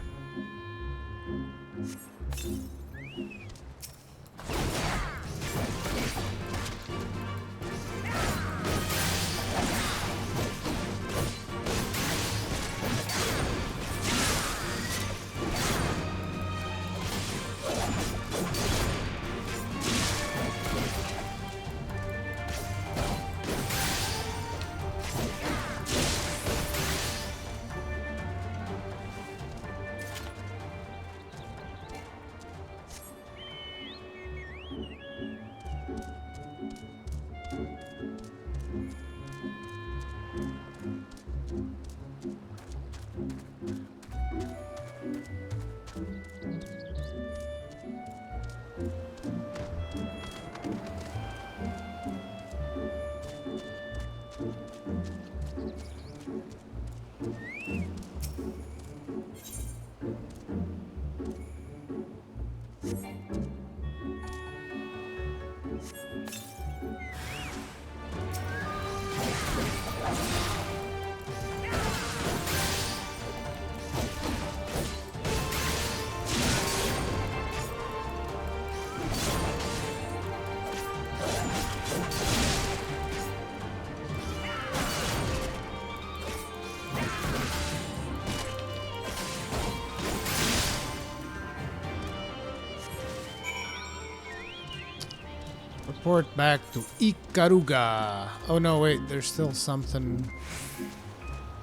Report back to Ikaruga. Oh no, wait, there's still something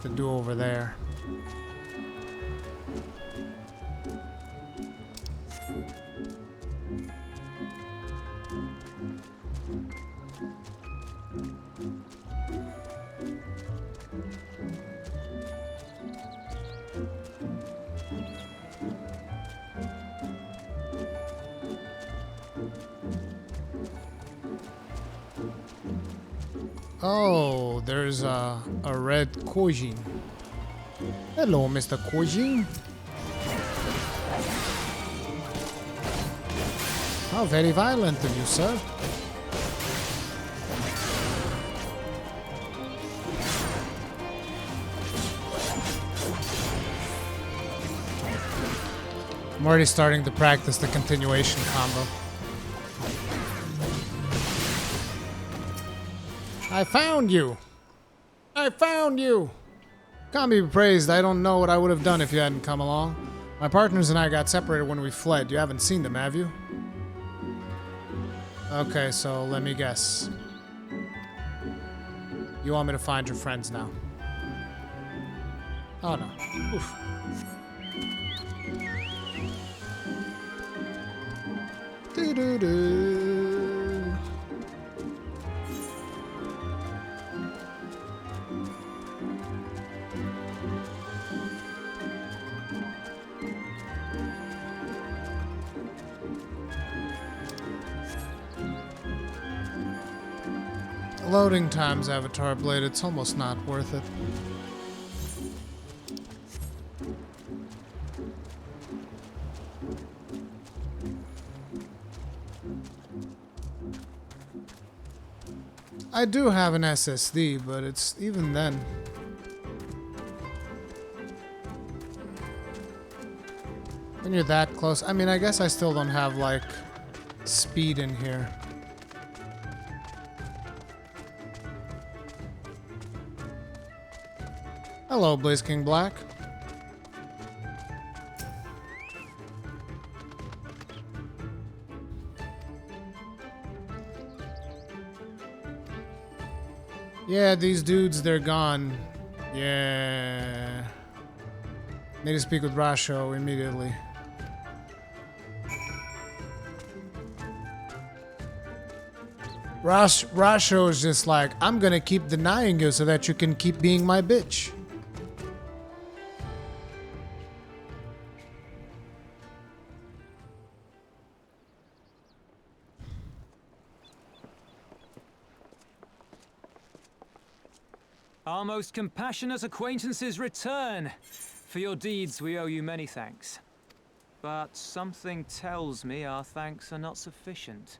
to do over there. Oh, there's a red Kojin. Hello, Mr. Kojin. How very violent of you, sir. I'm already starting to practice the continuation combo. I found you! I found you! Can't be praised. I don't know what I would have done if you hadn't come along. My partners and I got separated when we fled. You haven't seen them, have you? Okay, so let me guess. You want me to find your friends now? Oh no. Oof. Doo-doo-doo. Loading times, Avatar Blade, it's almost not worth it. I do have an SSD, but it's even then. When you're that close, I mean, I guess I still don't have like speed in here. Hello, Blaze King Black. Yeah, these dudes, they're gone. Yeah. Need to speak with Rasho immediately. Rasho is just like, I'm gonna keep denying you so that you can keep being my bitch. Our most compassionate acquaintances return. For your deeds, we owe you many thanks. But something tells me our thanks are not sufficient.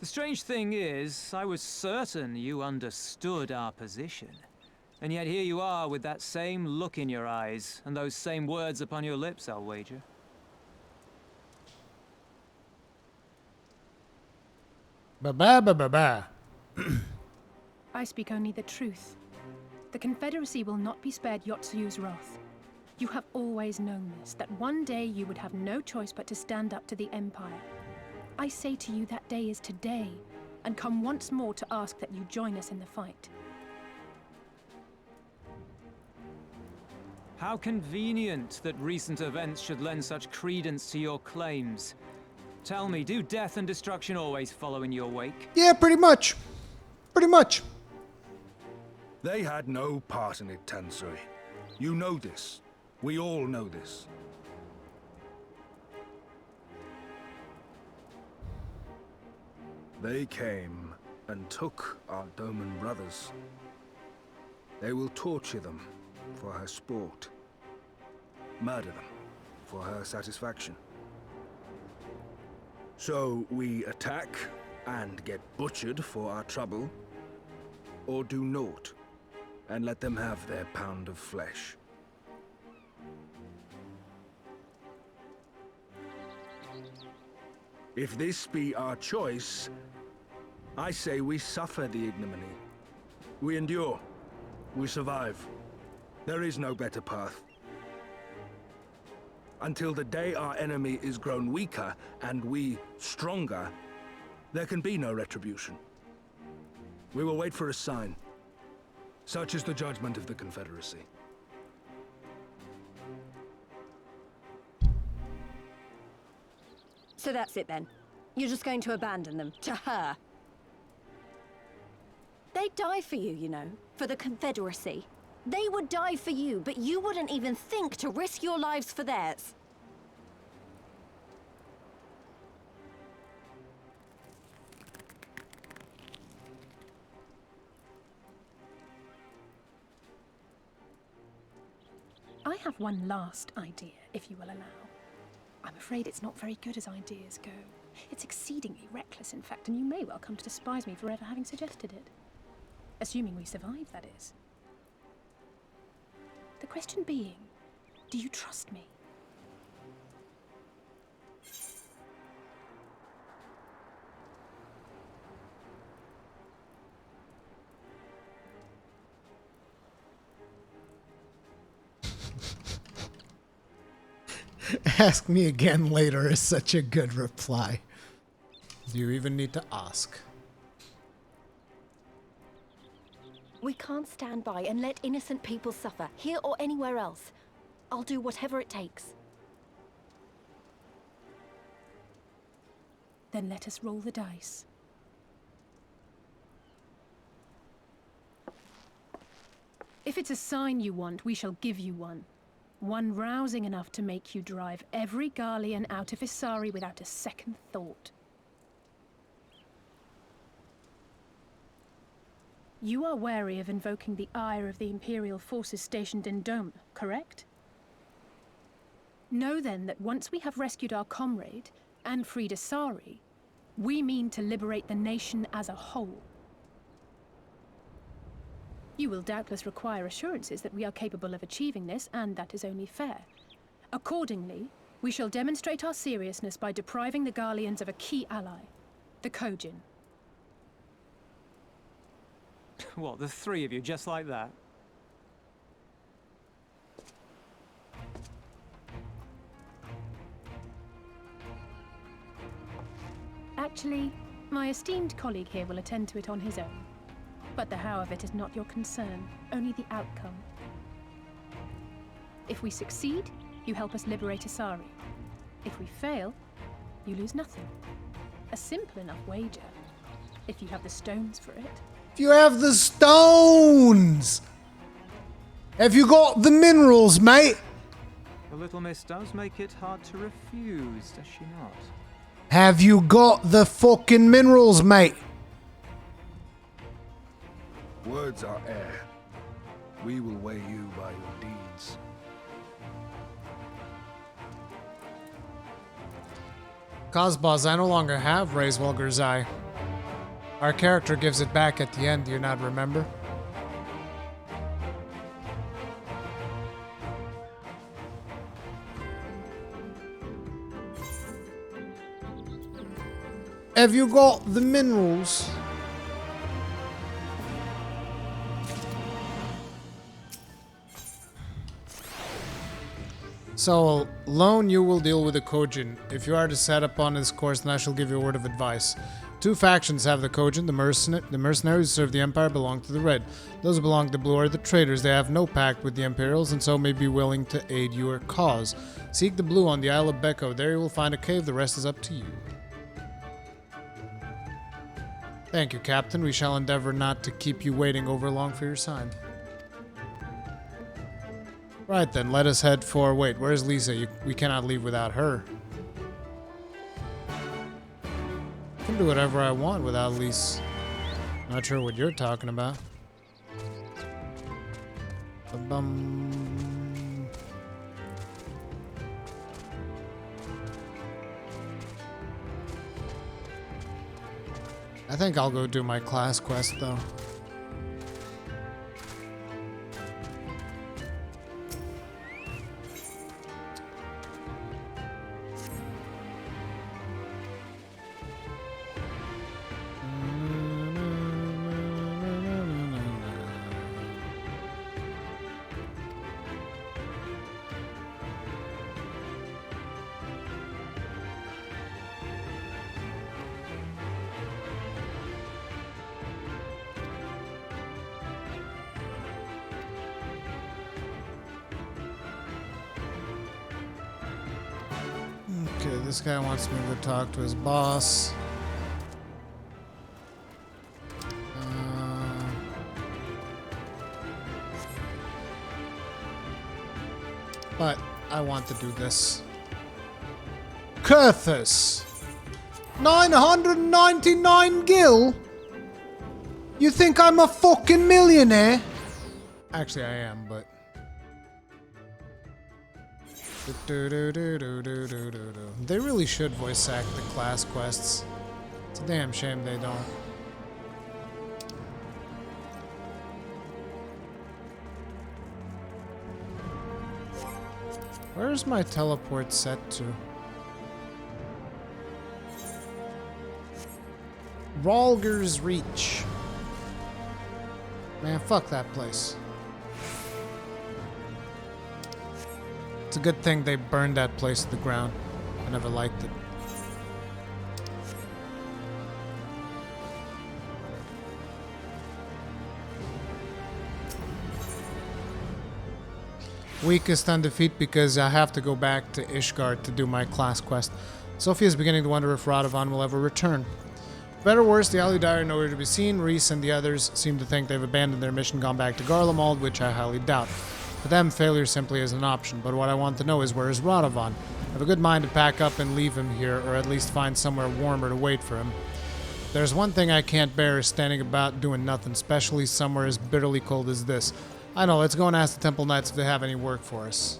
The strange thing is, I was certain you understood our position. And yet here you are with that same look in your eyes, and those same words upon your lips, I'll wager. Ba-ba-ba-ba-ba. I speak only the truth. The Confederacy will not be spared Yotsuyu's wrath. You have always known this, that one day you would have no choice but to stand up to the Empire. I say to you that day is today, and come once more to ask that you join us in the fight. How convenient that recent events should lend such credence to your claims. Tell me, do death and destruction always follow in your wake? Yeah, pretty much. Pretty much. They had no part in it, Tansui. You know this. We all know this. They came and took our Doman brothers. They will torture them for her sport. Murder them for her satisfaction. So we attack and get butchered for our trouble, or do naught and let them have their pound of flesh. If this be our choice, I say we suffer the ignominy. We endure. We survive. There is no better path. Until the day our enemy is grown weaker and we stronger, there can be no retribution. We will wait for a sign. Such is the judgment of the Confederacy. So that's it then. You're just going to abandon them to her. They'd die for you, you know, for the Confederacy. They would die for you, but you wouldn't even think to risk your lives for theirs. I have one last idea, if you will allow. I'm afraid it's not very good as ideas go. It's exceedingly reckless, in fact, and you may well come to despise me for ever having suggested it. Assuming we survive, that is. The question being, do you trust me? Ask me again later is such a good reply. Do you even need to ask? We can't stand by and let innocent people suffer, here or anywhere else. I'll do whatever it takes. Then let us roll the dice. If it's a sign you want, we shall give you one. One rousing enough to make you drive every Garlean out of Isari without a second thought. You are wary of invoking the ire of the Imperial forces stationed in Dome, correct? Know then that once we have rescued our comrade and freed Isari, we mean to liberate the nation as a whole. You will doubtless require assurances that we are capable of achieving this, and that is only fair. Accordingly, we shall demonstrate our seriousness by depriving the Garleans of a key ally, the Kojin. What, the three of you, just like that? Actually, my esteemed colleague here will attend to it on his own. But the how of it is not your concern, only the outcome. If we succeed, you help us liberate Isari. If we fail, you lose nothing. A simple enough wager. if you have the stones for it. If you have the stones! Have you got the minerals, mate? The little miss does make it hard to refuse, does she not? Have you got the fucking minerals, mate? Words are air. We will weigh you by your deeds. Cosbos, I no longer have Raiswalger's Eye. Our character gives it back at the end, do you not remember? Have you got the minerals? So, alone you will deal with the Kojin. If you are to set upon this course, then I shall give you a word of advice. Two factions have the Kojin. The mercenaries who serve the Empire belong to the Red. Those who belong to the Blue are the traitors. They have no pact with the Imperials, and so may be willing to aid your cause. Seek the Blue on the Isle of Beko. There you will find a cave. The rest is up to you. Thank you, Captain. We shall endeavor not to keep you waiting over long for your sign. Right then, let us head for... Wait, where's Lisa? We cannot leave without her. I can do whatever I want without Lisa. Not sure what you're talking about. Ba-bum. I think I'll go do my class quest, though. Okay, this guy wants me to talk to his boss. But I want to do this. Kurthus! 999 gil? You think I'm a fucking millionaire? Actually, I am, but... They really should voice act the class quests. It's a damn shame they don't. Where's my teleport set to? Ralger's Reach. Man, fuck that place. It's a good thing they burned that place to the ground. I never liked it. Weakest on defeat because I have to go back to Ishgard to do my class quest. Sophie is beginning to wonder if Radovan will ever return. Better or worse, the Aludai are nowhere to be seen. Reese and the others seem to think they've abandoned their mission, gone back to Garlemald, which I highly doubt. For them, failure simply is an option, but what I want to know is where is Radovan? I have a good mind to pack up and leave him here, or at least find somewhere warmer to wait for him. There's one thing I can't bear is standing about doing nothing, especially somewhere as bitterly cold as this. I know, let's go and ask the Temple Knights if they have any work for us.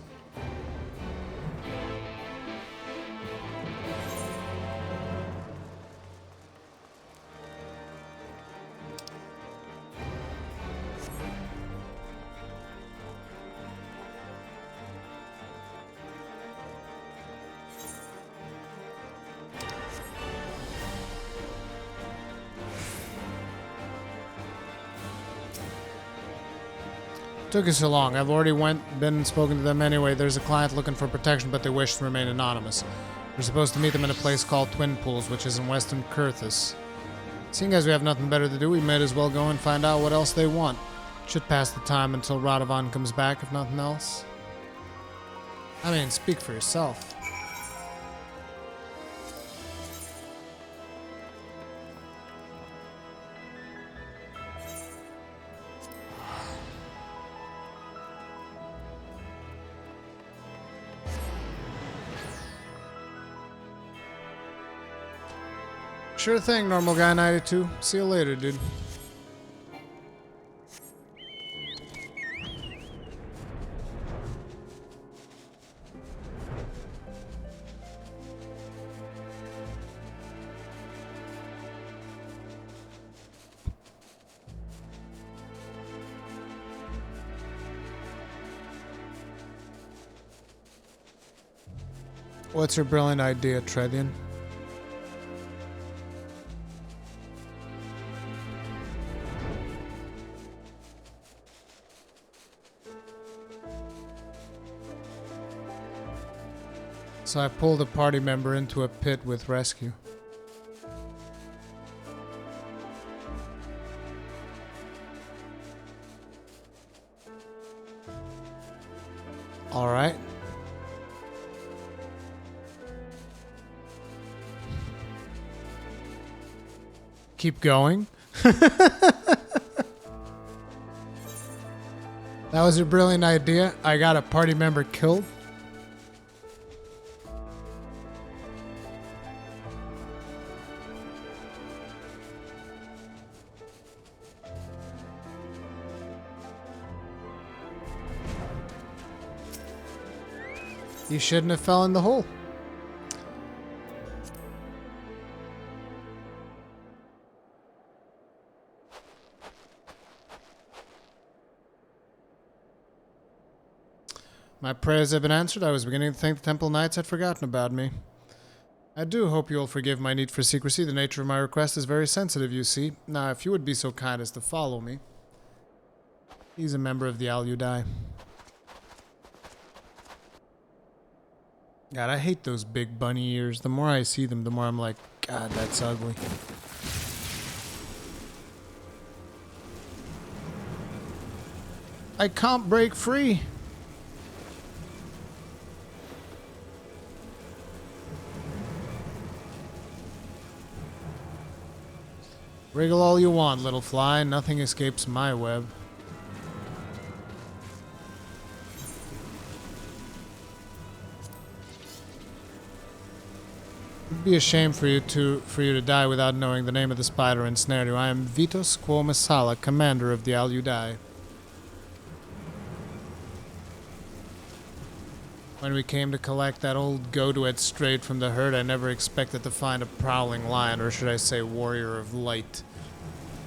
Took you so long. I've already been and spoken to them anyway. There's a client looking for protection, but they wish to remain anonymous. We're supposed to meet them in a place called Twin Pools, which is in western Kurthus. Seeing as we have nothing better to do, we might as well go and find out what else they want. Should pass the time until Radovan comes back, if nothing else. I mean, speak for yourself. Sure thing, normal guy 92. See you later, dude. What's your brilliant idea, Tredian? So I pulled a party member into a pit with rescue. All right. Keep going. That was your brilliant idea. I got a party member killed. You shouldn't have fell in the hole. My prayers have been answered. I was beginning to think the Temple Knights had forgotten about me. I do hope you will forgive my need for secrecy. The nature of my request is very sensitive, you see. Now, if you would be so kind as to follow me. He's a member of the Al-Udai. God, I hate those big bunny ears. The more I see them, the more I'm like, God, that's ugly. I can't break free. Wriggle all you want, little fly. Nothing escapes my web. It'd be a shame for you to die without knowing the name of the spider ensnared you. I am Vitos Quo Masala, commander of the Al-Udai. When we came to collect that old goat who had strayed from the herd, I never expected to find a prowling lion, or should I say warrior of light.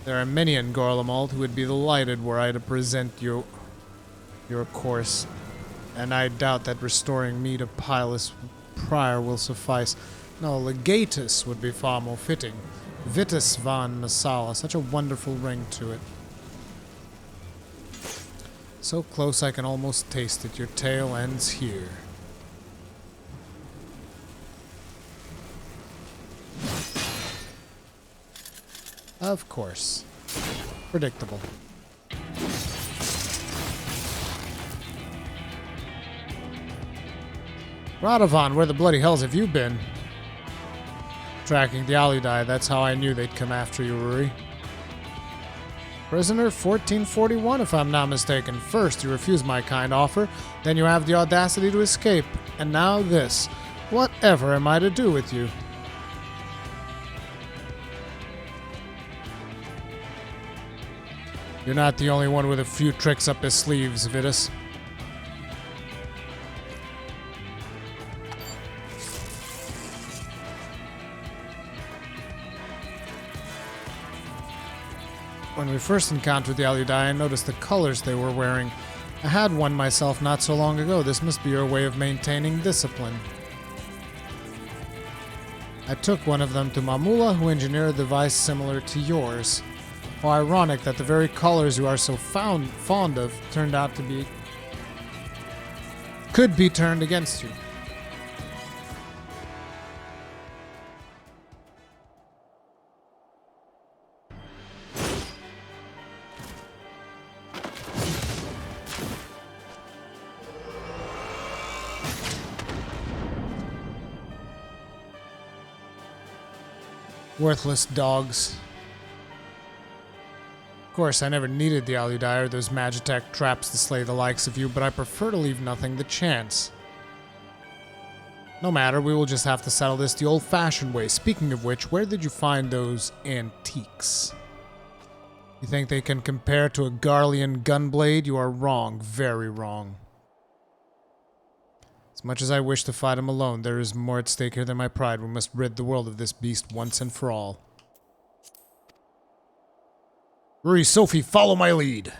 There are many in Gorlamald who would be delighted were I to present you your course, and I doubt that restoring me to Pilus Prior will suffice. No, Legatus would be far more fitting. Vitus van Masala, such a wonderful ring to it. So close I can almost taste it. Your tale ends here. Of course. Predictable. Radovan, where the bloody hells have you been? Tracking the Al-Udai, that's how I knew they'd come after you, Ruri. Prisoner 1441, if I'm not mistaken. First, you refuse my kind offer, then you have the audacity to escape, and now this. Whatever am I to do with you? You're not the only one with a few tricks up his sleeves, Vitus. When we first encountered the Al-Udai, I noticed the colors they were wearing. I had one myself not so long ago. This must be your way of maintaining discipline. I took one of them to Mamula, who engineered a device similar to yours. How ironic that the very colors you are so fond of turned out to be... could be turned against you. Worthless dogs. Of course, I never needed the Al-Udai or those Magitech traps to slay the likes of you, but I prefer to leave nothing to chance. No matter, we will just have to settle this the old-fashioned way. Speaking of which, where did you find those antiques? You think they can compare to a Garlean gunblade? You are wrong. Very wrong. As much as I wish to fight him alone, there is more at stake here than my pride. We must rid the world of this beast once and for all. Ruri, Sophie, follow my lead.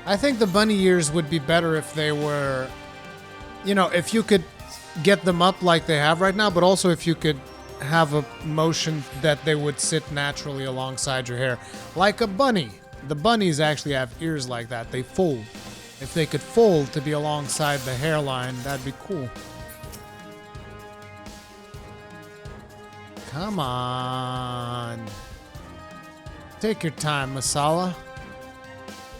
I think the bunny ears would be better if they were, you know, if you could get them up like they have right now, but also if you could have a motion that they would sit naturally alongside your hair, like a bunny. The bunnies actually have ears like that. They fold. If they could fold to be alongside the hairline, that'd be cool. Come on. Take your time, Masala.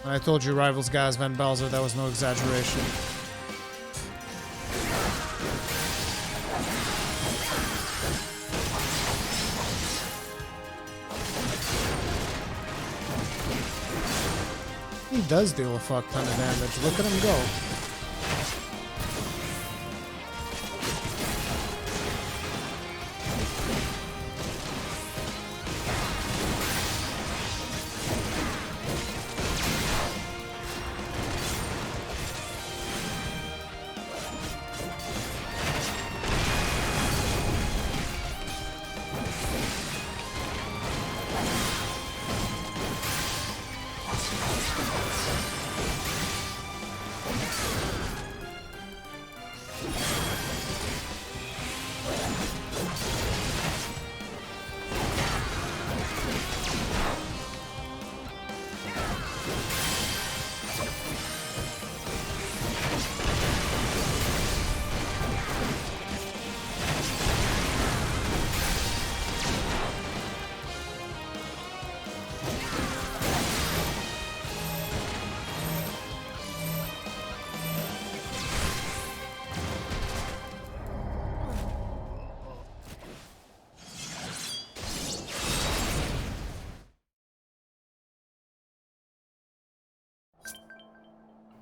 When I told you rivals Gaz Van Belzer, that was no exaggeration. He does deal a fuck ton of damage. Look at him go.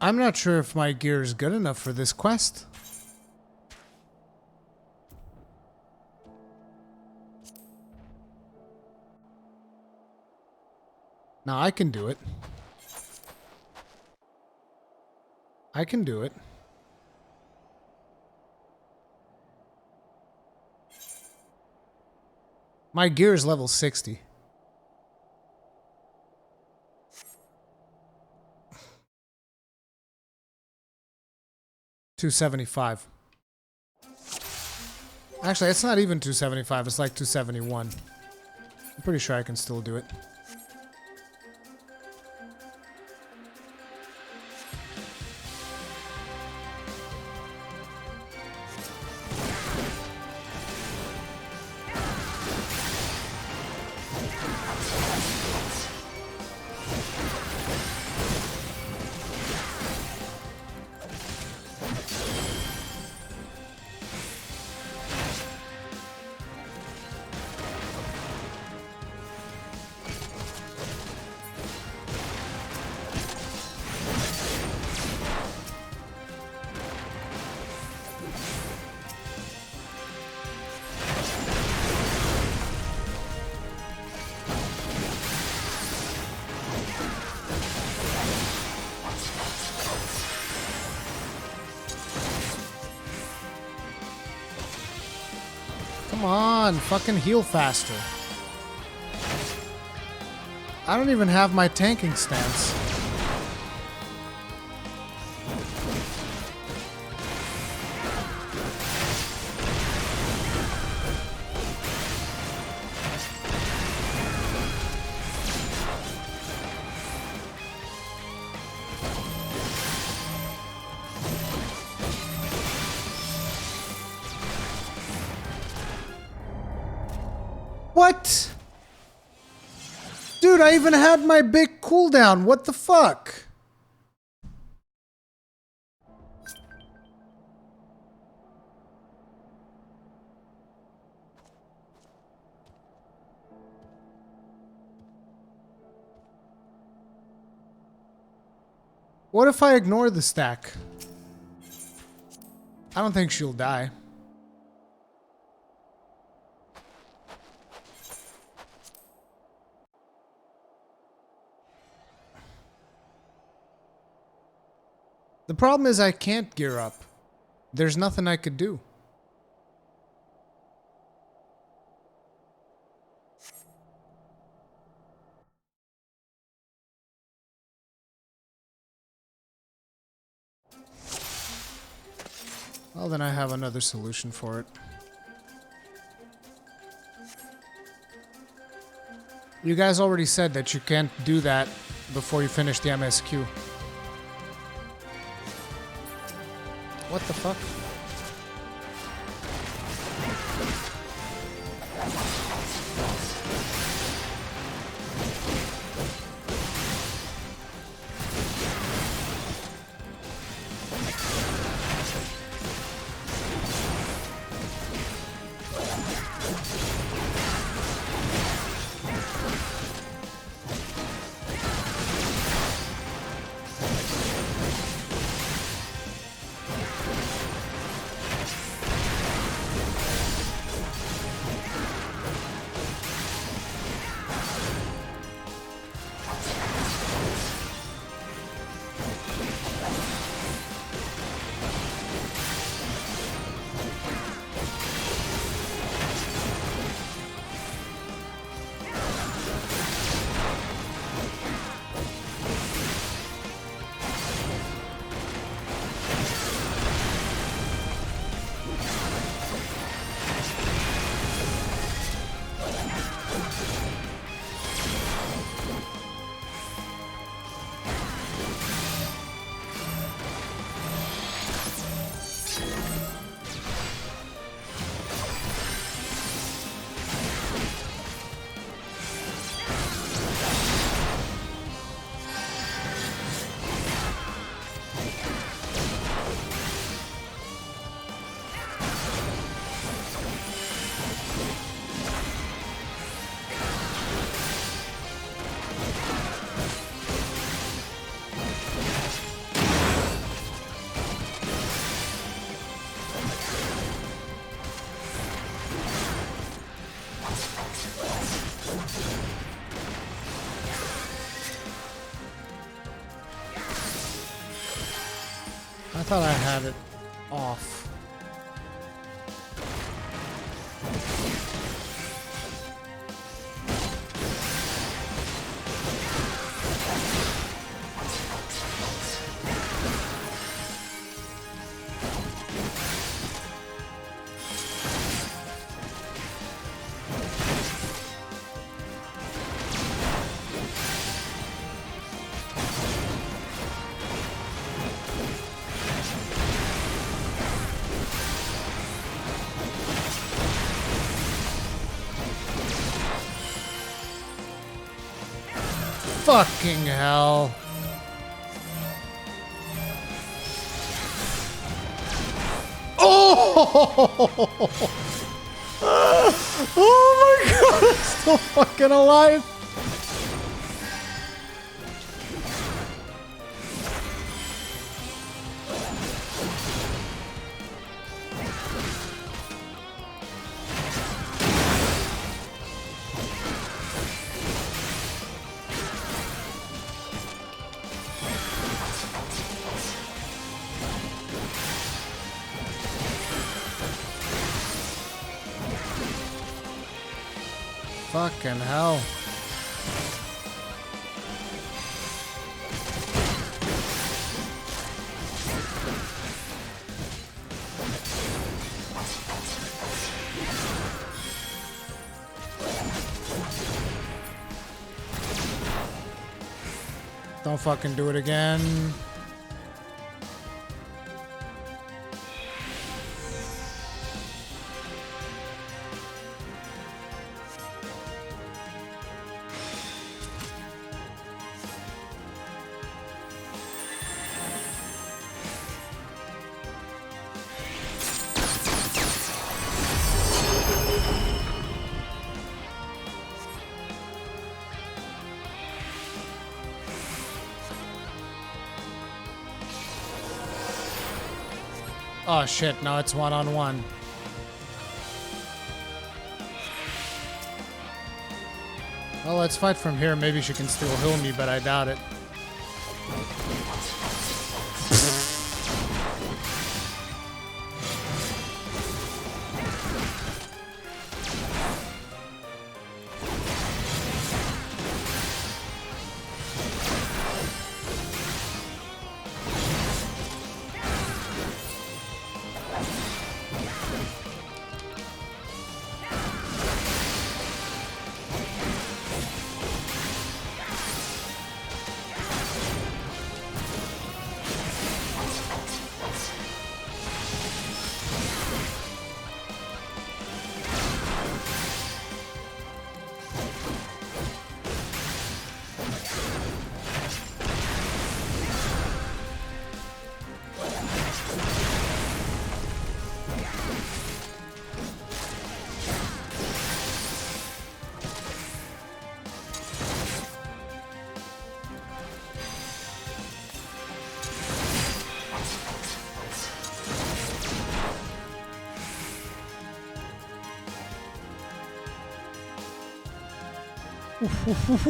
I'm not sure if my gear is good enough for this quest. Now I can do it. I can do it. My gear is level 60. $275. Actually, it's not even $275. It's like $271. I'm pretty sure I can still do it. Come on, fucking heal faster. I don't even have my tanking stance. What? Dude, I even had my big cooldown. What the fuck? What if I ignore the stack? I don't think she'll die. The problem is I can't gear up. There's nothing I could do. Well, then I have another solution for it. You guys already said that you can't do that before you finish the MSQ. What the fuck? I thought I had it off. Fucking hell. Oh! Oh my god, I'm still fucking alive. Fucking hell. Don't fucking do it again. Oh shit, now it's one-on-one. Well, let's fight from here. Maybe she can still heal me, but I doubt it.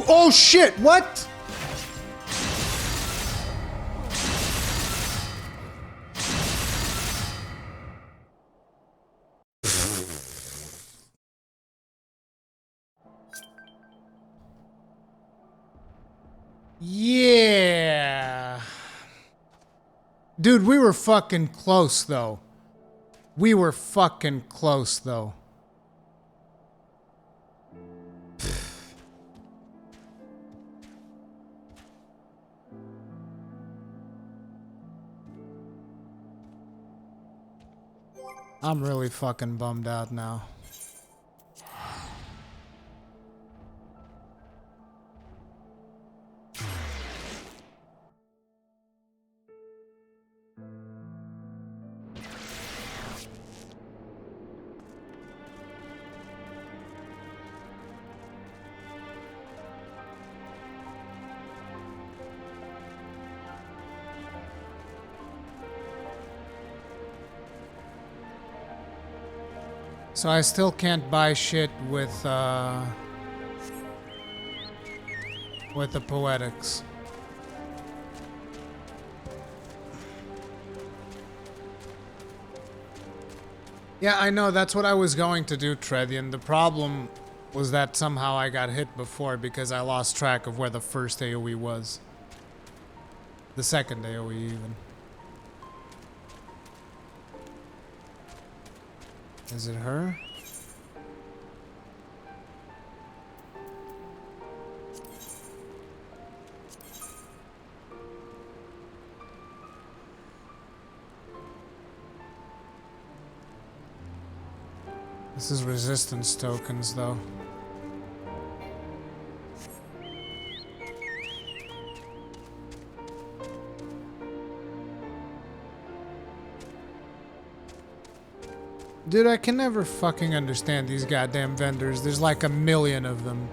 Oh shit, what? Yeah. Dude, we were fucking close though. We were fucking close though. I'm really fucking bummed out now. So I still can't buy shit with the poetics. Yeah, I know, that's what I was going to do, Tredian. The problem was that somehow I got hit before because I lost track of where the first AoE was. The second AoE even. Is it her? This is resistance tokens, though. Dude, I can never fucking understand these goddamn vendors. There's like a million of them.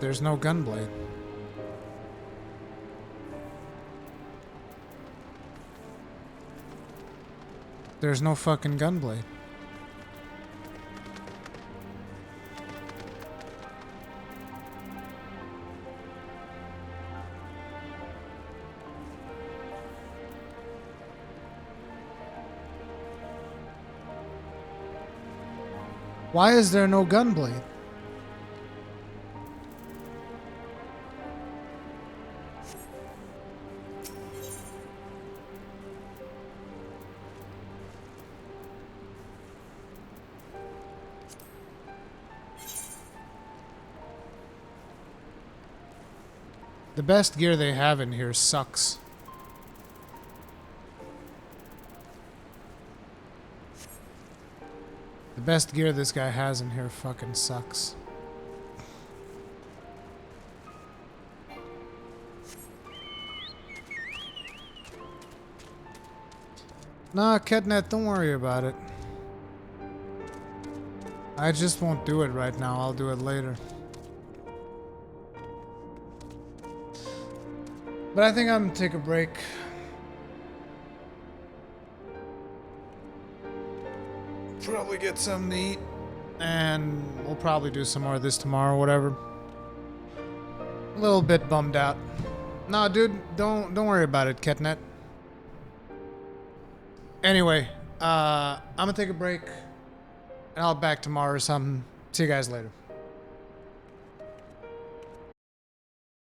There's no gunblade. There's no fucking gunblade. Why is there no gunblade? The best gear they have in here sucks. best gear this guy has in here fucking sucks. Nah, Ketnet, don't worry about it. I just won't do it right now. I'll do it later. But I think I'm gonna take a break. Probably get something to eat. And we'll probably do some more of this tomorrow or whatever. A little bit bummed out. No, dude, don't worry about it, Ketnet. Anyway, I'm gonna take a break. And I'll be back tomorrow or something. See you guys later.